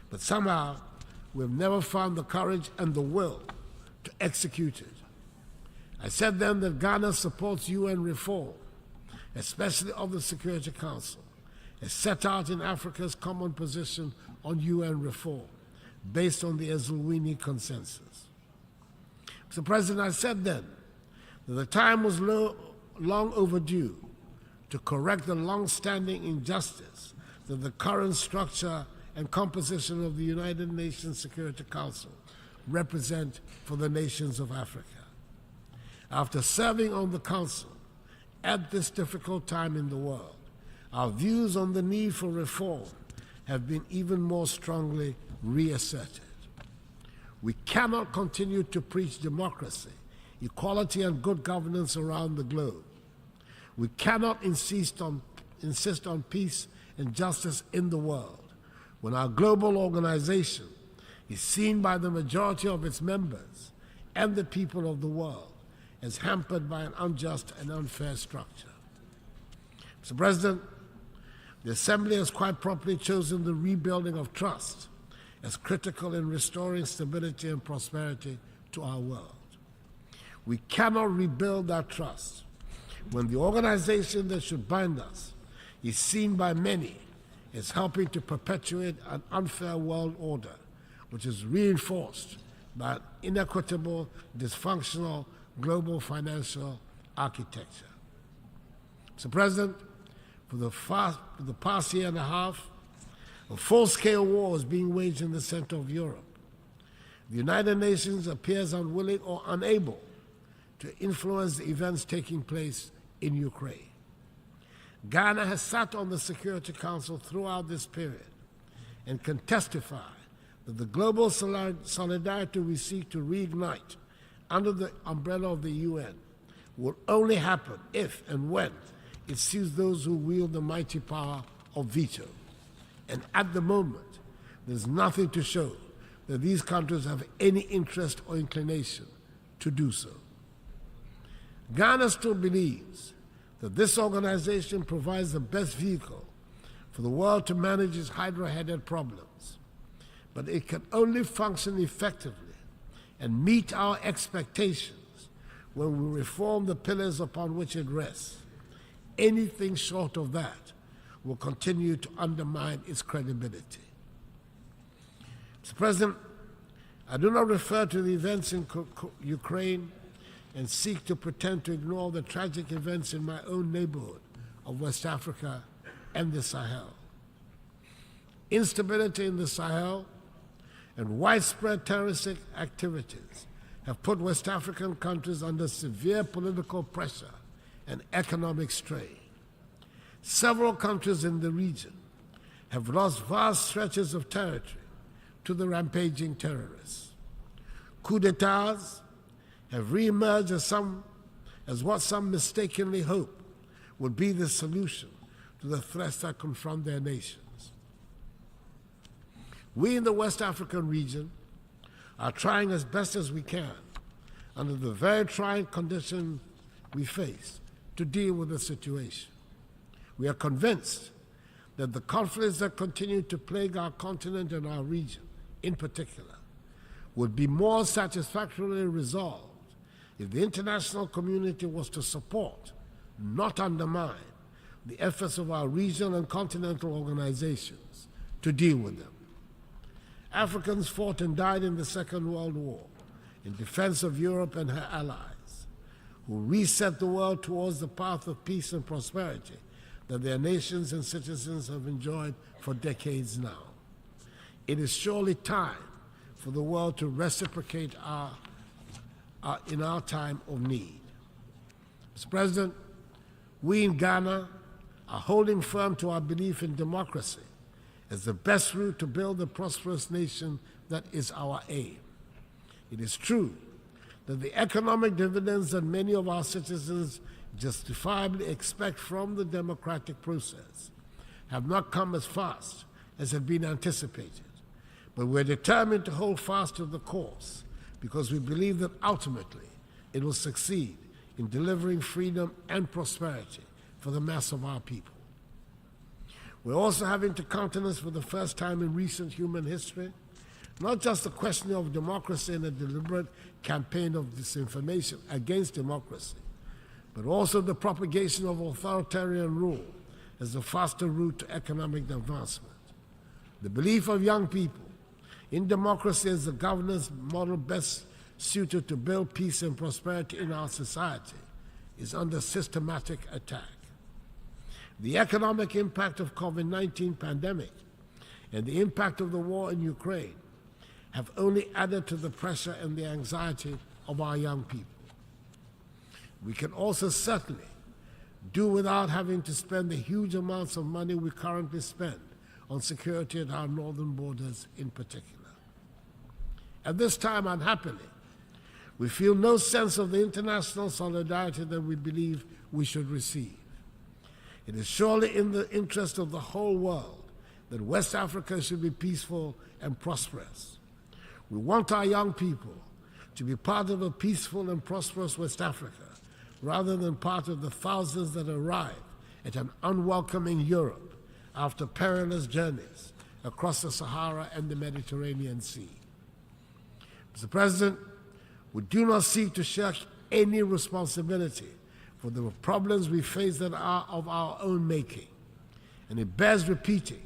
S11: but somehow we've never found the courage and the will to execute it. I said then that Ghana supports UN reform, especially of the Security Council, as set out in Africa's common position on UN reform, based on the Eswatini Consensus. Mr. President, I said then that the time was long overdue to correct the long-standing injustice that the current structure and composition of the United Nations Security Council represent for the nations of Africa. After serving on the Council at this difficult time in the world, our views on the need for reform have been even more strongly reasserted. We cannot continue to preach democracy, equality, and good governance around the globe. We cannot insist on peace and justice in the world when our global organization is seen by the majority of its members and the people of the world as hampered by an unjust and unfair structure. Mr. President, the Assembly has quite properly chosen the rebuilding of trust as critical in restoring stability and prosperity to our world. We cannot rebuild that trust when the organization that should bind us is seen by many as helping to perpetuate an unfair world order, which is reinforced by an inequitable, dysfunctional global financial architecture. Mr. President, for the past year and a half, a full-scale war is being waged in the center of Europe. The United Nations appears unwilling or unable to influence the events taking place in Ukraine. Ghana has sat on the Security Council throughout this period and can testify that the global solidarity we seek to reignite under the umbrella of the UN will only happen if and when it suits those who wield the mighty power of veto. And at the moment, there's nothing to show that these countries have any interest or inclination to do so. Ghana still believes that this organization provides the best vehicle for the world to manage its hydra-headed problems, but it can only function effectively and meet our expectations when we reform the pillars upon which it rests. Anything short of that will continue to undermine its credibility. Mr. President, I do not refer to the events in Ukraine and seek to pretend to ignore the tragic events in my own neighborhood of West Africa and the Sahel. Instability in the Sahel and widespread terroristic activities have put West African countries under severe political pressure and economic strain. Several countries in the region have lost vast stretches of territory to the rampaging terrorists. Coup d'etats have re-emerged as what some mistakenly hope would be the solution to the threats that confront their nations. We in the West African region are trying as best as we can, under the very trying conditions we face, to deal with the situation. We are convinced that the conflicts that continue to plague our continent and our region, in particular, would be more satisfactorily resolved if the international community was to support, not undermine, the efforts of our regional and continental organizations to deal with them. Africans fought and died in the Second World War in defense of Europe and her allies, who reset the world towards the path of peace and prosperity that their nations and citizens have enjoyed for decades now. It is surely time for the world to reciprocate in our time of need. Mr. President, we in Ghana are holding firm to our belief in democracy as the best route to build the prosperous nation that is our aim. It is true that the economic dividends that many of our citizens justifiably expect from the democratic process have not come as fast as had been anticipated. But we're determined to hold fast to the course because we believe that ultimately it will succeed in delivering freedom and prosperity for the mass of our people. We're also having to countenance for the first time in recent human history not just the question of democracy and a deliberate campaign of disinformation against democracy, but also the propagation of authoritarian rule as the faster route to economic advancement. The belief of young people in democracy as the governance model best suited to build peace and prosperity in our society is under systematic attack. The economic impact of COVID-19 pandemic and the impact of the war in Ukraine have only added to the pressure and the anxiety of our young people. We can also certainly do without having to spend the huge amounts of money we currently spend on security at our northern borders in particular. At this time, unhappily, we feel no sense of the international solidarity that we believe we should receive. It is surely in the interest of the whole world that West Africa should be peaceful and prosperous. We want our young people to be part of a peaceful and prosperous West Africa, rather than part of the thousands that arrive at an unwelcoming Europe after perilous journeys across the Sahara and the Mediterranean Sea. Mr. President, we do not seek to shirk any responsibility for the problems we face that are of our own making. And it bears repeating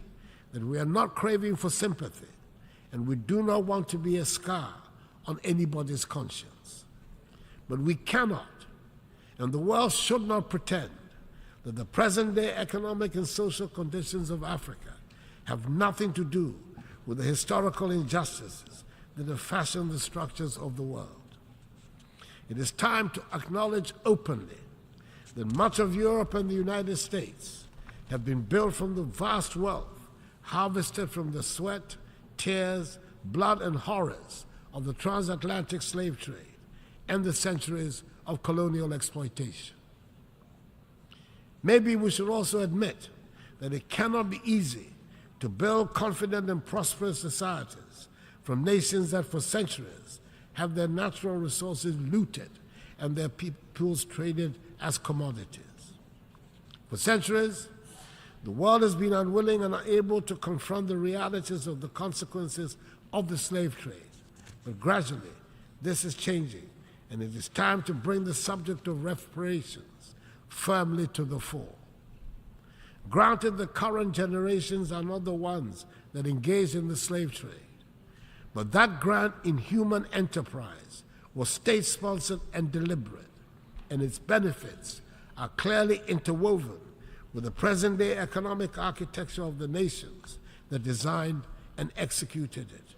S11: that we are not craving for sympathy, and we do not want to be a scar on anybody's conscience. But we cannot, and the world should not pretend that the present-day economic and social conditions of Africa have nothing to do with the historical injustices that have fashioned the structures of the world. It is time to acknowledge openly that much of Europe and the United States have been built from the vast wealth harvested from the sweat, tears, blood, and horrors of the transatlantic slave trade and the centuries of colonial exploitation. Maybe we should also admit that it cannot be easy to build confident and prosperous societies from nations that for centuries have their natural resources looted and their peoples traded as commodities. For centuries, the world has been unwilling and unable to confront the realities of the consequences of the slave trade, but gradually This is changing, and it is time to bring the subject of reparations firmly to the fore. Granted, the current generations are not the ones that engaged in the slave trade, but that grand inhuman enterprise was state-sponsored and deliberate, and its benefits are clearly interwoven with the present-day economic architecture of the nations that designed and executed it.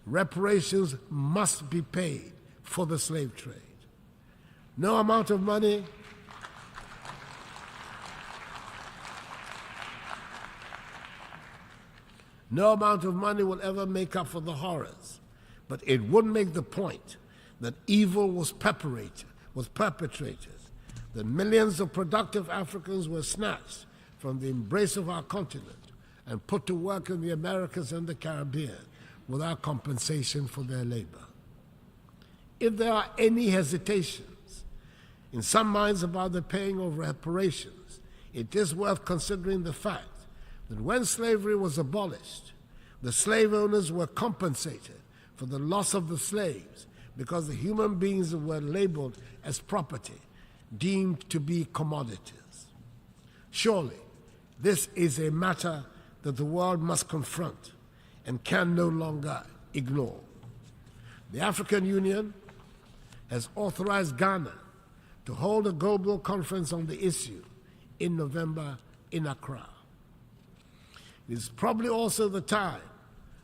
S11: Reparations must be paid for the slave trade. No amount of money will ever make up for the horrors, but it would make the point that evil was perpetrated, that millions of productive Africans were snatched from the embrace of our continent and put to work in the Americas and the Caribbean without compensation for their labor. If there are any hesitations in some minds about the paying of reparations, it is worth considering the fact that when slavery was abolished, the slave owners were compensated for the loss of the slaves because the human beings were labeled as property, deemed to be commodities. Surely, this is a matter that the world must confront and can no longer ignore. The African Union has authorized Ghana to hold a global conference on the issue in November in Accra. It is probably also the time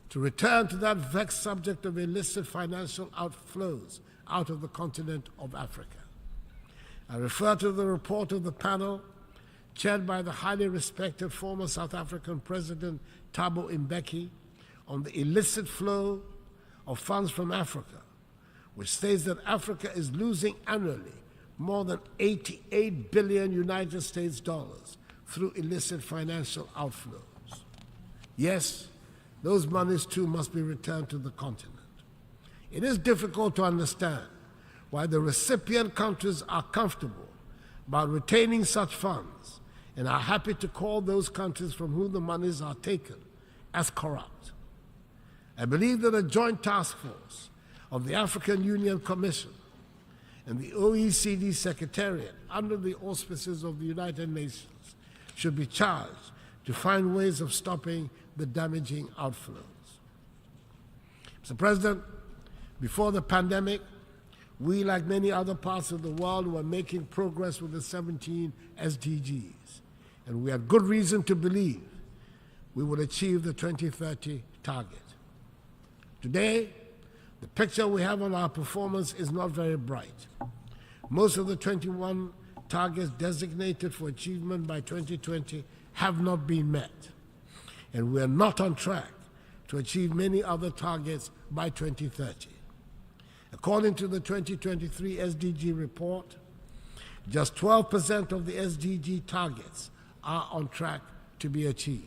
S11: to return to that vexed subject of illicit financial outflows out of the continent of Africa. I refer to the report of the panel chaired by the highly respected former South African President Thabo Mbeki on the illicit flow of funds from Africa, which states that Africa is losing annually more than 88 billion United States dollars through illicit financial outflows. Yes, those monies too must be returned to the continent. It is difficult to understand why the recipient countries are comfortable about retaining such funds and are happy to call those countries from whom the monies are taken as corrupt. I believe that a joint task force of the African Union Commission and the OECD Secretariat under the auspices of the United Nations should be charged to find ways of stopping the damaging outflows. Mr. President, before the pandemic, we, like many other parts of the world, were making progress with the 17 SDGs, and we had good reason to believe we would achieve the 2030 target. Today, the picture we have on our performance is not very bright. Most of the 21 targets designated for achievement by 2020 have not been met, and we are not on track to achieve many other targets by 2030. According to the 2023 SDG report, just 12% of the SDG targets are on track to be achieved.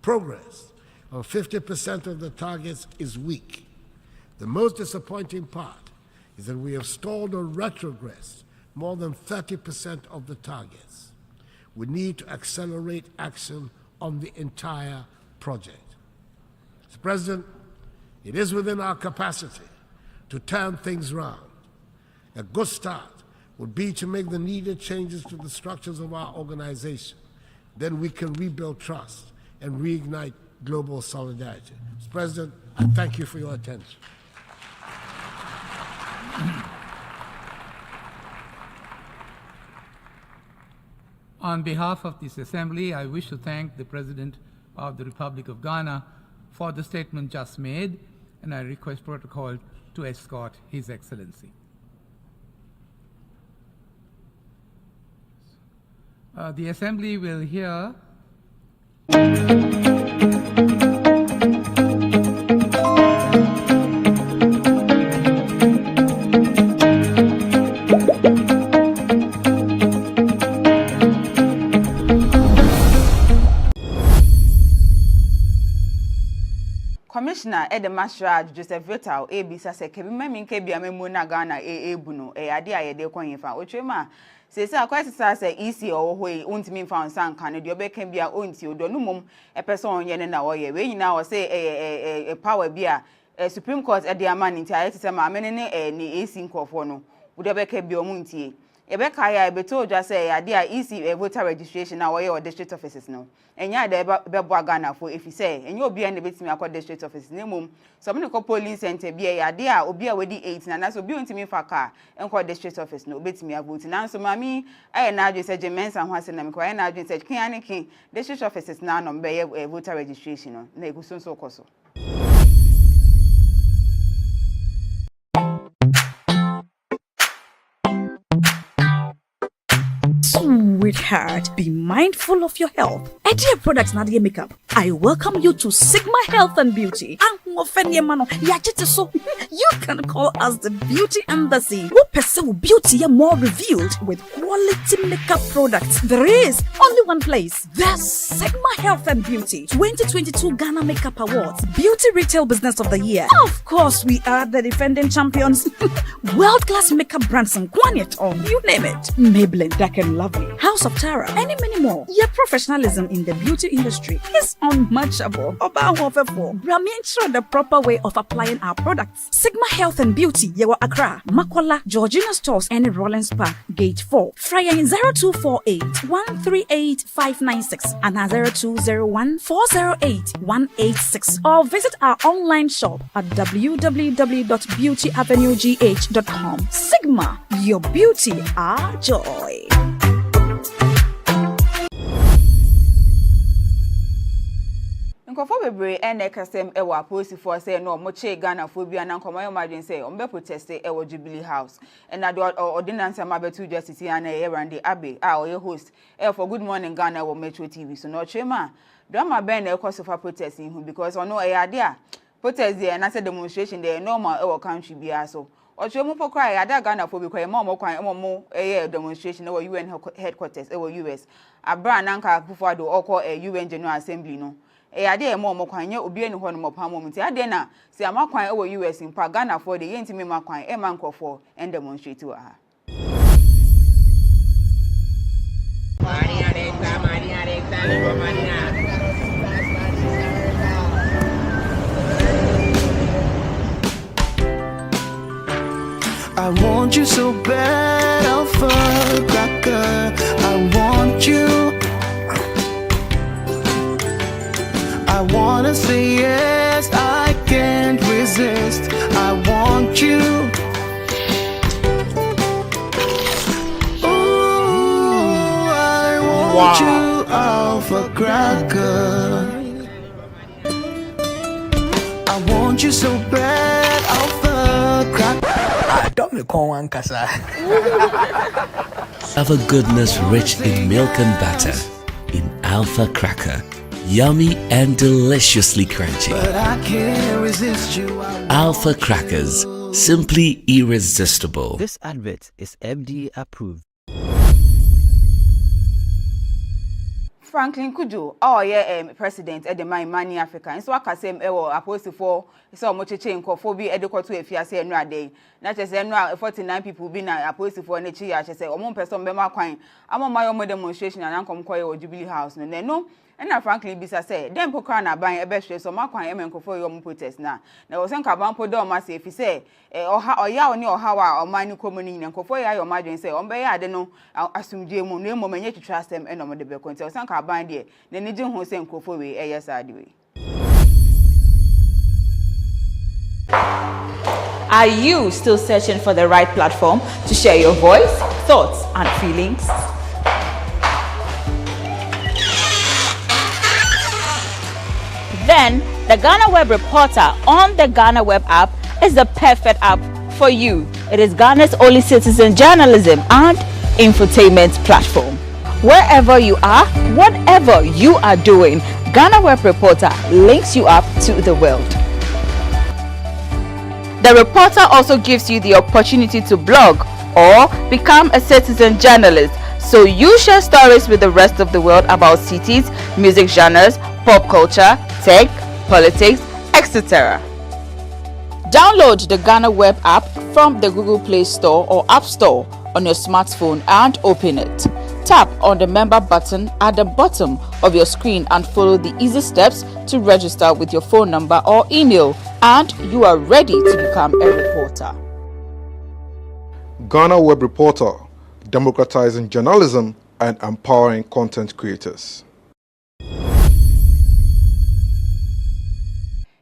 S11: Progress on 50% of the targets is weak. The most disappointing part is that we have stalled or retrogressed more than 30% of the targets. We need to accelerate action on the entire project. Mr. President, it is within our capacity to turn things around. A good start would be to make the needed changes to the structures of our organization. Then we can rebuild trust and reignite global solidarity. Mr. President, I thank you for your attention.
S13: On behalf of this Assembly, I wish to thank the President of the Republic of Ghana for the statement just made, and I request protocol to escort His Excellency. The Assembly will hear
S5: Commissioner Edemasra Joseph Vital ABC say kebi memi nke bia memu na Ghana ebu no ade ayede kwanyefa otwema say akwasisa say EC owohoi untimi mfa nsa nka no de obeka bia onti odo no mum epese onye ne na woye we nyina wo say power bia Supreme Court at the man in Tia to some amene ni AC Nkofono, would ever keep your muntie. Ebeka ya beto just say idea easy voter registration now or district offices no. And ya de bebo Ghana for if you say and you'll be in the bit me across district office name some of the police center be a idea or be a with the 18 and that's will be into me for car and call district office no bit me a voting now so mammy I now just said Jemens and Hassan and Quay now just said King district offices now on be a voter registration no negusun so koso.
S1: Sweetheart, be mindful of your health. Idea products na the makeup. I welcome you to Sigma Health and Beauty. You can call us the Beauty Embassy. We pursue beauty more revealed with quality makeup products. There is only one place. The Sigma Health and Beauty 2022 Ghana Makeup Awards. Beauty Retail Business of the Year. Of course, we are the defending champions. World-class makeup brands and Quaniet on. You name it. Maybelline, Dark and Lovely, House of Tara, and many more. Your professionalism in the beauty industry is unmatchable. Ensure the proper way of applying our products. Sigma Health and Beauty, Yewa Accra, Makola, Georgina Stores, and Rollins Park, Gate 4. Fryer 0248 138 596 and 0201 408 186. Or visit our online shop at www.beautyavenuegh.com. Sigma, your beauty, our joy.
S5: Nkofo bebre ene kasem ewa police for say no moche Ghana phobia na nkomayo margin say ombe protest ewa Jubilee House and na ordinance amabetu justice na Erande Abe a oye host for Good Morning Ghana wo Metro TV so no chema drama ben na cause of protest in because ono e ade a protest there na say demonstration there normal ewa country bia so ochemu pokra e ade Ghana phobia kwa mo kwan mo demonstration ewa UN headquarters ewa US abra nanka Akufo-Addo oko UN General Assembly no ade mo kwanye obi eni ho no mopam mo nti ade na se amakwan e wo US mpa Ghana for the yentimi makwan e man nkofo and demonstrate wa ha
S2: I want you so bad, Alpha Cracker. I want you. I wanna say yes, I can't resist. I want you. Ooh, I want you, Alpha Cracker. I want you so bad, Alpha Cracker. I don't know one casa.
S3: Have a goodness rich in milk and butter in Alpha Cracker. Yummy and deliciously crunchy.
S2: But I can't resist you.
S3: Alpha Crackers, simply irresistible.
S4: This advert is FDA approved.
S5: Franklin Kujo, president at the Money Africa. And so I can say, opposed for so much change for be educated if you say no day. Not just 49 people being opposed for an I say, one person be my coin. I'm on my own demonstration and I'm come or Jubilee House. No. And now frankly bisa say dem pokra na ban e be hwe so makwan e menkofo yo mu protest na wo sen ka ban podo ma say fi say oya oni ohawa o man ni komuni na nkofo ya yo madwen say on be ya ade no asumdwe mu no emo menye twitwa asem e no mo de be konti wo sen ka ban de na ni gin ho say nkofo we e yes ade we. Are you still searching for the right platform to share your voice, thoughts and feelings? Then the GhanaWeb Reporter on the GhanaWeb app is the perfect app for you. It is Ghana's only citizen journalism and infotainment platform. Wherever you are, whatever you are doing, GhanaWeb Reporter links you up to the world. The Reporter also gives you the opportunity to blog or become a citizen journalist, so you share stories with the rest of the world about cities, music genres, pop culture, tech, politics, etc. Download the GhanaWeb app from the Google Play Store or App Store on your smartphone and open it. Tap on the member button at the bottom of your screen and follow the easy steps to register with your phone number or email, and you are ready to become a reporter.
S6: GhanaWeb Reporter, democratizing journalism and empowering content creators.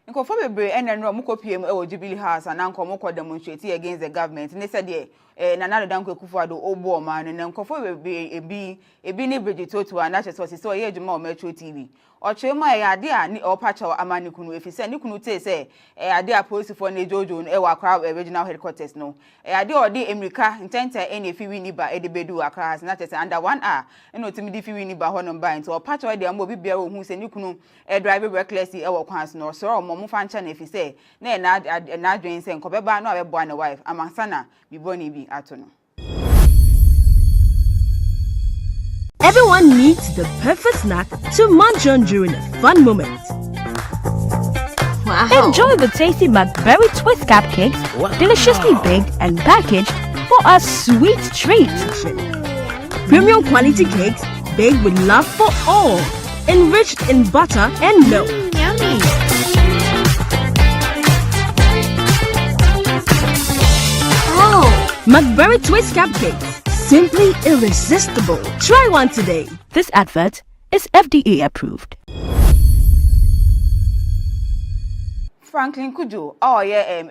S5: Nkofo bebre enenro muko piem e Jubilee House and anko muko demonstrate against the government. Ne said Nana Danko Kufuado obo man and nkofo bebre ebi ni Bridget Otu and that was so ye juma Metro TV. Ochema e ade a ni opacha amani kunu efise ni kunu te say ade a police for ne jojo e wa Accra regional headquarters no. Ade odi America intenta ene fi wini ba e de bedu Accra has not say under 1 hour eno timi di fi wini ba ho no ba into opacha e de am obi bia ohun se ni kunu e drive recklessly e wa kwans no so mo fancha na efise na adwen se nkobeba na obebo na wife amansana biboni bi atono.
S7: Everyone needs the perfect snack to munch on during a fun moment. Wow. Enjoy the tasty McBerry Cupcakes, deliciously baked and packaged for a sweet treat. Premium quality cakes baked with love for all, enriched in butter and milk. Yummy. Oh, McBerry Cupcakes. Simply irresistible. Try one today. This advert is FDA approved.
S5: Franklin Kujo,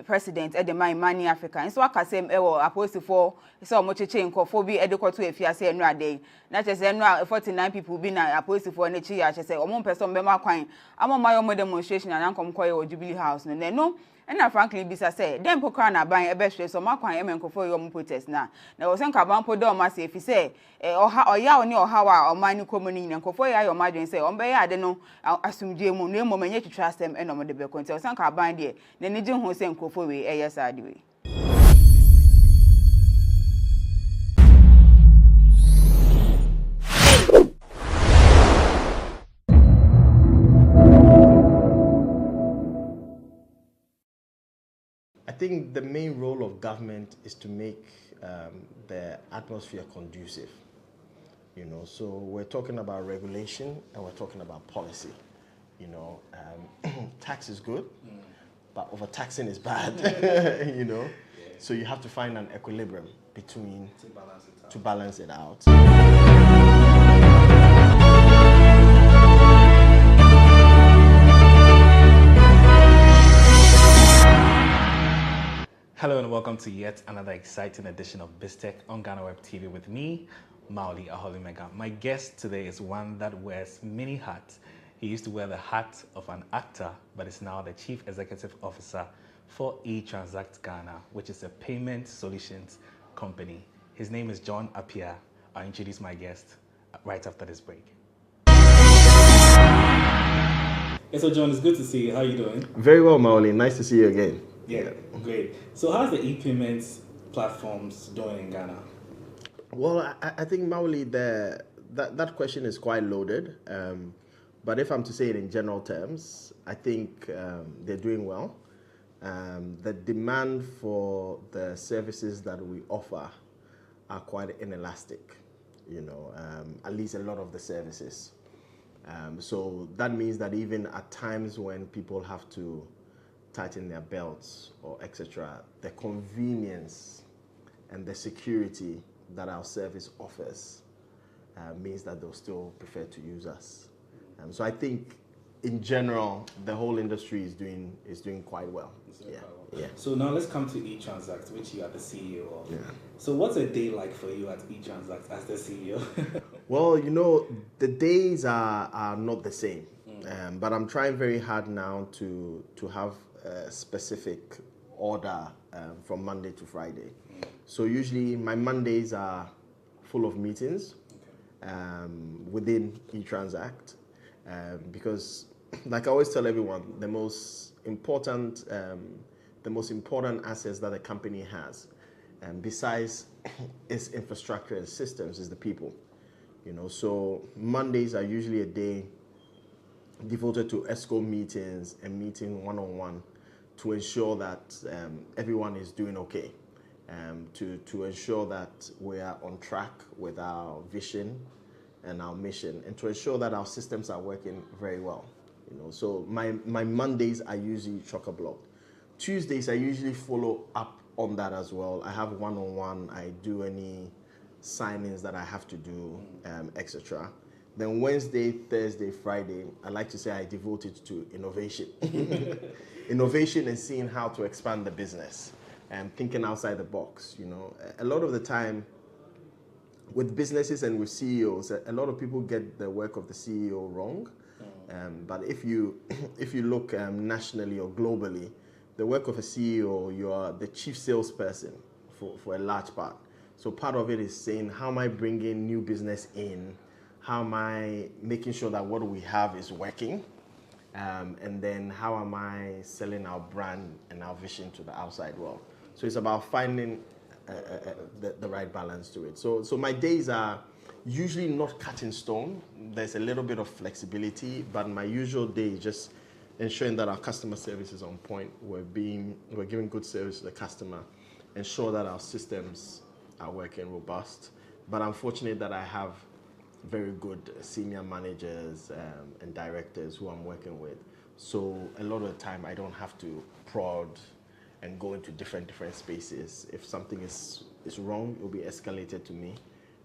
S5: president at the Money Africa. And so I can say, opposed for so much change for be educated to if you say no day. Not just 49 people being opposed for nature. I say, one person member coin. I'm on my own demonstration and I'm come or Jubilee House. No. And now Franklin Bisa said, then Pocana buying a best so my client and for your protest now. Now was Sanka Podo must if he say, or ya or how or mine commoning and Kofoya your margin say, on bay, I don't know, I'll assume Jim no moment to trust them and on the Beco. So Sanka bind it, then the Jim who sent Kofoe, yes, I do.
S14: I think the main role of government is to make the atmosphere conducive. You know, so we're talking about regulation and we're talking about policy. You know, tax is good, but overtaxing is bad. You know, so you have to find an equilibrium between to balance it out.
S15: Hello and welcome to yet another exciting edition of BizTech on GhanaWeb TV with me, Mauli Aholimega. My guest today is one that wears many hats. He used to wear the hat of an actor, but is now the Chief Executive Officer for eTranzact Ghana, which is a payment solutions company. His name is John Appiah. I'll introduce my guest right after this break. Hey, so John, it's good to see you. How are you doing?
S14: Very well, Mauli. Nice to see you again.
S15: Yeah, great. So how's the e-payments platforms doing in Ghana?
S14: Well, I think, Mauli, that question is quite loaded. But if I'm to say it in general terms, I think they're doing well. The demand for the services that we offer are quite inelastic, you know, at least a lot of the services. So that means that even at times when people have to tighten their belts or etc., the convenience and the security that our service offers means that they'll still prefer to use us. So I think in general the whole industry is doing quite well. Yeah.
S15: So now let's come to eTranzact, which you are the CEO of.
S14: Yeah.
S15: So what's a day like for you at eTranzact as the CEO?
S14: Well, you know, the days are not the same, but I'm trying very hard now to have a specific order from Monday to Friday. So usually my Mondays are full of meetings within eTranzact because, like I always tell everyone, the most important assets that a company has, besides its infrastructure and systems, is the people. You know, so Mondays are usually a day devoted to ESCO meetings and meeting one-on-one to ensure that everyone is doing okay. to ensure that we are on track with our vision and our mission, and to ensure that our systems are working very well. So my Mondays are usually chock-a-block. Tuesdays I usually follow up on that as well. I have one-on-one. I do any signings that I have to do, etc. Then Wednesday, Thursday, Friday, I like to say I devote it to innovation. Innovation and seeing how to expand the business and thinking outside the box. A lot of the time with businesses and with CEOs, a lot of people get the work of the CEO wrong. But if you look nationally or globally, the work of a CEO, you are the chief salesperson for a large part. So part of it is saying, how am I bringing new business in? How am I making sure that what we have is working? And then how am I selling our brand and our vision to the outside world? So it's about finding the right balance to it. So my days are usually not cut in stone. There's a little bit of flexibility, but my usual day is just ensuring that our customer service is on point. We're giving good service to the customer, ensure that our systems are working robust. But I'm fortunate that I have very good senior managers and directors who I'm working with. So a lot of the time I don't have to prod and go into different spaces. If something is wrong, it will be escalated to me,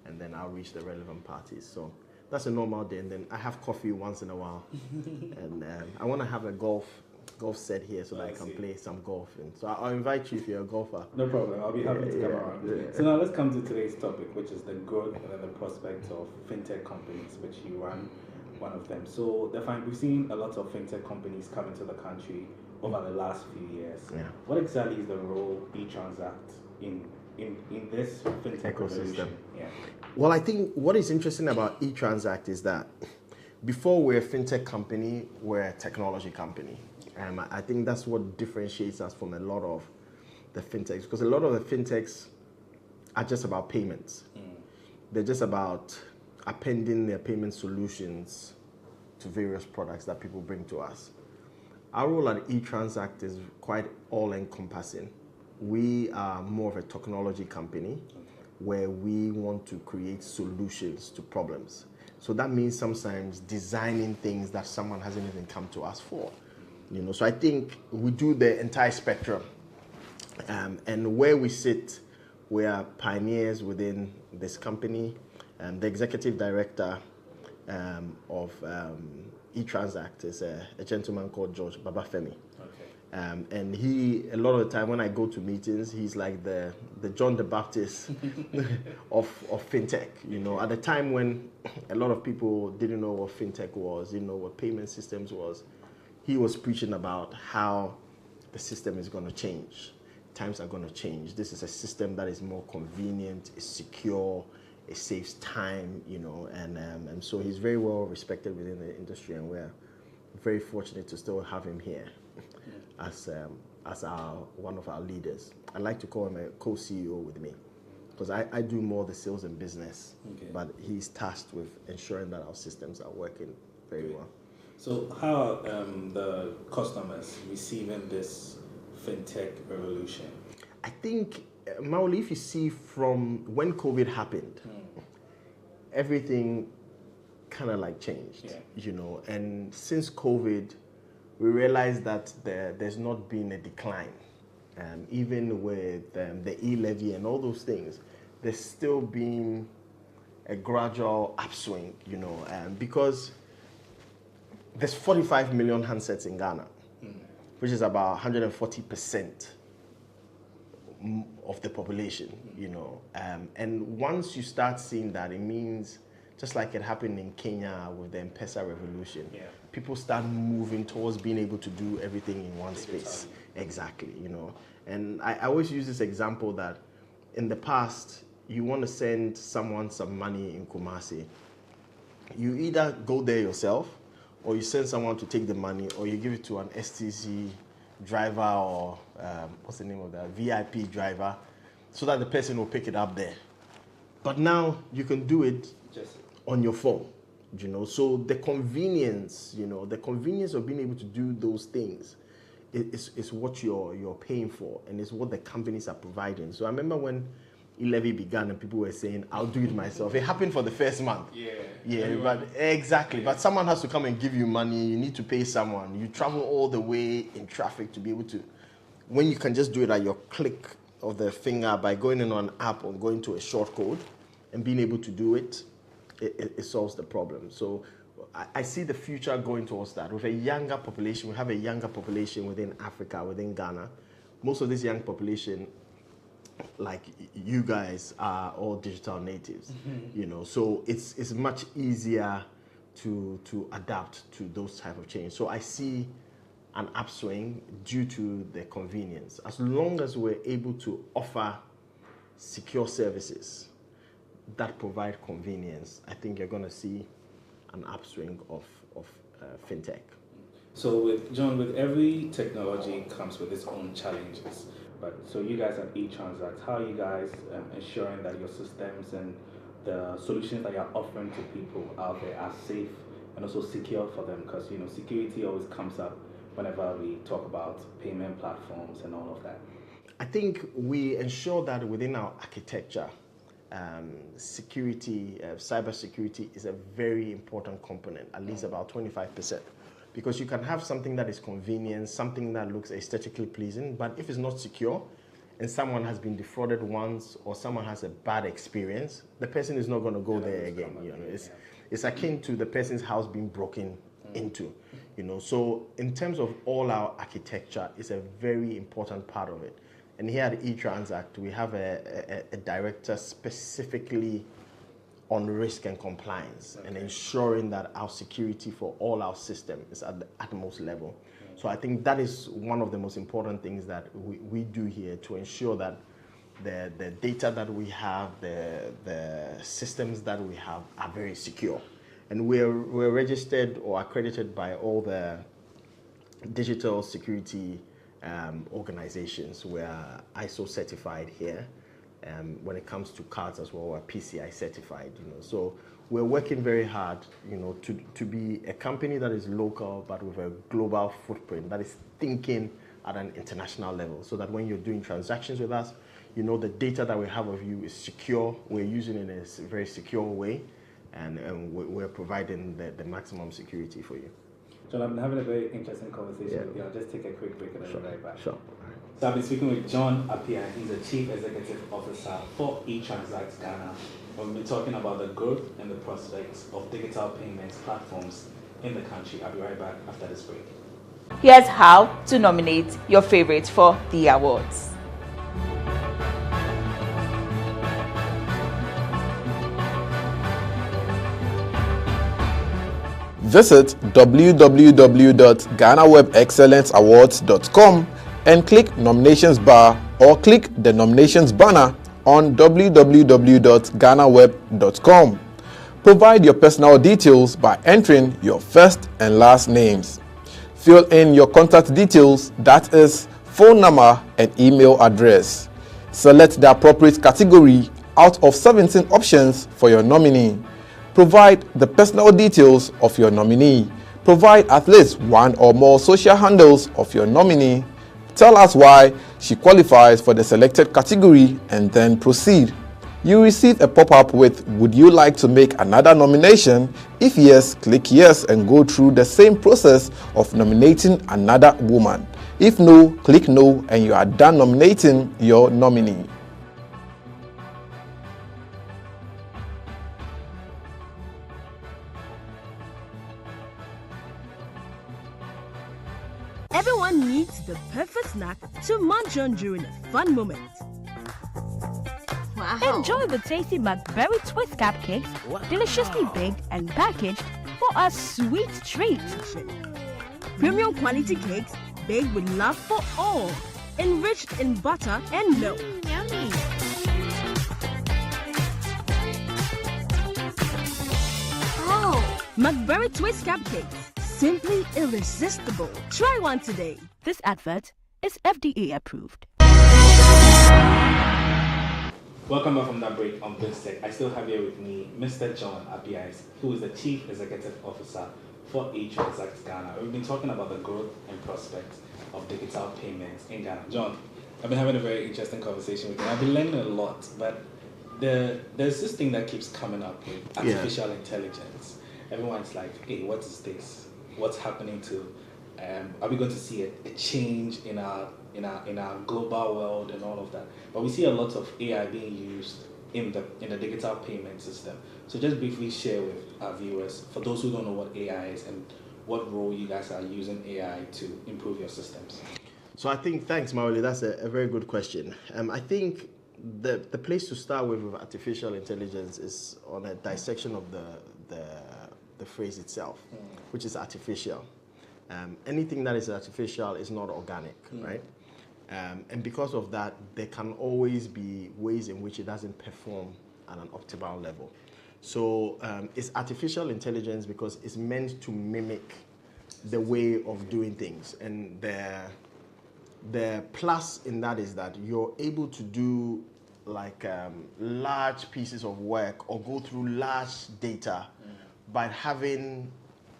S14: and then I'll reach the relevant parties. So that's a normal day, and then I have coffee once in a while. And I want to have a golf set here so that I can play some golf. And so I'll invite you if you're a golfer.
S15: No problem, I'll be happy to come around.
S14: Yeah.
S15: So now let's come to today's topic, which is the growth and the prospects of fintech companies, which you run one of them. So we've seen a lot of fintech companies come into the country over the last few years.
S14: Yeah.
S15: What exactly is the role eTranzact in this fintech ecosystem? Yeah.
S14: Well, I think what is interesting about eTranzact is that before we're a fintech company, we're a technology company. I think that's what differentiates us from a lot of the fintechs, because a lot of the fintechs are just about payments. They're just about appending their payment solutions to various products that people bring to us. Our role at eTranzact is quite all-encompassing. We are more of a technology company where we want to create solutions to problems. So that means sometimes designing things that someone hasn't even come to us for. So I think we do the entire spectrum. And where we sit, we are pioneers within this company. The executive director of eTranzact is a gentleman called George Babafemi. And a lot of the time when I go to meetings, he's like the John the Baptist of fintech. At the time when a lot of people didn't know what fintech was, didn't know what payment systems was, he was preaching about how the system is going to change. Times are going to change. This is a system that is more convenient, is secure, it saves time, and so he's very well respected within the industry, and we're very fortunate to still have him here as one of our leaders. I like to call him a co-CEO with me, because I do more the sales and business, but he's tasked with ensuring that our systems are working very well.
S15: So how are the customers receiving this fintech revolution?
S14: I think, Mauli, if you see from when COVID happened, everything kind of like changed, and since COVID, we realized that there's not been a decline. Even with the e-levy and all those things, there's still been a gradual upswing, because there's 45 million handsets in Ghana, which is about 140% of the population, and once you start seeing that, it means, just like it happened in Kenya with the M-Pesa revolution, people start moving towards being able to do everything in one space. Exactly, And I always use this example that in the past, you want to send someone some money in Kumasi, you either go there yourself, or you send someone to take the money, or you give it to an STC driver, or what's the name of that, VIP driver, so that the person will pick it up there. But now you can do it on your phone, so the convenience, the convenience of being able to do those things it's what you're paying for, and it's what the companies are providing. So I remember when e-levy began and people were saying, I'll do it myself. It happened for the first month. But exactly. But someone has to come and give you money. You need to pay someone. You travel all the way in traffic to be able to, when you can just do it at your click of the finger by going in on an app or going to a short code and being able to do it, it solves the problem. So I see the future going towards that. With a younger population, we have a younger population within Africa, within Ghana. Most of this young population, like you guys, are all digital natives, you know, so it's much easier to adapt to those type of change. So I see an upswing due to the convenience. As long as we're able to offer secure services that provide convenience, I think you're going to see an upswing of fintech.
S15: So with John, with every technology comes with its own challenges. But so you guys at eTranzact, how are you guys ensuring that your systems and the solutions that you're offering to people out there are safe and also secure for them? Because, you know, security always comes up whenever we talk about payment platforms and all of that.
S14: I think we ensure that within our architecture, security, cybersecurity is a very important component, at least about 25%. Because you can have something that is convenient, something that looks aesthetically pleasing, but if it's not secure and someone has been defrauded once or someone has a bad experience, the person is not going to go there again. You know, it's akin to the person's house being broken into. You know, so in terms of all our architecture, it's a very important part of it. And here at eTranzact, we have a director specifically on risk and compliance, and ensuring that our security for all our system is at the utmost level. So I think that is one of the most important things that we do here, to ensure that the data that we have, the systems that we have are very secure. And we're registered or accredited by all the digital security organizations. We're ISO certified here. When it comes to cards as well, we're PCI certified, you know. So we're working very hard, you know, to be a company that is local but with a global footprint, that is thinking at an international level, so that when you're doing transactions with us, you know the data that we have of you is secure. We're using it in a very secure way, and we're providing the maximum security for you.
S15: John, I've been having a very interesting conversation with you. I'll just take a quick break and then be right back.
S14: Sure.
S15: So I've been speaking with John Appiah. He's the Chief Executive Officer for eTranzact Ghana. We've been talking about the growth and the prospects of digital payments platforms in the country. I'll be right back after this break.
S5: Here's how to nominate your favorites for the awards.
S6: Visit www.GhanaWebExcellenceAwards.com and click Nominations bar, or click the Nominations banner on www.GhanaWeb.com. Provide your personal details by entering your first and last names. Fill in your contact details, that is, phone number and email address. Select the appropriate category out of 17 options for your nominee. Provide the personal details of your nominee. Provide at least one or more social handles of your nominee. Tell us why she qualifies for the selected category, and then proceed. You receive a pop-up with, would you like to make another nomination? If yes, click yes and go through the same process of nominating another woman. If no, click no and you are done nominating your nominee.
S7: Everyone needs the perfect snack to munch on during a fun moment.
S22: Wow.
S7: Enjoy the tasty McBerry Cupcakes, deliciously baked and packaged for a sweet treat. Premium quality cakes baked with love for all, enriched in butter and milk.
S22: Yummy. Oh.
S7: McBerry Cupcakes. Simply irresistible. Try one today. This advert is FDA approved.
S15: Welcome back from that break on Fintech. I still have here with me Mr. John Appiah, who is the Chief Executive Officer for eTranzact Ghana. We've been talking about the growth and prospects of digital payments in Ghana. John, I've been having a very interesting conversation with you. I've been learning a lot, but there's this thing that keeps coming up with artificial intelligence. Everyone's like, hey, what is this? What's happening to? Are we going to see a change in our global world and all of that? But we see a lot of AI being used in the digital payment system. So just briefly share with our viewers, for those who don't know what AI is and what role you guys are using AI to improve your systems.
S14: So I think, thanks, Maoli, that's a very good question. I think the place to start with artificial intelligence is on a dissection of the phrase itself, which is artificial. Anything that is artificial is not organic, right? And because of that, there can always be ways in which it doesn't perform at an optimal level. So it's artificial intelligence because it's meant to mimic the way of doing things. And the plus in that is that you're able to do like large pieces of work or go through large data by having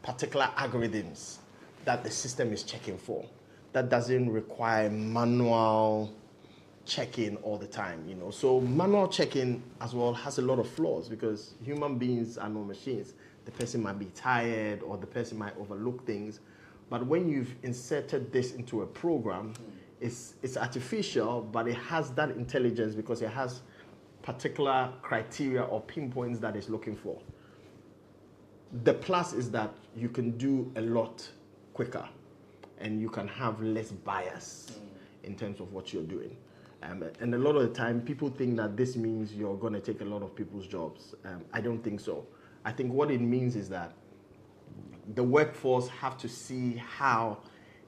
S14: particular algorithms that the system is checking for. That doesn't require manual checking all the time, you know. So manual checking as well has a lot of flaws because human beings are no machines. The person might be tired or the person might overlook things. But when you've inserted this into a program, it's artificial, but it has that intelligence because it has particular criteria or pinpoints that it's looking for. The plus is that you can do a lot quicker and you can have less bias in terms of what you're doing. And a lot of the time, people think that this means you're going to take a lot of people's jobs. I don't think so. I think what it means is that the workforce have to see how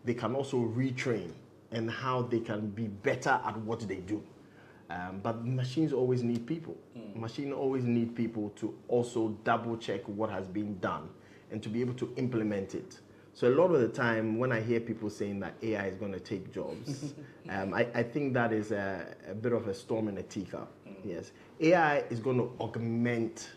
S14: they can also retrain and how they can be better at what they do. But machines always need people. Machines always need people to also double check what has been done and to be able to implement it. So a lot of the time when I hear people saying that AI is going to take jobs, I think that is a bit of a storm in a teacup. Yes, AI is going to augment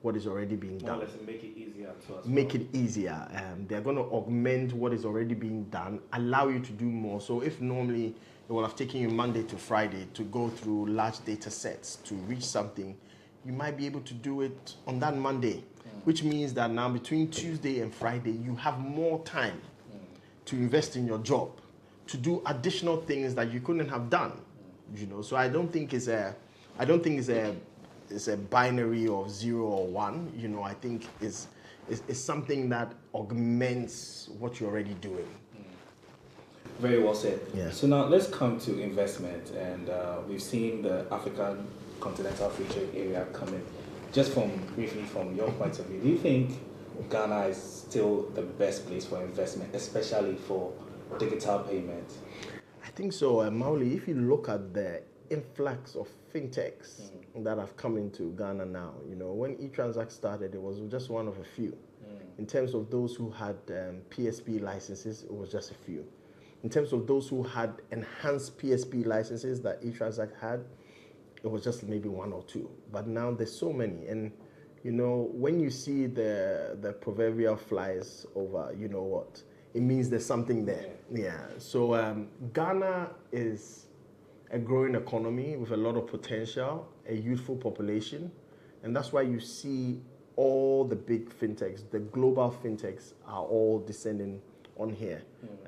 S14: what is already being done.
S15: Let's make it easier to us.
S14: Make it easier. They're going to augment what is already being done, allow you to do more. So if normally it will have taken you Monday to Friday to go through large data sets to reach something, you might be able to do it on that Monday, which means that now between Tuesday and Friday, you have more time to invest in your job, to do additional things that you couldn't have done. You know, so I don't think it's a binary of 0 or 1. You know, I think it's something that augments what you're already doing.
S15: Very well said.
S14: Yeah.
S15: So now let's come to investment, and we've seen the African Continental Free Trade Area coming. Just briefly from your point of view, do you think Ghana is still the best place for investment, especially for digital payment?
S14: I think so, Mauli. If you look at the influx of fintechs that have come into Ghana now, you know, when eTranzact started, it was just one of a few. In terms of those who had PSP licenses, it was just a few. In terms of those who had enhanced PSP licenses that eTranzact had, it was just maybe 1 or 2. But now there's so many. And, you know, when you see the proverbial flies over, you know what, it means there's something there. Yeah. So Ghana is a growing economy with a lot of potential, a youthful population. And that's why you see all the big fintechs, the global fintechs are all descending on here.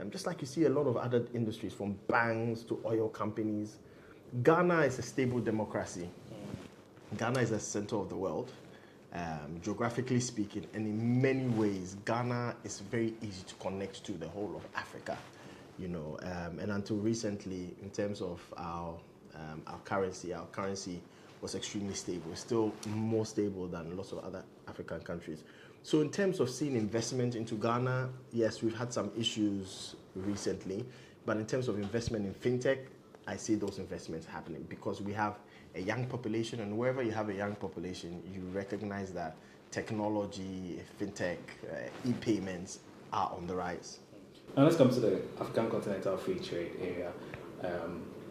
S14: Just like you see a lot of other industries, from banks to oil companies. Ghana is a stable democracy. Ghana is the center of the world, geographically speaking, and in many ways, Ghana is very easy to connect to the whole of Africa, you know. And until recently, in terms of our currency was extremely stable. It's still more stable than lots of other African countries. So in terms of seeing investment into Ghana, yes, we've had some issues recently, but in terms of investment in fintech, I see those investments happening because we have a young population, and wherever you have a young population, you recognize that technology, fintech, e-payments are on the rise.
S15: Now let's come to the African Continental Free Trade Area.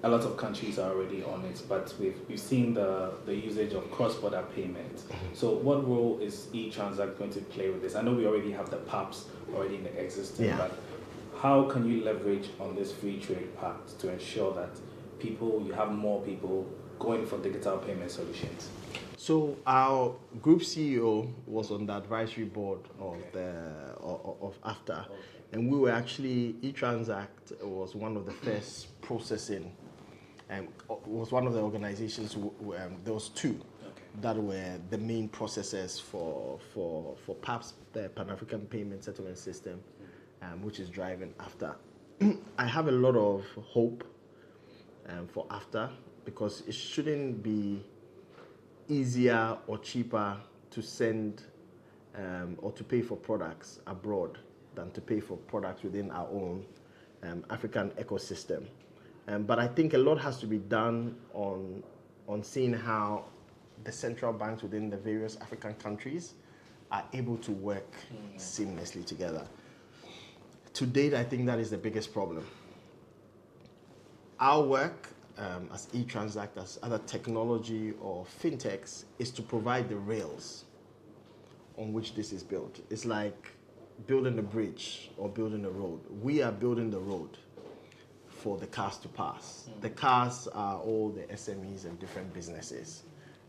S15: a lot of countries are already on it, but we've seen the usage of cross-border payments. So what role is eTranzact going to play with this? I know we already have the PAPs already in existence, but how can you leverage on this free trade pact to ensure that you have more people going for digital payment solutions?
S14: So our group CEO was on the advisory board of of AfCFTA, and we were actually, eTranzact was one of the first processing, was one of the organizations, there was two that were the main processors for PAPS, the Pan-African Payment Settlement System, which is driving AfCFTA. I have a lot of hope for AfCFTA, because it shouldn't be easier or cheaper to send or to pay for products abroad than to pay for products within our own African ecosystem. But I think a lot has to be done on seeing how the central banks within the various African countries are able to work seamlessly together. To date, I think that is the biggest problem. Our work as eTranzact, as other technology or fintechs, is to provide the rails on which this is built. It's like building a bridge or building a road. We are building the road for the cars to pass. The cars are all the SMEs and different businesses.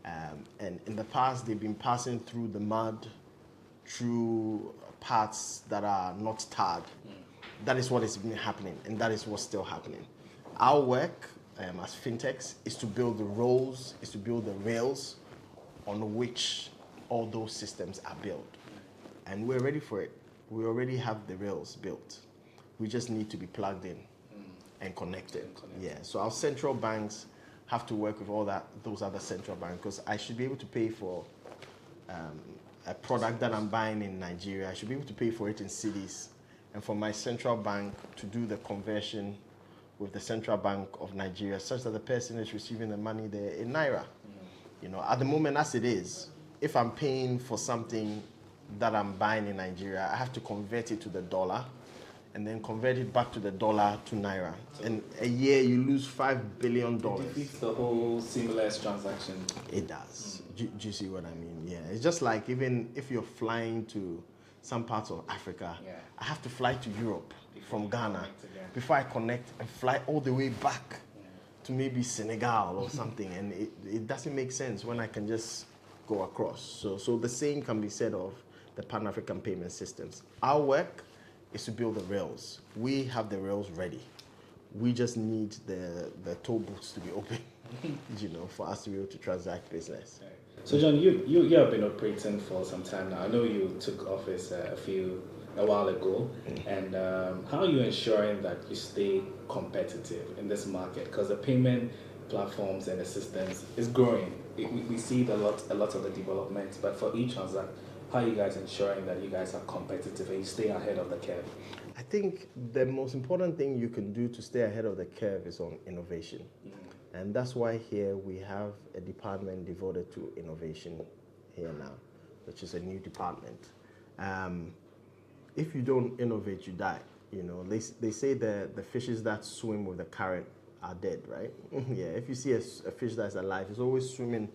S14: And in the past, they've been passing through the mud, through parts that are not tarred. That is what has been happening, and that is what's still happening. Our work as fintechs is to build the roads, is to build the rails on which all those systems are built. And we're ready for it. We already have the rails built. We just need to be plugged in and connected. Yeah. So our central banks have to work with all those other central banks, because I should be able to pay for a product that I'm buying in Nigeria. I should be able to pay for it in cities, and for my central bank to do the conversion with the Central Bank of Nigeria, such that the person is receiving the money there in Naira. You know, at the moment as it is, if I'm paying for something that I'm buying in Nigeria, I have to convert it to the dollar, and then convert it back to the dollar to Naira. And a year you lose $5 billion.
S15: It defeats the whole seamless transaction.
S14: It does. Do you see what I mean? Yeah. It's just like, even if you're flying to some parts of Africa, I have to fly to Europe from Ghana before I connect and fly all the way back to maybe Senegal or something. And it doesn't make sense when I can just go across. So the same can be said of the Pan-African payment systems. Our work is to build the rails. We have the rails ready. We just need the toll booths to be open, you know, for us to be able to transact business.
S15: So John, you have been operating for some time now. I know you took office a while ago, and how are you ensuring that you stay competitive in this market? Because the payment platforms and the systems is growing. We see a lot of the developments, but for eTranzact, how are you guys ensuring that you guys are competitive and you stay ahead of the curve?
S14: I think the most important thing you can do to stay ahead of the curve is on innovation. And that's why here we have a department devoted to innovation here now, which is a new department. If you don't innovate, you die. You know, they say the fishes that swim with the current are dead, right? Yeah, if you see a fish that's alive, it's always swimming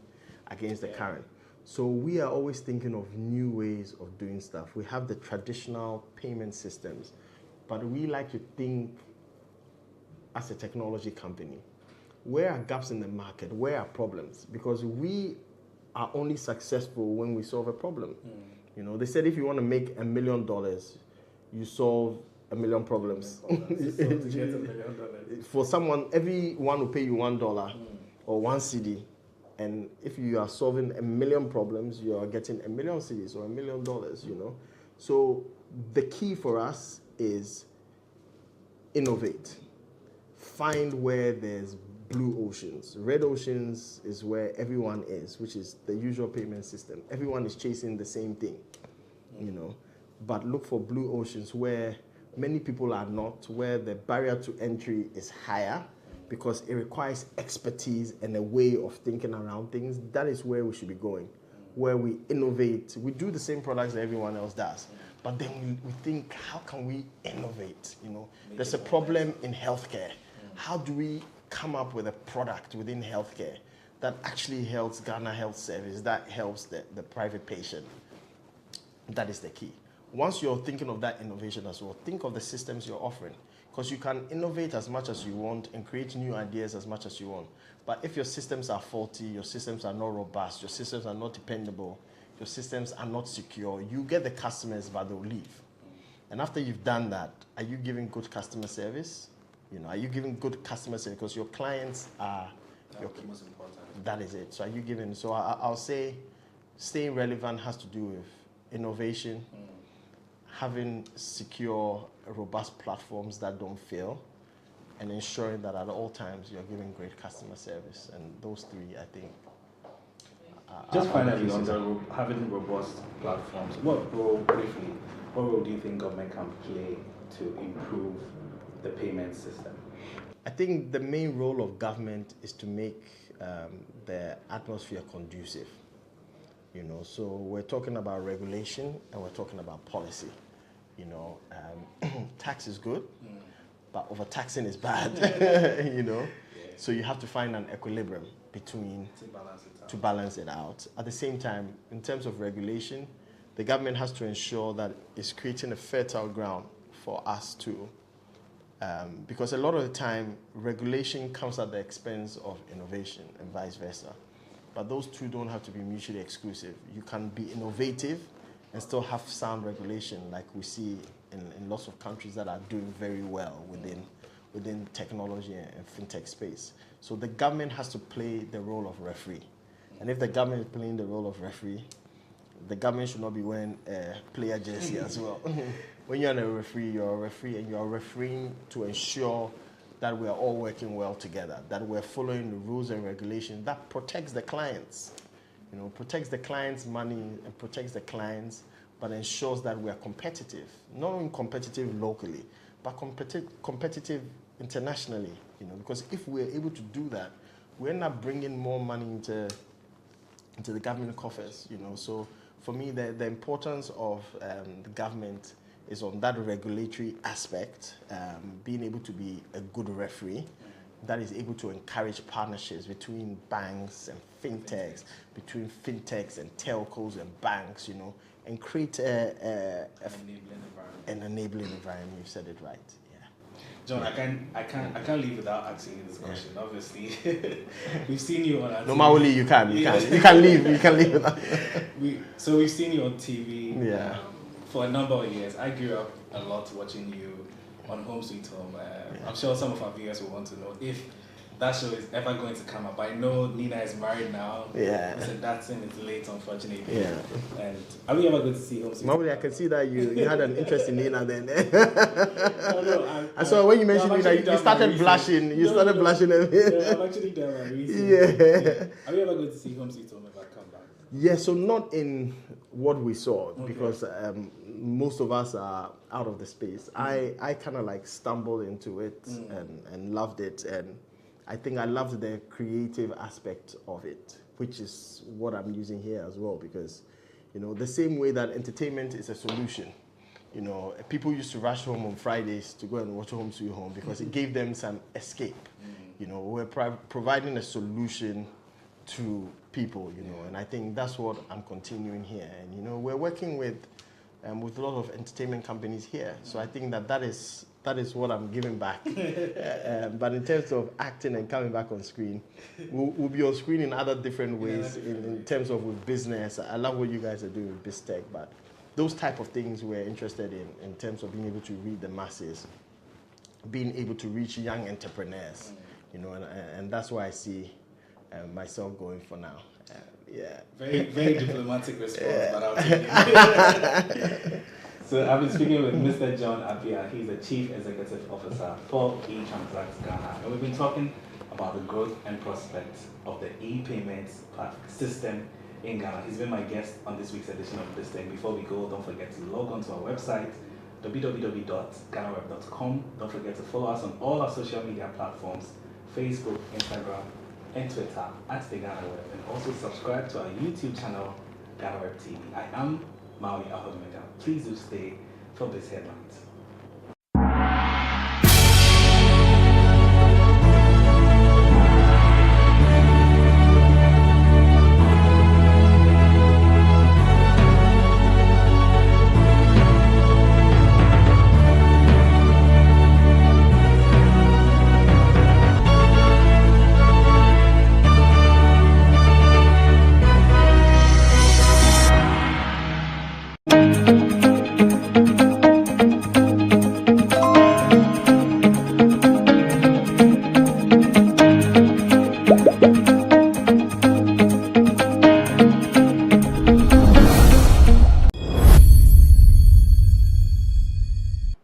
S14: against the current. So we are always thinking of new ways of doing stuff. We have the traditional payment systems, but we like to think as a technology company. Where are gaps in the market? Where are problems? Because we are only successful when we solve a problem. You know, they said if you want to make $1 million, you solve 1 million problems. For someone, everyone will pay you $1 or 1 cedi. And if you are solving 1 million problems, you are getting 1 million cedis or $1 million, you know. So the key for us is innovate. Find where there's blue oceans. Red oceans is where everyone is, which is the usual payment system. Everyone is chasing the same thing, you know. But look for blue oceans where many people are not, where the barrier to entry is higher, because it requires expertise and a way of thinking around things. That is where we should be going, where we innovate. We do the same products that everyone else does, but then we think, how can we innovate? You know, there's a problem in healthcare. How do we come up with a product within healthcare that actually helps Ghana Health Service, that helps the private patient. That is the key. Once you're thinking of that innovation as well, think of the systems you're offering. Because you can innovate as much as you want and create new ideas as much as you want. But if your systems are faulty, your systems are not robust, your systems are not dependable, your systems are not secure, you get the customers, but they'll leave. And after you've done that, are you giving good customer service? Are you giving good customer service? Because your clients are the most important. That is it. So are you giving? So I'll say staying relevant has to do with innovation, having secure, robust platforms that don't fail, and ensuring that at all times you're giving great customer service. And those three, I think.
S15: Just finally, on having robust platforms, what role do you think government can play to improve the payment system?
S14: I think the main role of government is to make the atmosphere conducive. So we're talking about regulation and we're talking about policy. Tax is good, but overtaxing is bad. So you have to find an equilibrium between to balance it out. At the same time, in terms of regulation, the government has to ensure that it's creating a fertile ground for us to, because a lot of the time, regulation comes at the expense of innovation and vice versa. But those two don't have to be mutually exclusive. You can be innovative and still have sound regulation, like we see in lots of countries that are doing very well within technology and fintech space. So the government has to play the role of referee. And if the government is playing the role of referee, the government should not be wearing a player jersey as well. When you're a referee, you're a referee, and you're refereeing to ensure that we are all working well together, that we're following the rules and regulations that protects the clients. Protects the client's money and protects the clients, but ensures that we are competitive. Not only competitive locally, but competitive internationally. Because if we're able to do that, we end up bringing more money into the government coffers. So for me, the importance of the government is on that regulatory aspect, being able to be a good referee that is able to encourage partnerships between banks and fintechs, between fintechs and telcos and banks, and create an enabling environment. You said it right.
S15: John, I can't leave without asking you this question. Obviously, we've seen you on our TV.
S14: Normally, you can leave. You can leave without.
S15: So we've seen you on TV for a number of years. I grew up a lot watching you on Home Sweet Home. I'm sure some of our viewers will want to know if that show is ever going to come up. I know Nina is married now. Mr. Datsun is late, unfortunately. And are we ever going to see Home Sweet Home?
S14: Mawuli, I can see that you had an interest in Nina then. I saw when you mentioned Nina, you started blushing. You started blushing.
S15: I've actually done my research. Are we ever going to see Home Sweet Home ever come back?
S14: Yeah, so not in what we saw, because most of us are out of the space. I kind of like stumbled into it and loved it, and I think I loved the creative aspect of it, which is what I'm using here as well, because the same way that entertainment is a solution. People used to rush home on Fridays to go and watch Home Sweet Home because it gave them some escape. We're providing a solution to people, and I think that's what I'm continuing here. And we're working with a lot of entertainment companies here, so I think that is what I'm giving back. But in terms of acting and coming back on screen, we'll be on screen in other different ways. In terms of with business, I love what you guys are doing with BizTech, but those type of things we're interested in terms of being able to read the masses, being able to reach young entrepreneurs, and that's why I see myself going for now.
S15: Very, very diplomatic response, but I'll take it. So I've been speaking with Mr. John Appiah. He's the Chief Executive Officer for eTranzact Ghana. And we've been talking about the growth and prospects of the e-payments system in Ghana. He's been my guest on this week's edition of this thing. Before we go, don't forget to log on to our website, www.GhanaWeb.com. Don't forget to follow us on all our social media platforms, Facebook, Instagram, and Twitter at the GhanaWeb, and also subscribe to our YouTube channel, GhanaWeb TV. I am Maui Ahodimega. Please do stay for this headlines.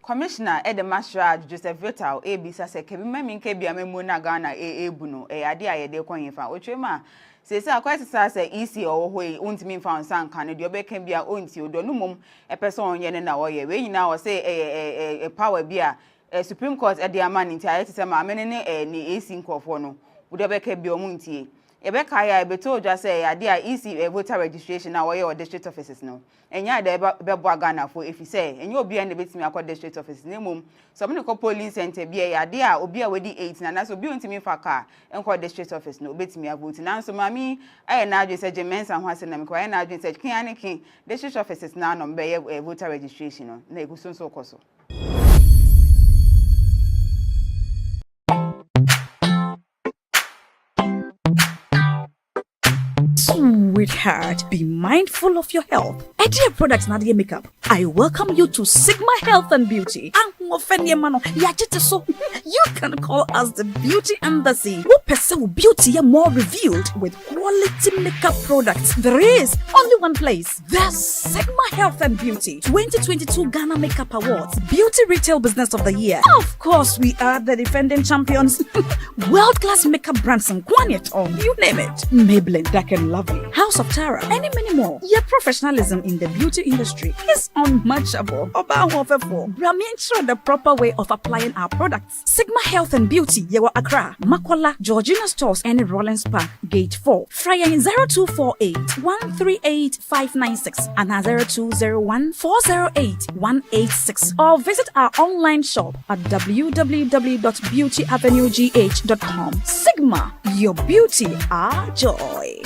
S5: Commissioner Edemasra Joseph Vital Ebisa se kebi memi kebi amemu na Ghana ebuno ade ayede kwanyefa otwema se akwese se EC owo untimi mfa nsan kan de obeka bia onti odo no mum epese onye ne na woye we nyina wo se power bia Supreme Court ede amani nti ayete se ma amene ne ni EC nkofo no wo obeka bia omuntie Ebeka ya ebeto just say ade a EC voter registration na woye o district offices no enya de bebo Ghana for if you say enye obi an betimi akọ district office na mum so me ko polling center bia ya ade a obi a wedi 8 na so obi ontimi fa car enko district office no betimi vote na so mami aye na adwe se Jemensa ho ase na me ko aye na adwe se kin ane kin district offices na no be voter registration no na eguso so koso
S1: Sweetheart, be mindful of your health. Idea products na the makeup. I welcome you to Sigma Health and Beauty. You can call us the Beauty Embassy. Who pursue beauty more revealed with quality makeup products. There is only one place. The Sigma Health and Beauty 2022 Ghana Makeup Awards Beauty Retail Business of the Year. Of course, we are the defending champions. World-class makeup brands and Kwanyet on. You name it. Maybelline, Dark and Lovely, House of Tara, and many more. Your professionalism in the beauty industry is unmatchable. Brahmin the proper way of applying our products. Sigma Health and Beauty, Yewa Accra, Makola, Georgina Stores, and Rollins Park, Gate 4. Fryer in 0248 138 596 and 0201 408 186. Or visit our online shop at www.beautyavenuegh.com. Sigma, your beauty, our joy.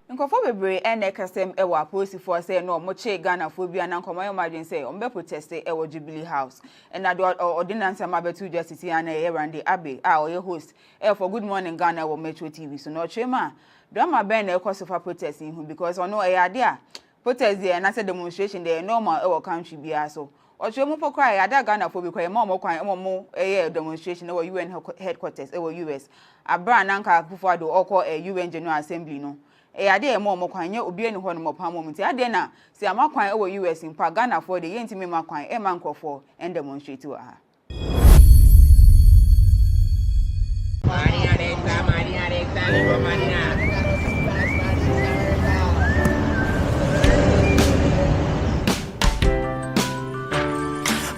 S5: Nkofo bebre kasem ewa aposifo say no moche Ghana phobia na nkomayo margin say ombe protest ewa Jubilee House and na ordinance mabetu justice and Erande Abe oye host for Good Morning Ghana wo Metro TV so no chema drama ben ekosofa protest hu because ono ade a protest there na say demonstration there normal ewa country bia so ochemu pokra ada Ghana phobia kwa mo kwan mo demonstration ewa UN headquarters ewa US abra nanka Akufo-Addo oko UN General Assembly no ade mo kwanye obi eni ho no mopam mo nti ade na se amakwan ewo US mpa Ghana for de yentimi makwan e man nkofo en demonstrate wa ha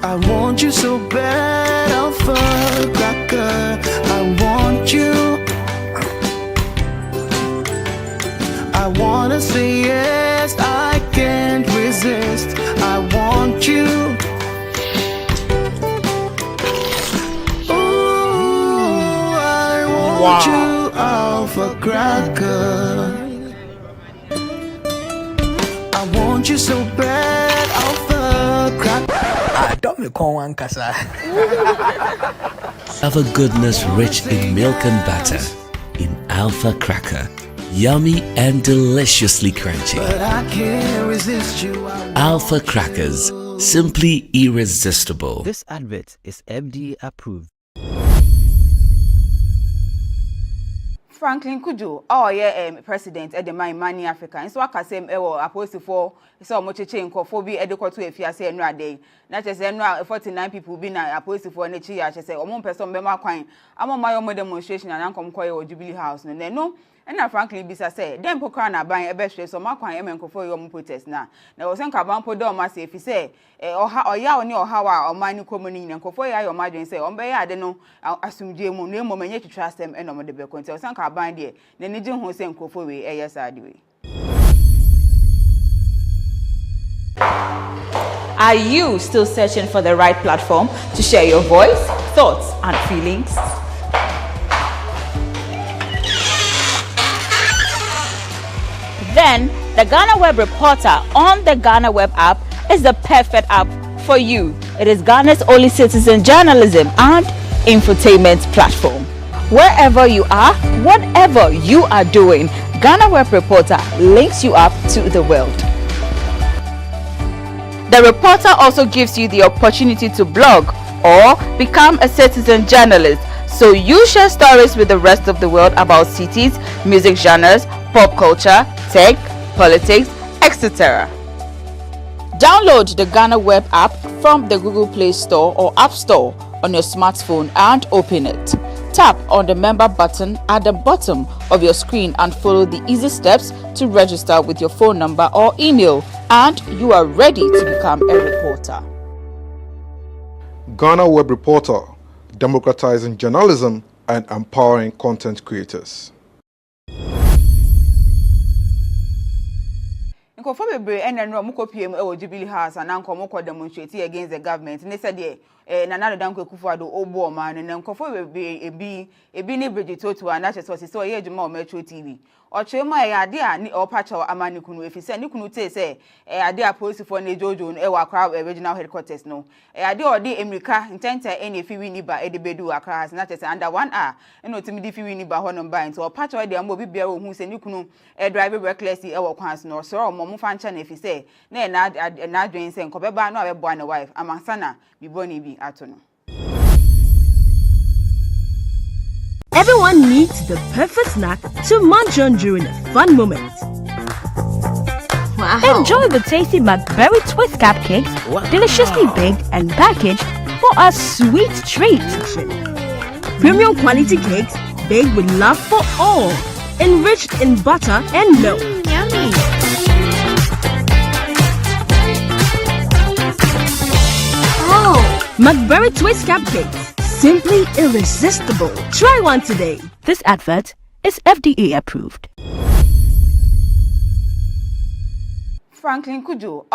S2: I want you so bad, AfCFTA. I want you. I wanna say yes, I can't resist. I want you. Ooh, I want you, AfCFTA. I want you so bad, AfCFTA.
S8: I don't me call one kasa.
S3: Have a goodness rich in milk and butter in AfCFTA. Yummy and deliciously crunchy.
S2: But I can't resist you.
S3: AfCFTA, simply irresistible.
S4: This advert is FDA approved.
S5: Franklin Kujo, president at the Money Africa. And so I can say, apostle so much change for be adequate to if you say no day. Not just 49 people being apostle for an I say, one person be my coin. I'm on my own demonstration and I'm come call Jubilee House. And then no. And Franklin Bisa said, "Dem pokra na ban ebe hwe so makwan emenko for your protest na. Na wo sen ka ban podo ma say fi say oya oni oha wa oman ni komuni ni nkofo ya your margin say on be ya de no asumdie mu no emomanye twitwa asem eno mo de be konti. Wo sen ka ban de na ni gye ho say nkofo we eyesa de we." Are you still searching for the right platform to share your voice, thoughts and feelings? Then the GhanaWeb Reporter on the GhanaWeb app is the perfect app for you. It is Ghana's only citizen journalism and infotainment platform. Wherever you are, whatever you are doing, GhanaWeb Reporter links you up to the world. The reporter also gives you the opportunity to blog or become a citizen journalist, so you share stories with the rest of the world about cities, music genres, pop culture, tech, politics, etc. Download the GhanaWeb app from the Google Play Store or App Store on your smartphone and open it. Tap on the member button at the bottom of your screen and follow the easy steps to register with your phone number or email, and you are ready to become a reporter.
S6: GhanaWeb Reporter, democratizing journalism and empowering content creators.
S5: Nkofo bebre enenro mu kopiem e wo Jubilee House ananko mo ko demonstrate against the government. Ne said Nana Danko Kufuado obo man ne nkofo bebre ebi ne Bridget Otu anache so ye adwuma o Metro TV. Ochema e ade a ni opacho amani kunu efise ni kunu te se ade a police for ne jojo no e wa Accra regional headquarters no. Ade odi America intenta ene fi wini ba e de bedu Accra na che se under 1 hour eno otimi di fi wini ba ho no ba nti opacho de am obi bia ohun se ni kunu e drive recklessly e wo kwans no so mo fa ncha na efise na adwen se nkobeba no abebo na wife amansana biboni bi ato no.
S7: Everyone needs the perfect snack to munch on during a fun moment. Wow. Enjoy the tasty McBerry Cupcake, deliciously baked and packaged for a sweet treat. Premium quality cakes baked with love for all, enriched in butter and milk.
S22: Yummy.
S7: Oh, McBerry Cupcakes. Simply irresistible. Try one today. This advert is FDA approved.
S5: Franklin Kujo,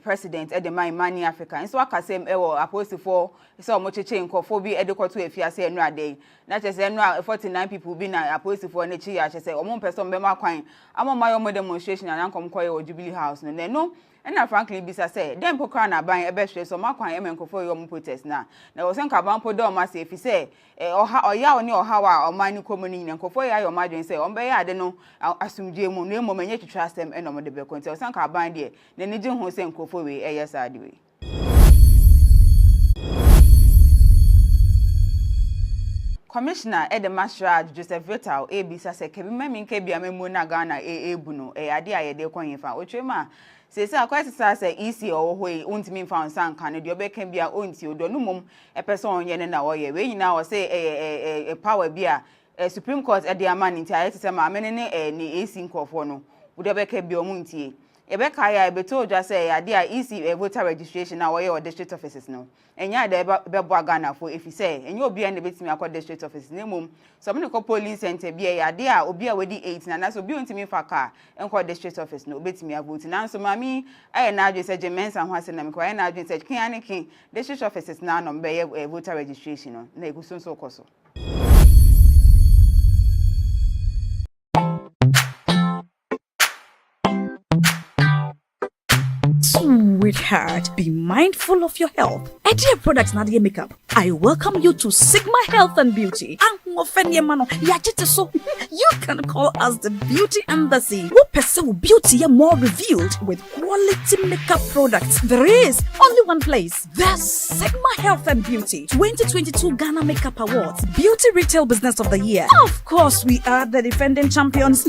S5: president at the Mani Africa. And so I can say, opposed for so much change for be educated if you are saying no day. Not just 49 people being opposed for a chair. I say, one person be my coin. I'm on my own demonstration and I'm come or Jubilee House. And then no. And now Franklin Bisa say, then Pokrana buying a best so my coin and for your protest now. Now was Kabam Podoma say if he say, or ya or how or mine coming and for your margin say, on bay I don't know, I'll assume Jim no moment yet to trust them and on the bill control some car bind there. Then the Jim Hussein Kofowe, yes, I do. Commissioner Ed Mashraj Joseph Vital Bisa say Kebimemi Kebia Memuna Ghana Buno, idea de coin fa Ochema. Say quite say easy or way untimi found san can the obe can be a unti do no mum a person yen na oye we now say a power beer a Supreme Court at the man in tie say ma menene ni AC nkofo no would obe can be omuntie Ebeka ya beto just say idea easy voter registration na oye or district offices no enya de bebo Ghana for if you say and you be an betimi akọ district office na mum some no police center be idea obi a wedi 8 na so bi untimi fa car enko district office no betimi vote na so mami aye na adwe say Jemensa ho ase na me kwa na adwe say kin anikin district offices na no be voter registration no na eguso so koso.
S1: Sweetheart, be mindful of your health. Idea products na the makeup. I welcome you to Sigma Health and Beauty. You can call us the Beauty Embassy. Who pursue beauty more revealed with quality makeup products. There is only one place. The Sigma Health and Beauty 2022 Ghana Makeup Awards Beauty Retail Business of the Year. Of course, we are the defending champions.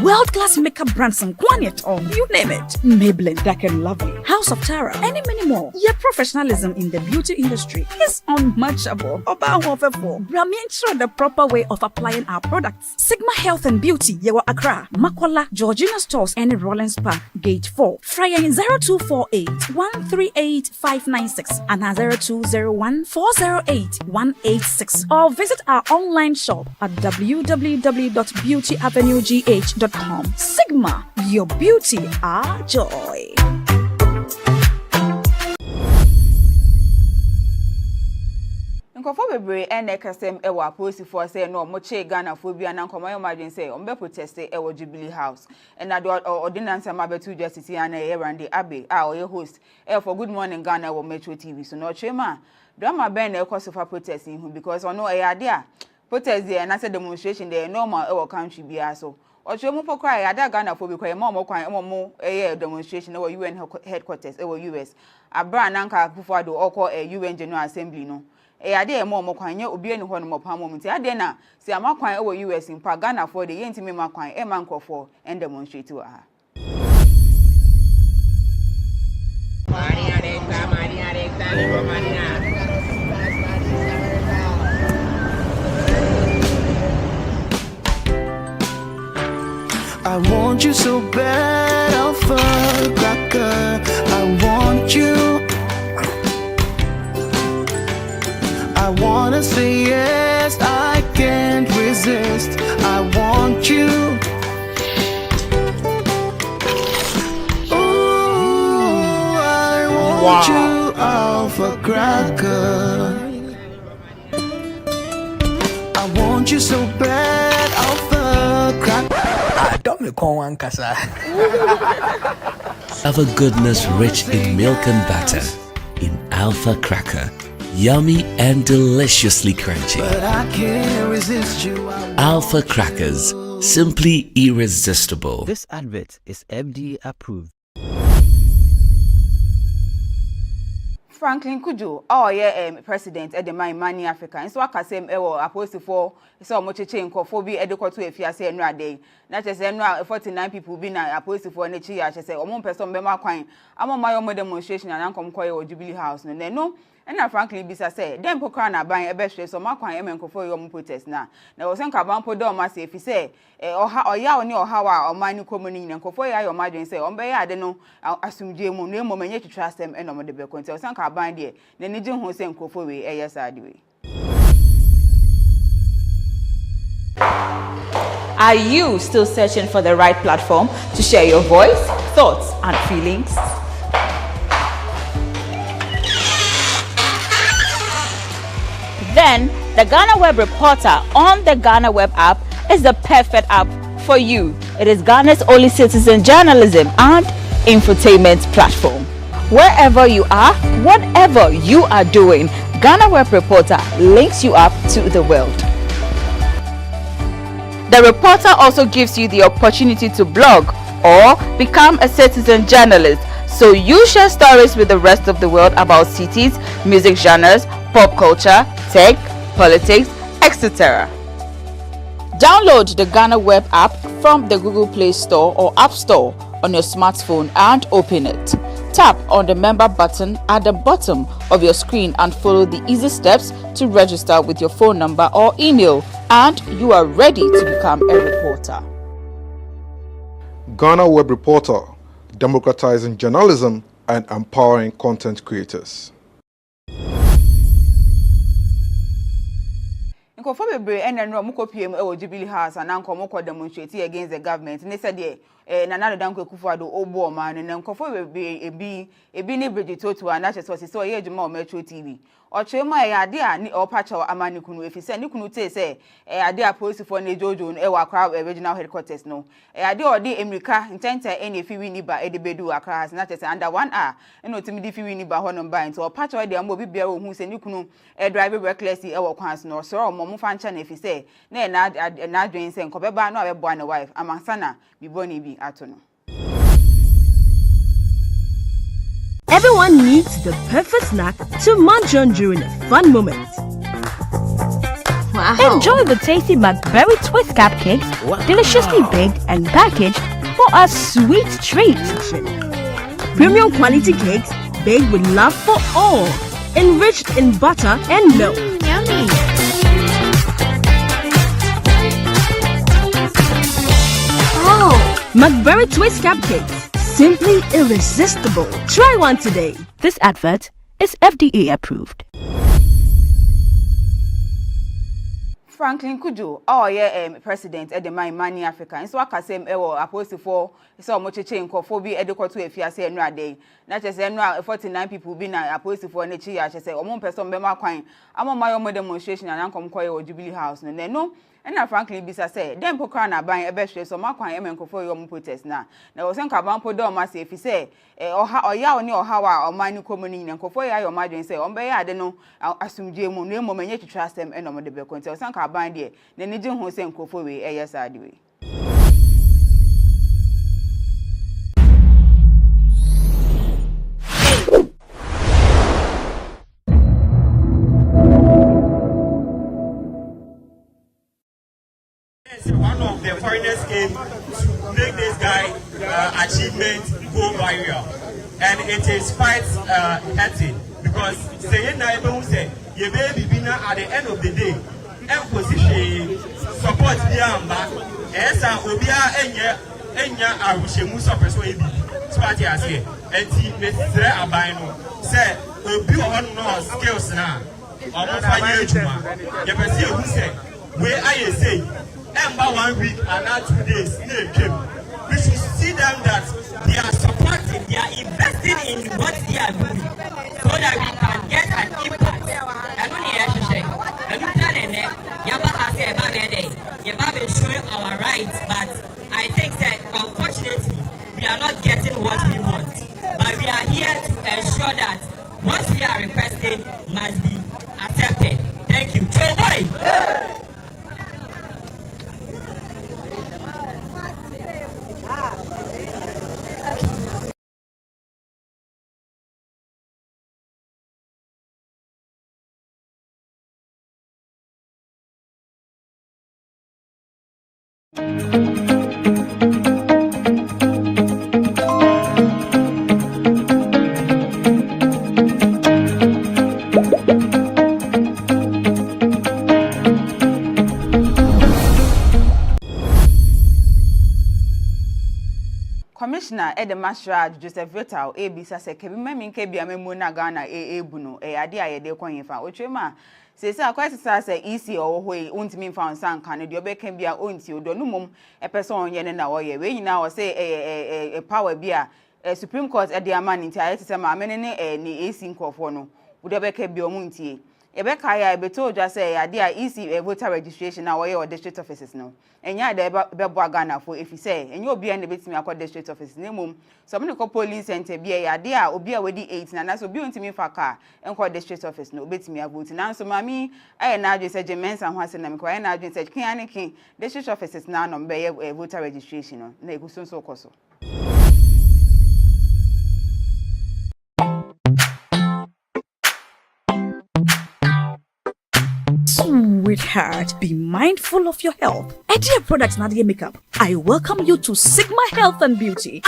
S1: World-class makeup brands and Guanetong, you name it. Maybelline, Dark and Lovely, House of Tara, and many more. Your professionalism in the beauty industry is unmatchable. Bramientra the proper way of applying our products. Sigma Health and Beauty, Yewa Accra, Makola, Georgina Stores, and Rollins Park, Gate 4. Fryer in 0248 138 596 and 0201 408 186. Or visit our online shop at www.beautyavenuegh.com. Sigma, your beauty, our joy.
S5: Nkofo bebre kasem ewa police for say no moche Ghana phobia na nkomayo margin say ombe protest ewa Jubilee House and ado ordinance mabetu justice and Erande Abe oye host for Good Morning Ghana wo Metro TV so no chema drama ben e cause for protesting because ono ade a protest there na say demonstration there normal ewa country bia so ochemu pokra ada Ghana phobia kwa mo kwan mo demonstration ewa UN headquarters ewa US abra nanka Kufuado oko UN General Assembly no ade mo kwanye obi ani ho no mopam mo ade na se amakwan e wo US mpa Ghana for the yentimi makwan e mankofo and demonstrate wa ha
S2: you so bad, alpha cracker. I want you. I wanna say yes, I can't resist. I want you. Ooh, I want you, alpha cracker. I want you so bad, alpha cracker.
S8: Don't me call one kasa.
S3: Alpha goodness rich in milk and butter. In Alpha Cracker. Yummy and deliciously crunchy.
S2: But I can't resist you.
S3: Alpha Crackers. Simply irresistible.
S4: This advert is FDA approved.
S5: Franklin Kujo, president at the Money Africa. And so I can say, opposed to four, so much change for be adequate to if you say no day. Not just 49 people being opposed to 4 and I say, or 1 person be my coin. I'm on my own demonstration and I'm come or Jubilee House. And then no. And now, frankly, Bisa said, then Pocana buying a best so my client and for your protest now. Now, some cabam put down myself, if he say, or how ya or how or mine coming and for your margin say, on bay, I don't know, I'll assume Jim, no moment yet to trust them and on the bill. So some cabin there, then you don't say, for yes, I do. Are you still searching for the right platform to share your voice, thoughts, and feelings? Then the GhanaWeb Reporter on the GhanaWeb app is the perfect app for you. It is Ghana's only citizen journalism and infotainment platform. Wherever you are, whatever you are doing, GhanaWeb Reporter links you up to the world. The reporter also gives you the opportunity to blog or become a citizen journalist, so you share stories with the rest of the world about cities, music genres, pop culture, tech, politics, etc. Download the GhanaWeb app from the Google Play Store or App Store on your smartphone and open it. Tap on the member button at the bottom of your screen and follow the easy steps to register with your phone number or email, and you are ready to become a reporter.
S6: GhanaWeb Reporter, democratizing journalism and empowering content creators.
S5: Nkofo bebre enenro muko PM e Jubilee House and anko moko demonstrate against the government. Ne said Nana Danko Kufuado obo man and nkofo bebre ebi ni Bridgetotu and that was so ye juma Metro TV. Ochema e ade a ni opacha amani kunu efise ni kunu te say ade a police for ne jojo e wa Accra regional headquarters no. Ade odi America intenta ene fi wini ba edebedu Accra na te say under 1 hour eno timi di fi wini ba hono ba nti opacha de ambo bibia wo hu se ni kunu drive recklessly e wo kwans no so mo fa ncha na efise na adwen se nkobeba no abebo na wife amansana biboni bi ato no.
S7: Everyone needs the perfect snack to munch on during a fun moment.
S22: Wow.
S7: Enjoy the tasty McBerry Cupcakes, deliciously baked and packaged for a sweet treat. Premium quality cakes baked with love for all, enriched in butter and milk.
S22: Yummy.
S7: Oh, McBerry Cupcakes. Simply irresistible. Try one today. This advert is FDA approved.
S5: Franklin Kujo, president at the Money Africa. And so I can say, opposed to 4, so much change for be adequate to if you say no day. Not just 49 people being opposed to 4 and I say, or 1 person be my coin. I'm on my own demonstration and I'm come or Jubilee House. And then no. And now, frankly, Bisa said, then Pocana buying a best so my client and for your protest now. Now, some cabam put down myself, if he say, or ya or how or mine coming and for your margin say, on bay, I don't know, I'll assume Jim, no moment yet to trust them and on the bill. So some cabin there, then you don't say, for yes, I do.
S16: One of the foreigners came to make this guy achievement go viral, and it is quite hurting because saying that even say you baby bina at the end of the day, and position support the amba, esa obia enye enya arushemu so person e bi so ati ase enti me sre aban no say obi on no skills na omo fanye ejuma ye pese ehu say we aye say emba 1 week and not 2 days na came we should see them that they are supporting, they are investing in what they are doing so that we can get an impact. I don't hear you say I don't tell them yaba has a bad day yaba been showing our rights, but I think that unfortunately we are not getting what we want, but we are here to ensure that what we are requesting must be accepted. Thank you.
S5: Commissioner Edemasra Joseph Vital ABC say kebi memi nke bia memu na Ghana ebu no ade ayede kwanyefa otwema sese akwatisa say EC owo untimi mfa onsan kan de obeka bia onti odo no mum epese onye ne na woye we nyina wo say power bia Supreme Court ede amani nti ayete ma amene ne AC nkofo no wo obeka bia omuntie Ebeka ya ebeto just say ade a EC voter registration na woye o district offices no enya de bebo Ghana for if you say enye obi an betimi akọ district office na mum so me ko police center bia ya ade a obi a wedi 8 na so obi ontimi fa car enko district office no betimi vote na so mami aye na adwe say Jemensa ho ase na me ko aye na adwe say kin ane kin district offices na no be voter registration no na eguso so koso
S1: Sweetheart, be mindful of your health. Idea products na the makeup. I welcome you to Sigma Health and Beauty.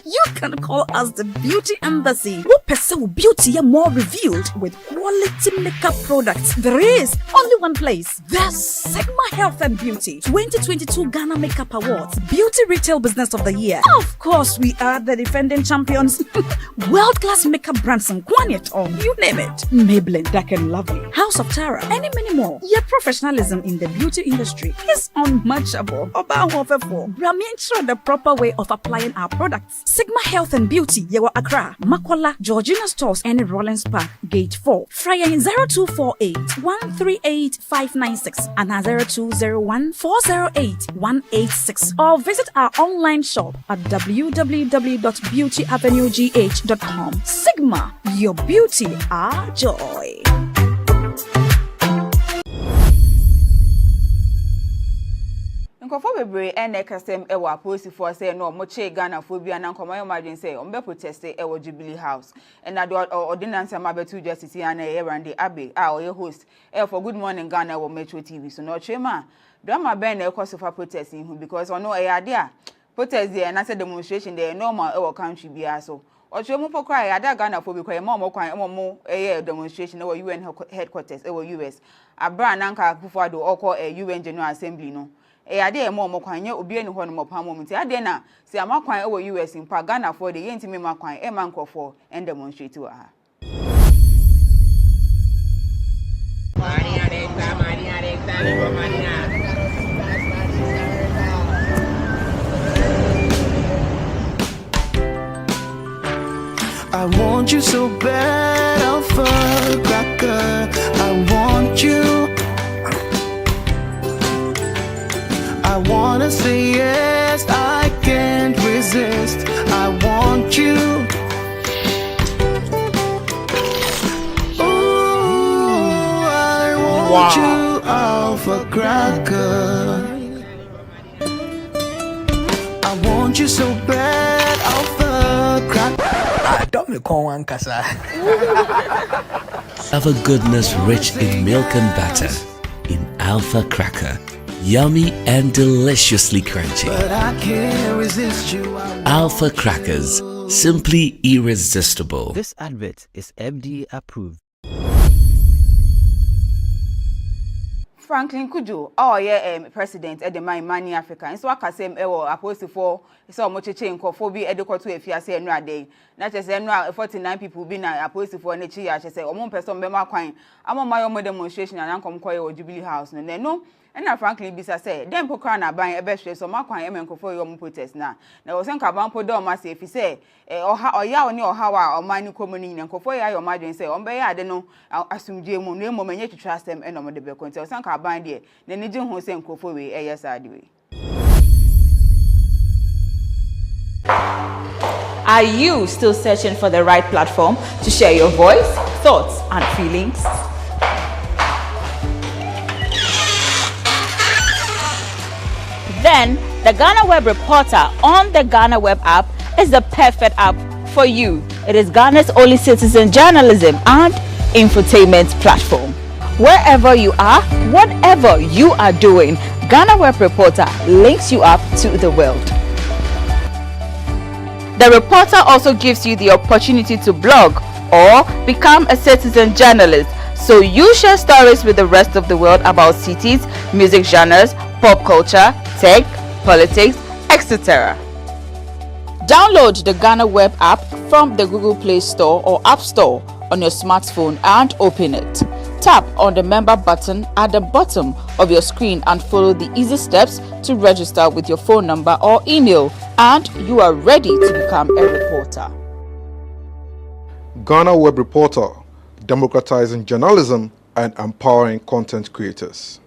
S1: You can call us the Beauty Embassy. We pursue beauty more revealed with quality makeup products. There is only one place. The Sigma Health and Beauty 2022 Ghana Makeup Awards Beauty Retail Business of the Year. Of course, we are the defending champions. World-class makeup brands and Quanyeton, you name it. Maybelline, Dark and Lovely, House of Tara, and many more. Your professionalism in the beauty industry is unmatchable. Bramientra the proper way of applying our products. Sigma Health and Beauty, Yewa Accra, Makola, Georgina Stores, and Rollins Park, Gate 4. Fryer in 0248 138 596 and 0201 408 186. Or visit our online shop at www.beautyavenuegh.com. Sigma, your beauty, our joy.
S5: Nkofo bebre ene kasem ewo aposifo say no moche Ghana phobia na nkomayo margin say ombe protest ewo Jubilee House and na ordinance mabetu justice na Erande Abe a oye host for Good Morning Ghana wo Metro TV so no chema drama ben na ekosofa protest hu because ono ade a protest there na say demonstration there normal ewo country bia so ochemu pokra ade Ghana phobia kwa mo kwan mo demonstration ewo UN headquarters ewo US abra nanka Akufo-Addo oko UN General Assembly no ade mo kwanye obi eni ho no mopam mo nti ade na se amakwan e wo US mpa Ghana for the yentimi makwan e man nkofo and demonstrate wa ha
S2: I want you so bad, Alpha Cracker. I want you. I wanna say yes, I can't resist. I want you. Ooh, I want you, Alpha Cracker. I want you so bad, Alpha Cracker.
S8: Don't me call one kasa.
S3: Other goodness rich in milk and butter in Alpha Cracker. Yummy and deliciously crunchy.
S2: But I can't resist you.
S3: Alpha Crackers, simply irresistible.
S4: This advert is FDA approved.
S5: Franklin Kujo, president at the Money Africa, and so I can say, opposed for so much change for be educated to if you say no day. Not as 49 people being opposed for nature, I say, or 1 person member coin. I'm on my own demonstration and I'm come or Jubilee House, and then no. And now, frankly, bisa say, then Pokrana buying a best so my client and for your protest now. Now, was Uncle Bampo Doma say if he say, or ya or how or money coming in and for your imagine say, I don't know, I'll assume Jim will name moment to trust them and on the bill. So, Sanka bind it, then the Jim who sent Kofoe, yes, I do.
S22: Are you still searching for the right platform to share your voice, thoughts, and feelings? Then, the GhanaWeb Reporter on the GhanaWeb app is the perfect app for you. It is Ghana's only citizen journalism and infotainment platform. Wherever you are, whatever you are doing, GhanaWeb Reporter links you up to the world.
S5: The reporter also gives you the opportunity to blog or become a citizen journalist, so you share stories with the rest of the world about cities, music genres, pop culture, tech, politics, etc. Download the GhanaWeb app from the Google Play Store or App Store on your smartphone and open it. Tap on the member button at the bottom of your screen and follow the easy steps to register with your phone number or email, and you are ready to become a reporter.
S6: GhanaWeb Reporter, democratizing journalism and empowering content creators.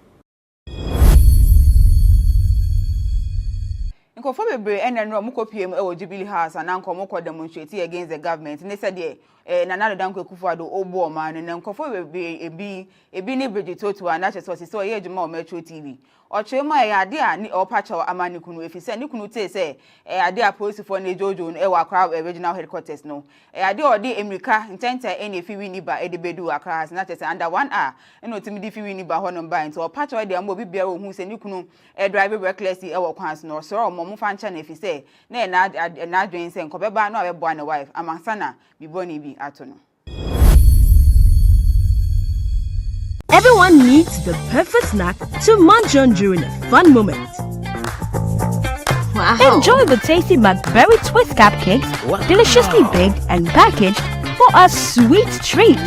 S5: Nkofo bebre enenro muko PM Jubilee House and anko moko demonstrate against the government. And they said Nana Danko Kufuado Obo man and nkofo bebre ebi ne Bridget to and that was so ye juma Metro TV. Or chema idea ni or patch or amani kunu if you say ni kunu say idea post for ne Jojo ewa crowd original headquarters no. Idea or de America intenta any fi wini ba edebedu akra na say under 1 hour eno timi fi wini ba hono ba into or patch or de ambo bibia hu say ni kunu drive recklessly ewa kwans no so mo fancha na if you say na join say nkobeba no abebo na wife amansana biboni bi atono.
S7: Everyone needs the perfect snack to munch on during a fun moment. Wow. Enjoy the tasty McBerry Cupcakes, deliciously baked and packaged for a sweet treat.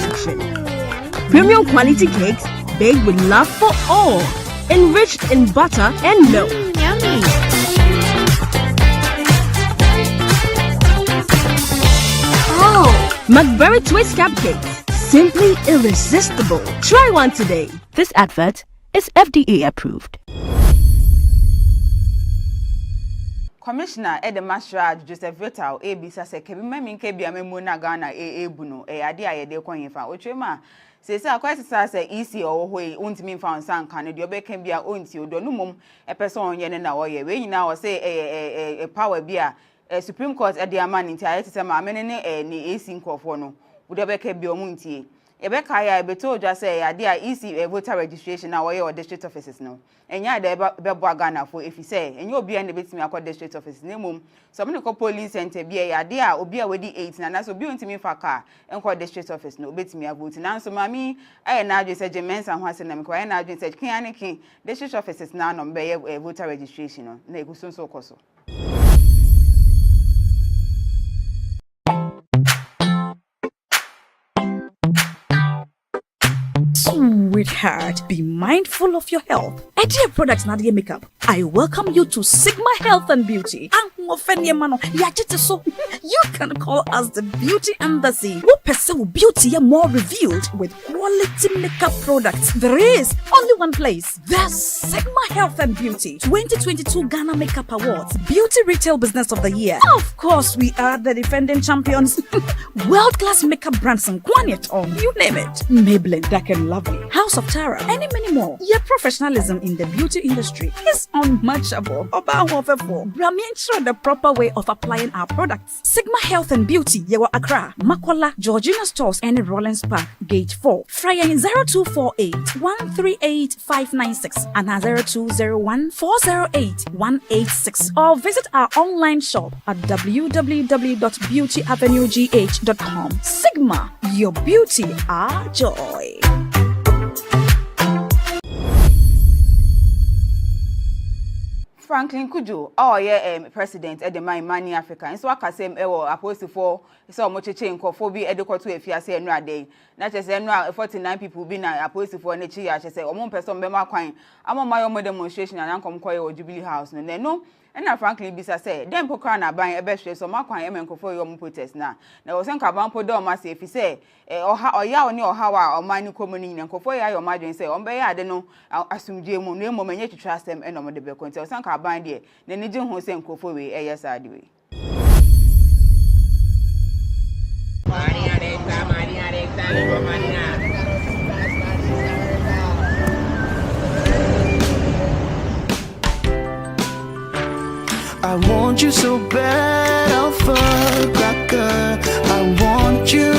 S7: Premium quality cakes baked with love for all, enriched in butter and milk.
S22: Yummy.
S7: Oh, McBerry Cupcakes. Simply irresistible. Try one today. This advert is FDA approved.
S5: Commissioner Edemasra Joseph Vital ABC say kebi memi nke bia memu na Ghana ebuno ade ayede kwanyefa otwema say akwese say EC owo untimi mfa nsan kan de obeka bia onti odo no mum person onye ne na wo ye we nyina wo say power bia Supreme Court ediaman nti ayete say ma amene ne ni AC nkofo no udebeke bi omuntie ebeka ya ebeto just say ade a EC voter registration na wo district offices no enya de bebo Ghana for if you say enya obi an betimi akọ district office na mum some ne ko police center bi ya ade a obi a wedi 8 na so bi ontimi fa car enko district office no betimi vote na so mami na adwe say Jemensa ho ase na me kwa na adwe say kian ne kin district offices na no be voter registration no na eguso so koso.
S1: Sweetheart, be mindful of your health. Idea products na the makeup. I welcome you to Sigma Health and Beauty. You can call us the Beauty Embassy. Who pursue beauty more revealed with quality makeup products. There is only one place. The Sigma Health and Beauty 2022 Ghana Makeup Awards Beauty Retail Business of the Year. Of course, we are the defending champions. World-class makeup brands and Gwanyet on. You name it. Maybelline, Dark and Lovely, House of Tara, and many more. Your professionalism in the beauty industry is unmatchable. Bramientra the proper way of applying our products. Sigma Health and Beauty, Yewa Accra, Makola, Georgina Stores, and Rollins Park, Gate 4. Fryer in 0248 138 596 and 0201 408 186. Or visit our online shop at www.beautyavenuegh.com. Sigma, your beauty, our joy.
S5: Franklin Kujo, oh yeah, president at the Money Africa. And so I can say, opposed for so much change for be adequate to if you say no day. Not just 49 people being opposed for an I say, or one person be my coin. I'm on my own demonstration and I'm come or Jubilee House. And then no. And now frankly, Bisa said, then Pocana buying a best so my coin and for your protest now. Now, was Uncle po do must if you say, or ya or how or mine coming and for your margin say, on bay, I don't know, I'll assume Jim no moment yet to trust them and on the bill. So Sanka bind it, then the Jim Hossein Kofowe, yes, I do.
S2: I want you so bad, alpha cracker. I want you.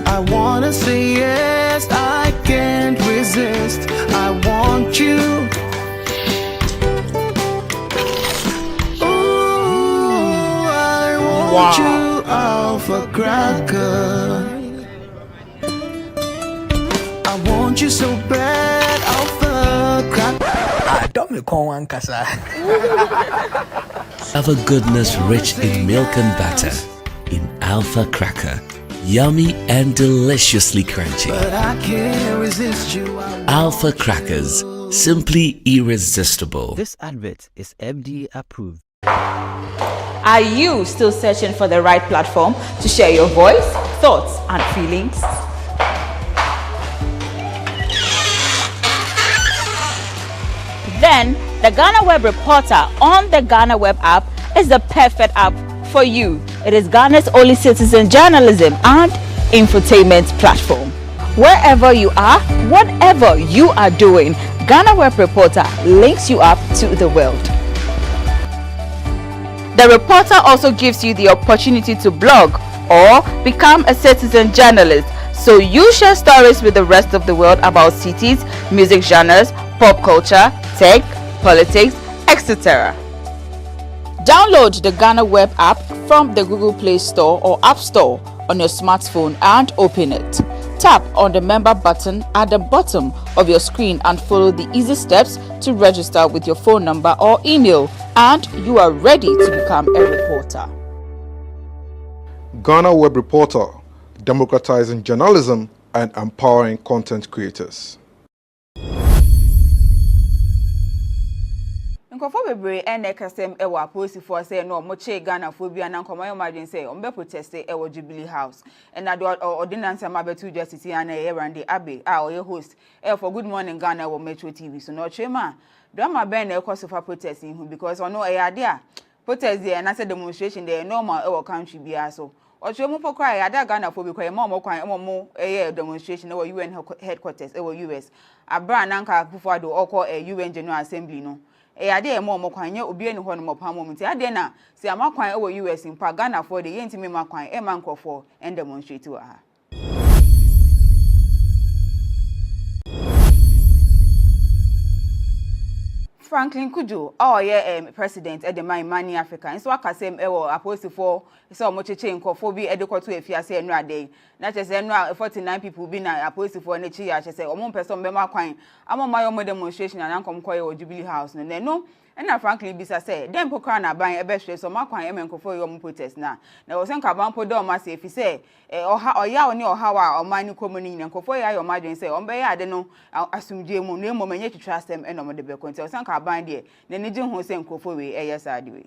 S2: I wanna say yes, I can't resist. I want you. Ooh, I want you, alpha cracker. I want you so bad, alpha cracker.
S3: Alpha goodness rich in milk and butter. In Alpha Cracker. Yummy and deliciously crunchy.
S2: But I can't resist you.
S3: Alpha Crackers. Simply irresistible.
S4: This advert is FDA approved.
S5: Are you still searching for the right platform to share your voice, thoughts, and feelings? Then, the GhanaWeb Reporter on the GhanaWeb app is the perfect app for you. It is Ghana's only citizen journalism and infotainment platform. Wherever you are, whatever you are doing, GhanaWeb Reporter links you up to the world. The Reporter also gives you the opportunity to blog or become a citizen journalist, so you share stories with the rest of the world about cities, music genres, pop culture, tech, politics, etc. Download the GhanaWeb app from the Google Play Store or App Store on your smartphone and open it. Tap on the member button at the bottom of your screen and follow the easy steps to register with your phone number or email, and you are ready to become a reporter.
S6: GhanaWeb Reporter, democratizing journalism and empowering content creators.
S5: Nkofo bebre ene kasem ewa police for say no moche Ghana phobia na nkoma yo margin say on be protest ewa Jubilee House and na ordinance am abetu justice and Erande Abe oye host for Good Morning Ghana wo Metro TV so no chema drama ben e cause for protesting who because ono e ade a protest there na say demonstration there normal ewa country bia so ochemu pokra e ade Ghana phobia kwa mo kwan mo demonstration ewa UN headquarters ewa US abra nanka Akufo-Addo oko UN General Assembly no ade e mo kwanye obi eni ho no mo pam mo ti ade na se amakwan e wo US mpa Ghana for de yentimi makwan e man nkofo en demonstrate wa ha. Franklin Kujo, oh yeah, president at the Money Africa. And so I can say, opposed for so much change for be adequate to if you say no day. Not just 49 people being opposed for an I say, or one person be my coin. I'm on my own demonstration and I'm come or Jubilee House. And then no. And now frankly, Bisa said, then Pocana buying a best so my coin and for your protest now. Now was Uncle po do must if you say, or ya or how or mine coming and for your margin say, on bay, I don't know, I'll assume Jim no moment yet to trust them and on the bill. So Sanka bind it, then the Jim Hossein Kofowe, yes, I do.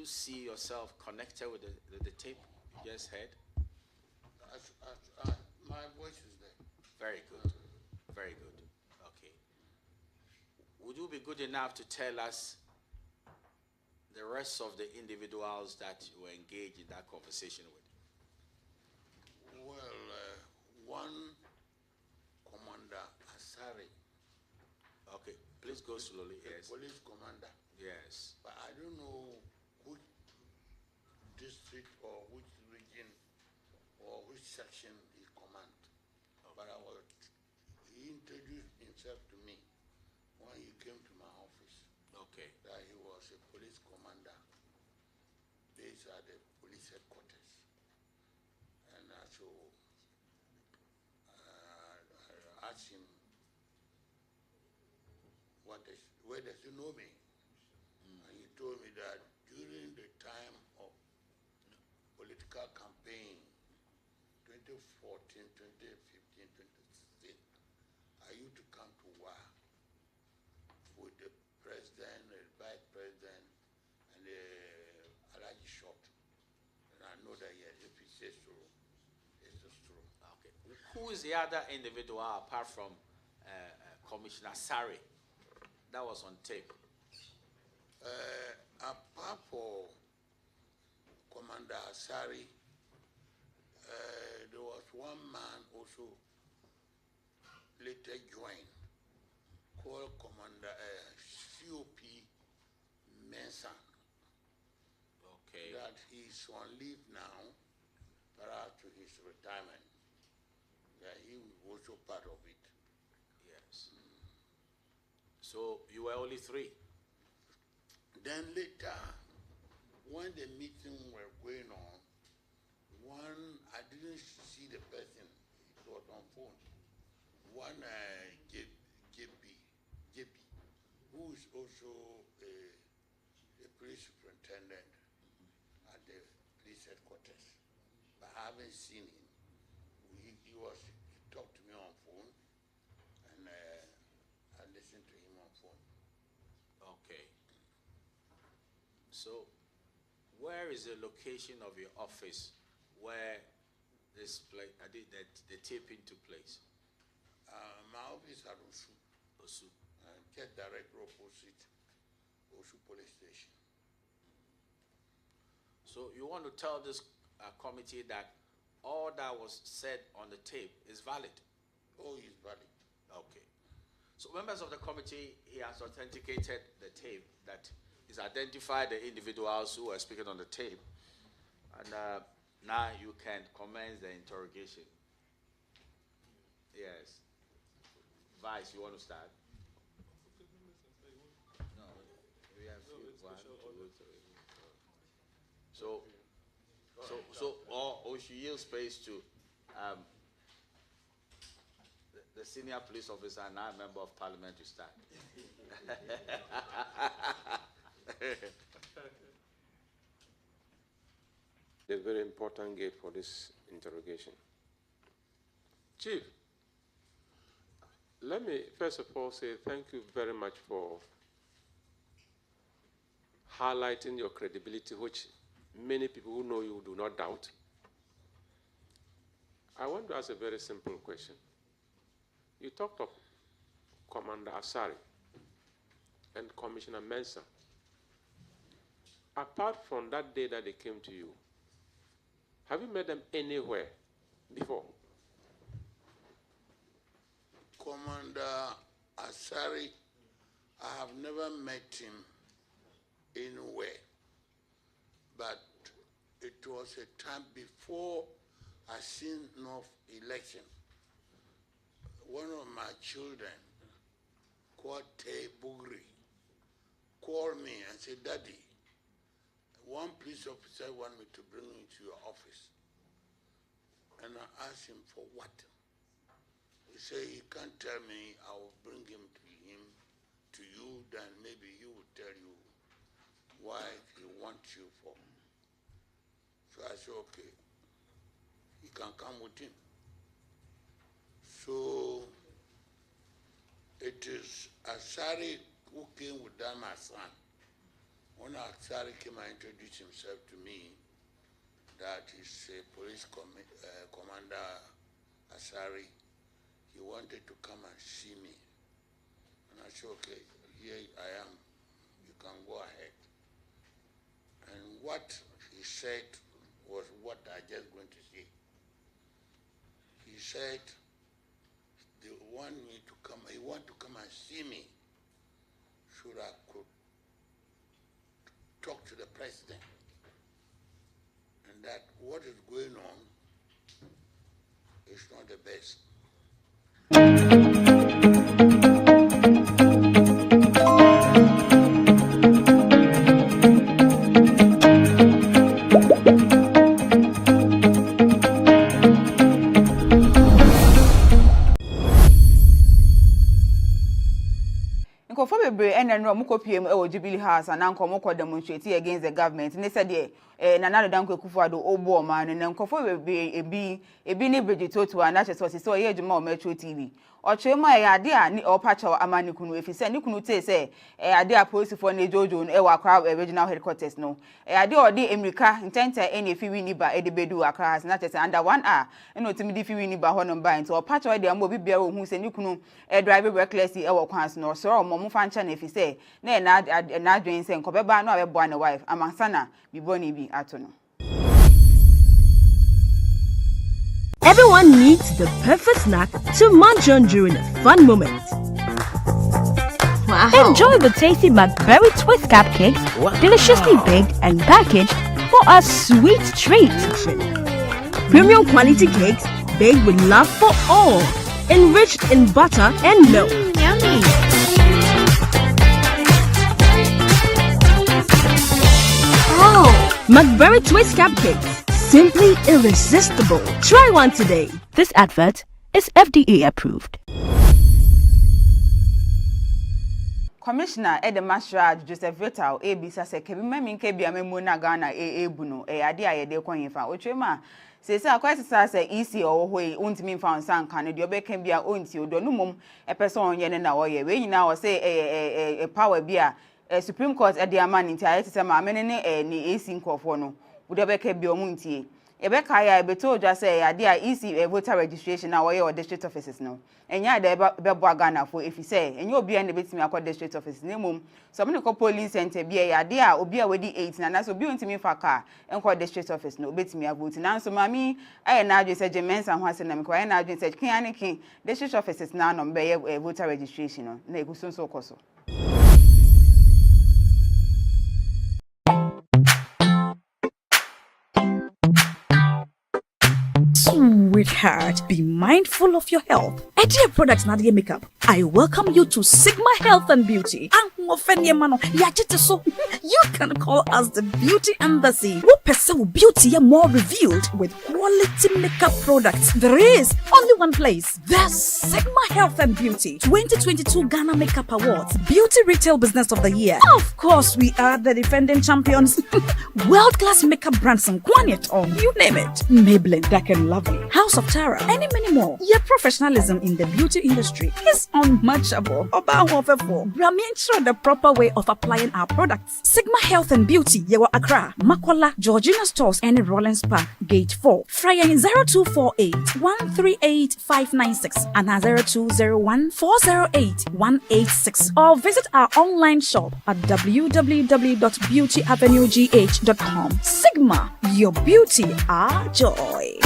S9: See yourself connected with the tape you just heard?
S11: My voice is there.
S9: Very good. Very good. Okay. Would you be good enough to tell us the rest of the individuals that you were engaged in that conversation with?
S11: Well, one Commander Asari.
S9: Okay, please go slowly. Yes.
S11: Police commander.
S9: Yes.
S11: But I don't know which district or which region or which section he commands. Okay. But I was
S10: himself to me when he came to my office.
S9: Okay.
S10: That he was a police commander based at the police headquarters. And so I asked him, where does he know me? And he told me that during the time of political campaign, 2014, 2015, 2016, I used to come to work with the president, the vice president, and the Alaji shop. And I know that yes, if he says so, it's just true.
S9: Okay. Who is the other individual apart from Commissioner Sari that was on tape?
S10: Apart from Commander Sari, there was one man also later joined called Commander COP Mensan.
S9: Okay.
S10: That he's on leave now prior to his retirement. Yeah, he was also part of it.
S9: Yes. So you were only three?
S10: Then later, when the meeting were going on, I didn't see the person, it was on phone. One JB, who is also a police superintendent at the police headquarters. But I haven't seen him. He talked to me on phone, and I listened to him on phone.
S9: Okay. So, where is the location of your office where this place, the taping took place?
S10: My office at Osu.
S9: Osu.
S10: Get direct opposite Osu police station.
S9: So you want to tell this committee that all that was said on the tape is valid?
S10: Oh, it's valid.
S9: Okay. So members of the committee, he has authenticated the tape, that he's identified the individuals who are speaking on the tape. And now you can commence the interrogation. Yes. Vice, you want to start? No, we have one, two, three. Or she yield space to the senior police officer and now a member of parliament to start.
S20: A very important gate for this interrogation. Chief, let me first of all say thank you very much for highlighting your credibility, which many people who know you do not doubt. I want to ask a very simple question. You talked of Commander Asari and Commissioner Mensah. Apart from that day that they came to you, have you met them anywhere before?
S10: Commander Asari, I have never met him anywhere, but it was a time before I seen North election. One of my children, called Tay Bugri, called me and said, Daddy, one police officer wanted me to bring you to your office. And I asked him for what? He said, he can't tell me, I will bring him to you, then maybe he will tell you why he wants you for. So I said, okay, he can come with him. So it is Asari who came with them, my son. When Asari came and introduced himself to me, that he's a police commander, Asari, he wanted to come and see me. And I said, okay, here I am, you can go ahead. And what he said was what I just going to say. He said, they want me to come, he want to come and see me so that I could talk to the president. And that what is going on is not the best.
S5: and then Romuko PM or Jubilee House and Uncle Moko demonstrating against the government. And they said, another Danko Kufuado, Obo man, and then Kofo will be a bini bridge to an actual source. So here, Jamal Metro TV. Or Chema, idea, or patch or Amanikunu, if you send Nikunu say, idea post for Nejojo and Ewa crowd original headquarters. No, idea or the America intent any if you win by Eddie Bedu across, not just under 1 hour, and not to me if you win by Honor Bind. So, patch or the Amobi Bear who send Nikunu, a driver recklessly, Ewa Quans, nor so, Momu Fanchan if you say, nay, not doing saying, Cobeba, no, a boy and a wife, among Sana, be Bonnie be Atono.
S7: Everyone needs the perfect snack to munch on during a fun moment. Wow. Enjoy the tasty McBerry Cupcake, deliciously baked and packaged for a sweet treat. Premium quality cakes baked with love for all, enriched in butter and milk.
S12: Yummy.
S7: Oh, McBerry Cupcakes. Simply irresistible. Try one today. This advert is FDA approved.
S5: Commissioner Ede Mashraj Joseph Vital ABC say kebi memi nke bia memu na Ghana ebu no ade ayede kwanyefa ochema say akwese say EC owohoi untimi mfa nsan kan de obeka bia onti odo no mum person onye ne na wo ye we nyina wo say power bia Supreme Court ede amani nti ayete say ma amene ne ni EC nkofo no would obeka bia omuntie Ebeka ya beto just say idea easy voter registration na or district offices no. Enya de bebo Ghana for if you say and you be and betimi akwa district office name so me ko police center be idea obi a wedi 18 na so bi ontimi fa car enko district office no betimi vote na so mami aye na adwe say Jemensa ho ase na me ko aye na adwe say kin anikin district offices na no be voter registration no na egusun so koso.
S1: Sweetheart, be mindful of your health. Idea products na the makeup. I welcome you to Sigma Health and Beauty. You can call us the Beauty Embassy. We pursue beauty more revealed with quality makeup products. There is only one place. The Sigma Health and Beauty 2022 Ghana Makeup Awards Beauty Retail Business of the Year. Of course, we are the defending champions. World-class makeup brands and Quanet on you name it. Maybelline, Dark and Lovely, House of Tara, and many more. Your professionalism in the beauty industry is unmatchable. Ensure the proper way of applying our products. Sigma Health and Beauty, Yewa Accra, Makola, Georgina Stores, and Rollins Park, Gate 4. Fryer 0248 138 596 and 0201 408 186. Or visit our online shop at www.beautyavenuegh.com. Sigma, your beauty, our joy.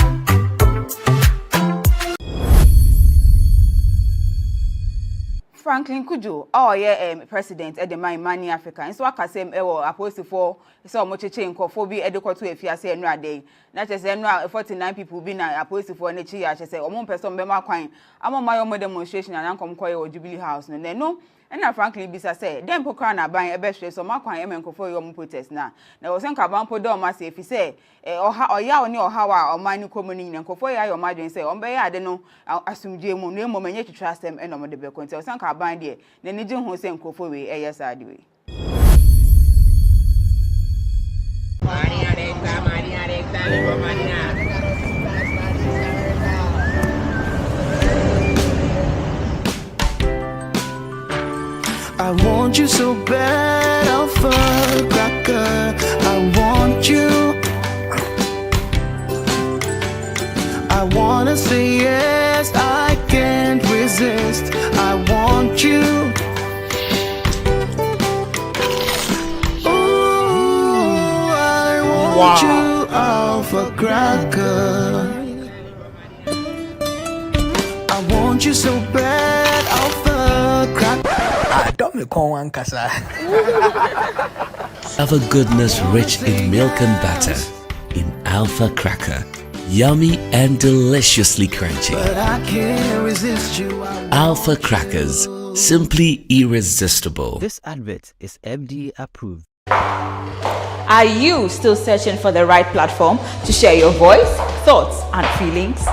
S5: Franklin Kujo, president at the Money Africa. And so I can say, opposed for so much change for be adequate to if you say no day. Not just 49 people being opposed for any chia. I say, one person be my coin. I'm on my own demonstration and I'm come or Jubilee House. No. And frankly, Bisa said, then Pocana buying a best so my coin and for your protest now. Now, was Uncle put down myself if he say, or ya or how or mine coming and for your margin say, I don't know, I'll assume Jim no moment yet to trust them and no more the bill. So some car bind it, then the Jim Hossein Kofowe, yes, I do.
S2: I want you so bad, alpha cracker. I want you. I wanna say yes, I can't resist. I want you. Ooh, I want you, alpha cracker. I want you so bad, alpha cracker.
S3: Alpha goodness rich in milk and butter. In Alpha Cracker. Yummy and deliciously crunchy.
S2: But I can't resist you.
S3: Alpha Crackers. Simply irresistible.
S4: This advert is FDA approved.
S5: Are you still searching for the right platform to share your voice, thoughts, and feelings?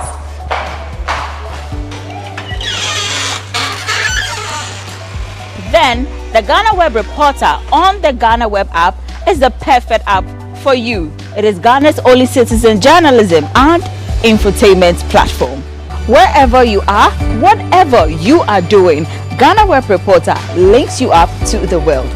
S5: Then The GhanaWeb Reporter on the GhanaWeb app is the perfect app for you. It is Ghana's only citizen journalism and infotainment platform. Wherever you are, whatever you are doing, GhanaWeb Reporter links you up to the world.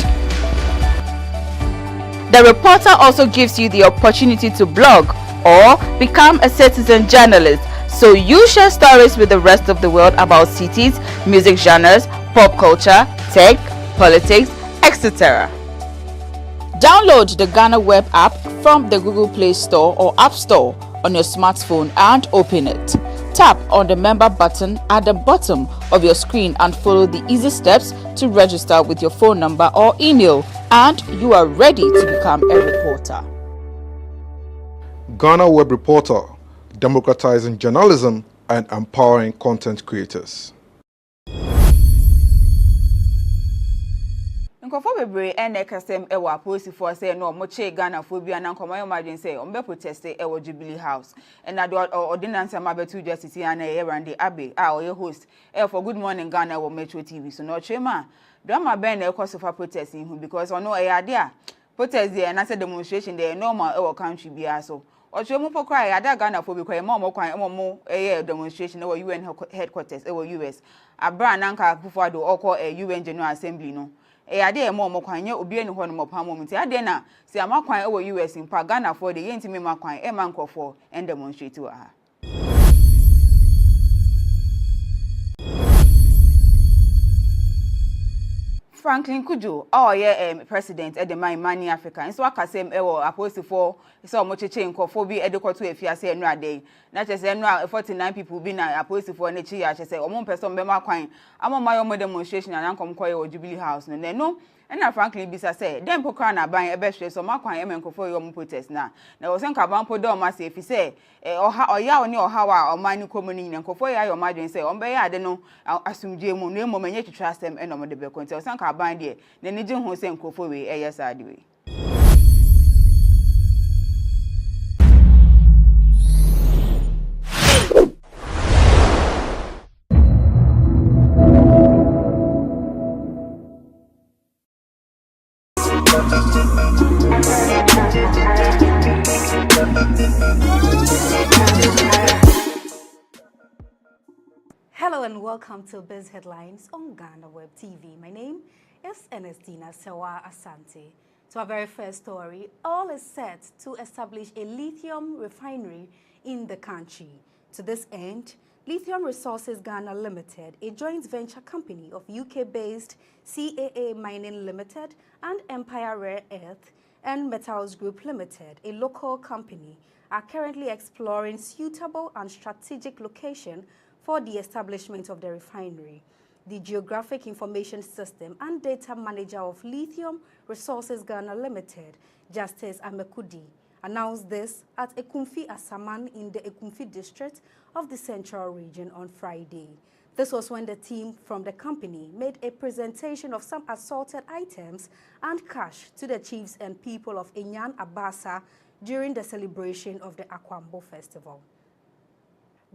S5: The Reporter also gives you the opportunity to blog or become a citizen journalist, so you share stories with the rest of the world about cities, music genres, pop culture, tech, politics, etc. Download the GhanaWeb app from the Google Play Store or App Store on your smartphone and open it. Tap on the member button at the bottom of your screen and follow the easy steps to register with your phone number or email, and you are ready to become a reporter.
S6: GhanaWeb Reporter, democratizing journalism and empowering content creators.
S5: Nkofo bebre ene kasem ewo aposi for say no moche Ghana phobia na nkomo yo margin say ombe protest ewo Jubilee House and na ordinance am abetu justice ya na Rande Abe oye host for Good Morning Ghana wo Metro TV so no chema drama ben na ekoso for protest hu because ono e ade a protest there na say demonstration there normal ewo country bia so ochemu pokra ya da Ghana phobia kwa mo kwan mo demonstration ewo UN headquarters ewo US abra na nka Akufo-Addo okọ UN General Assembly no ade mo kwanye obi eni ho no mo pam mo nti ade na si amakwan e wo US mpa Ghana for the yentimi makwan e man nkofo and demonstrate wa ha. Franklin Kujo president at the Money Africa nso akasem ewo apostifo so omocheche nkofo bi edekoto efiase enu ade na chese enu 49 people bi na apostifo na chi ya chese omo person be makwan amoma yo demonstration na nkom koye wo Jubilee House no na Franklin bisa say dem pokra na ban ebe hwe so makwan emenkofo yo protest na wo senka ban po do ma se fi say oya oni oha wa omani komuni na nkofo ya yo madwen say ombe ya ade no asumdie mu no menye twitwa asem enom de be konti wo senka ban de na ni je ho se nkofo we eyesa ade we.
S12: Hello and welcome to Biz Headlines on GhanaWeb TV. My name is Ernestina Sewa Asante. To our very first story, all is set to establish a lithium refinery in the country. To this end, Lithium Resources Ghana Limited, a joint venture company of UK-based CAA Mining Limited and Empire Rare Earth and Metals Group Limited, a local company, are currently exploring suitable and strategic location for the establishment of the refinery. The Geographic Information System and Data Manager of Lithium Resources Ghana Limited, Justice Amekudi, announced this at Ekumfi Asaman in the Ekumfi district of the Central Region on Friday. This was when the team from the company made a presentation of some assorted items and cash to the chiefs and people of Enyan Abasa during the celebration of the Akwambo Festival.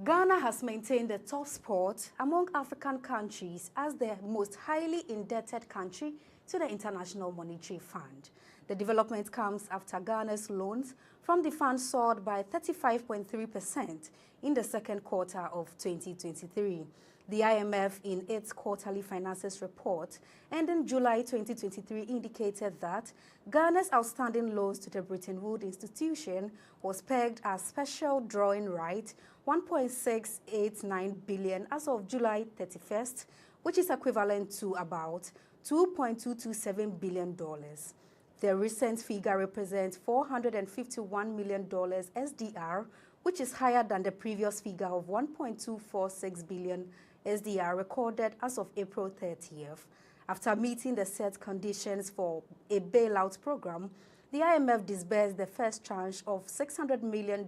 S12: Ghana has maintained the top spot among African countries as the most highly indebted country to the International Monetary Fund. The development comes after Ghana's loans from the fund soared by 35.3% in the second quarter of 2023. The IMF, in its quarterly finances report ending July 2023, indicated that Ghana's outstanding loans to the Bretton Woods institution was pegged as special drawing right 1.689 billion as of July 31st, which is equivalent to about $2.227 billion. The recent figure represents $451 million SDR, which is higher than the previous figure of 1.246 billion SDR recorded as of April 30th. After meeting the set conditions for a bailout program, the IMF disbursed the first tranche of $600 million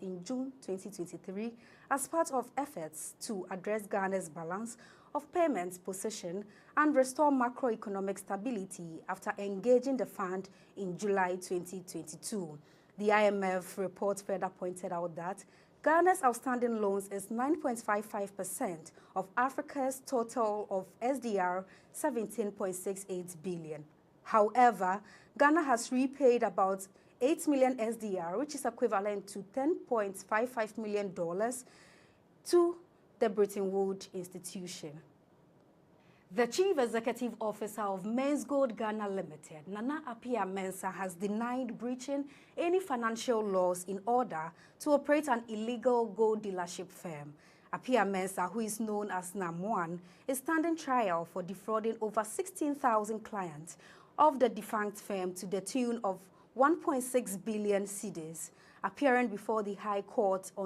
S12: in June 2023 as part of efforts to address Ghana's balance of payments position and restore macroeconomic stability after engaging the fund in July 2022. The IMF report further pointed out that Ghana's outstanding loans is 9.55% of Africa's total of SDR 17.68 billion. However, Ghana has repaid about 8 million SDR, which is equivalent to $10.55 million to the Bretton Woods institution. The Chief Executive Officer of Men's Gold Ghana Limited, Nana Appiah-Mensah, has denied breaching any financial laws in order to operate an illegal gold dealership firm. Appiah-Mensah, who is known as Nam1, is standing trial for defrauding over 16,000 clients of the defunct firm to the tune of 1.6 billion cedis, appearing before the High Court on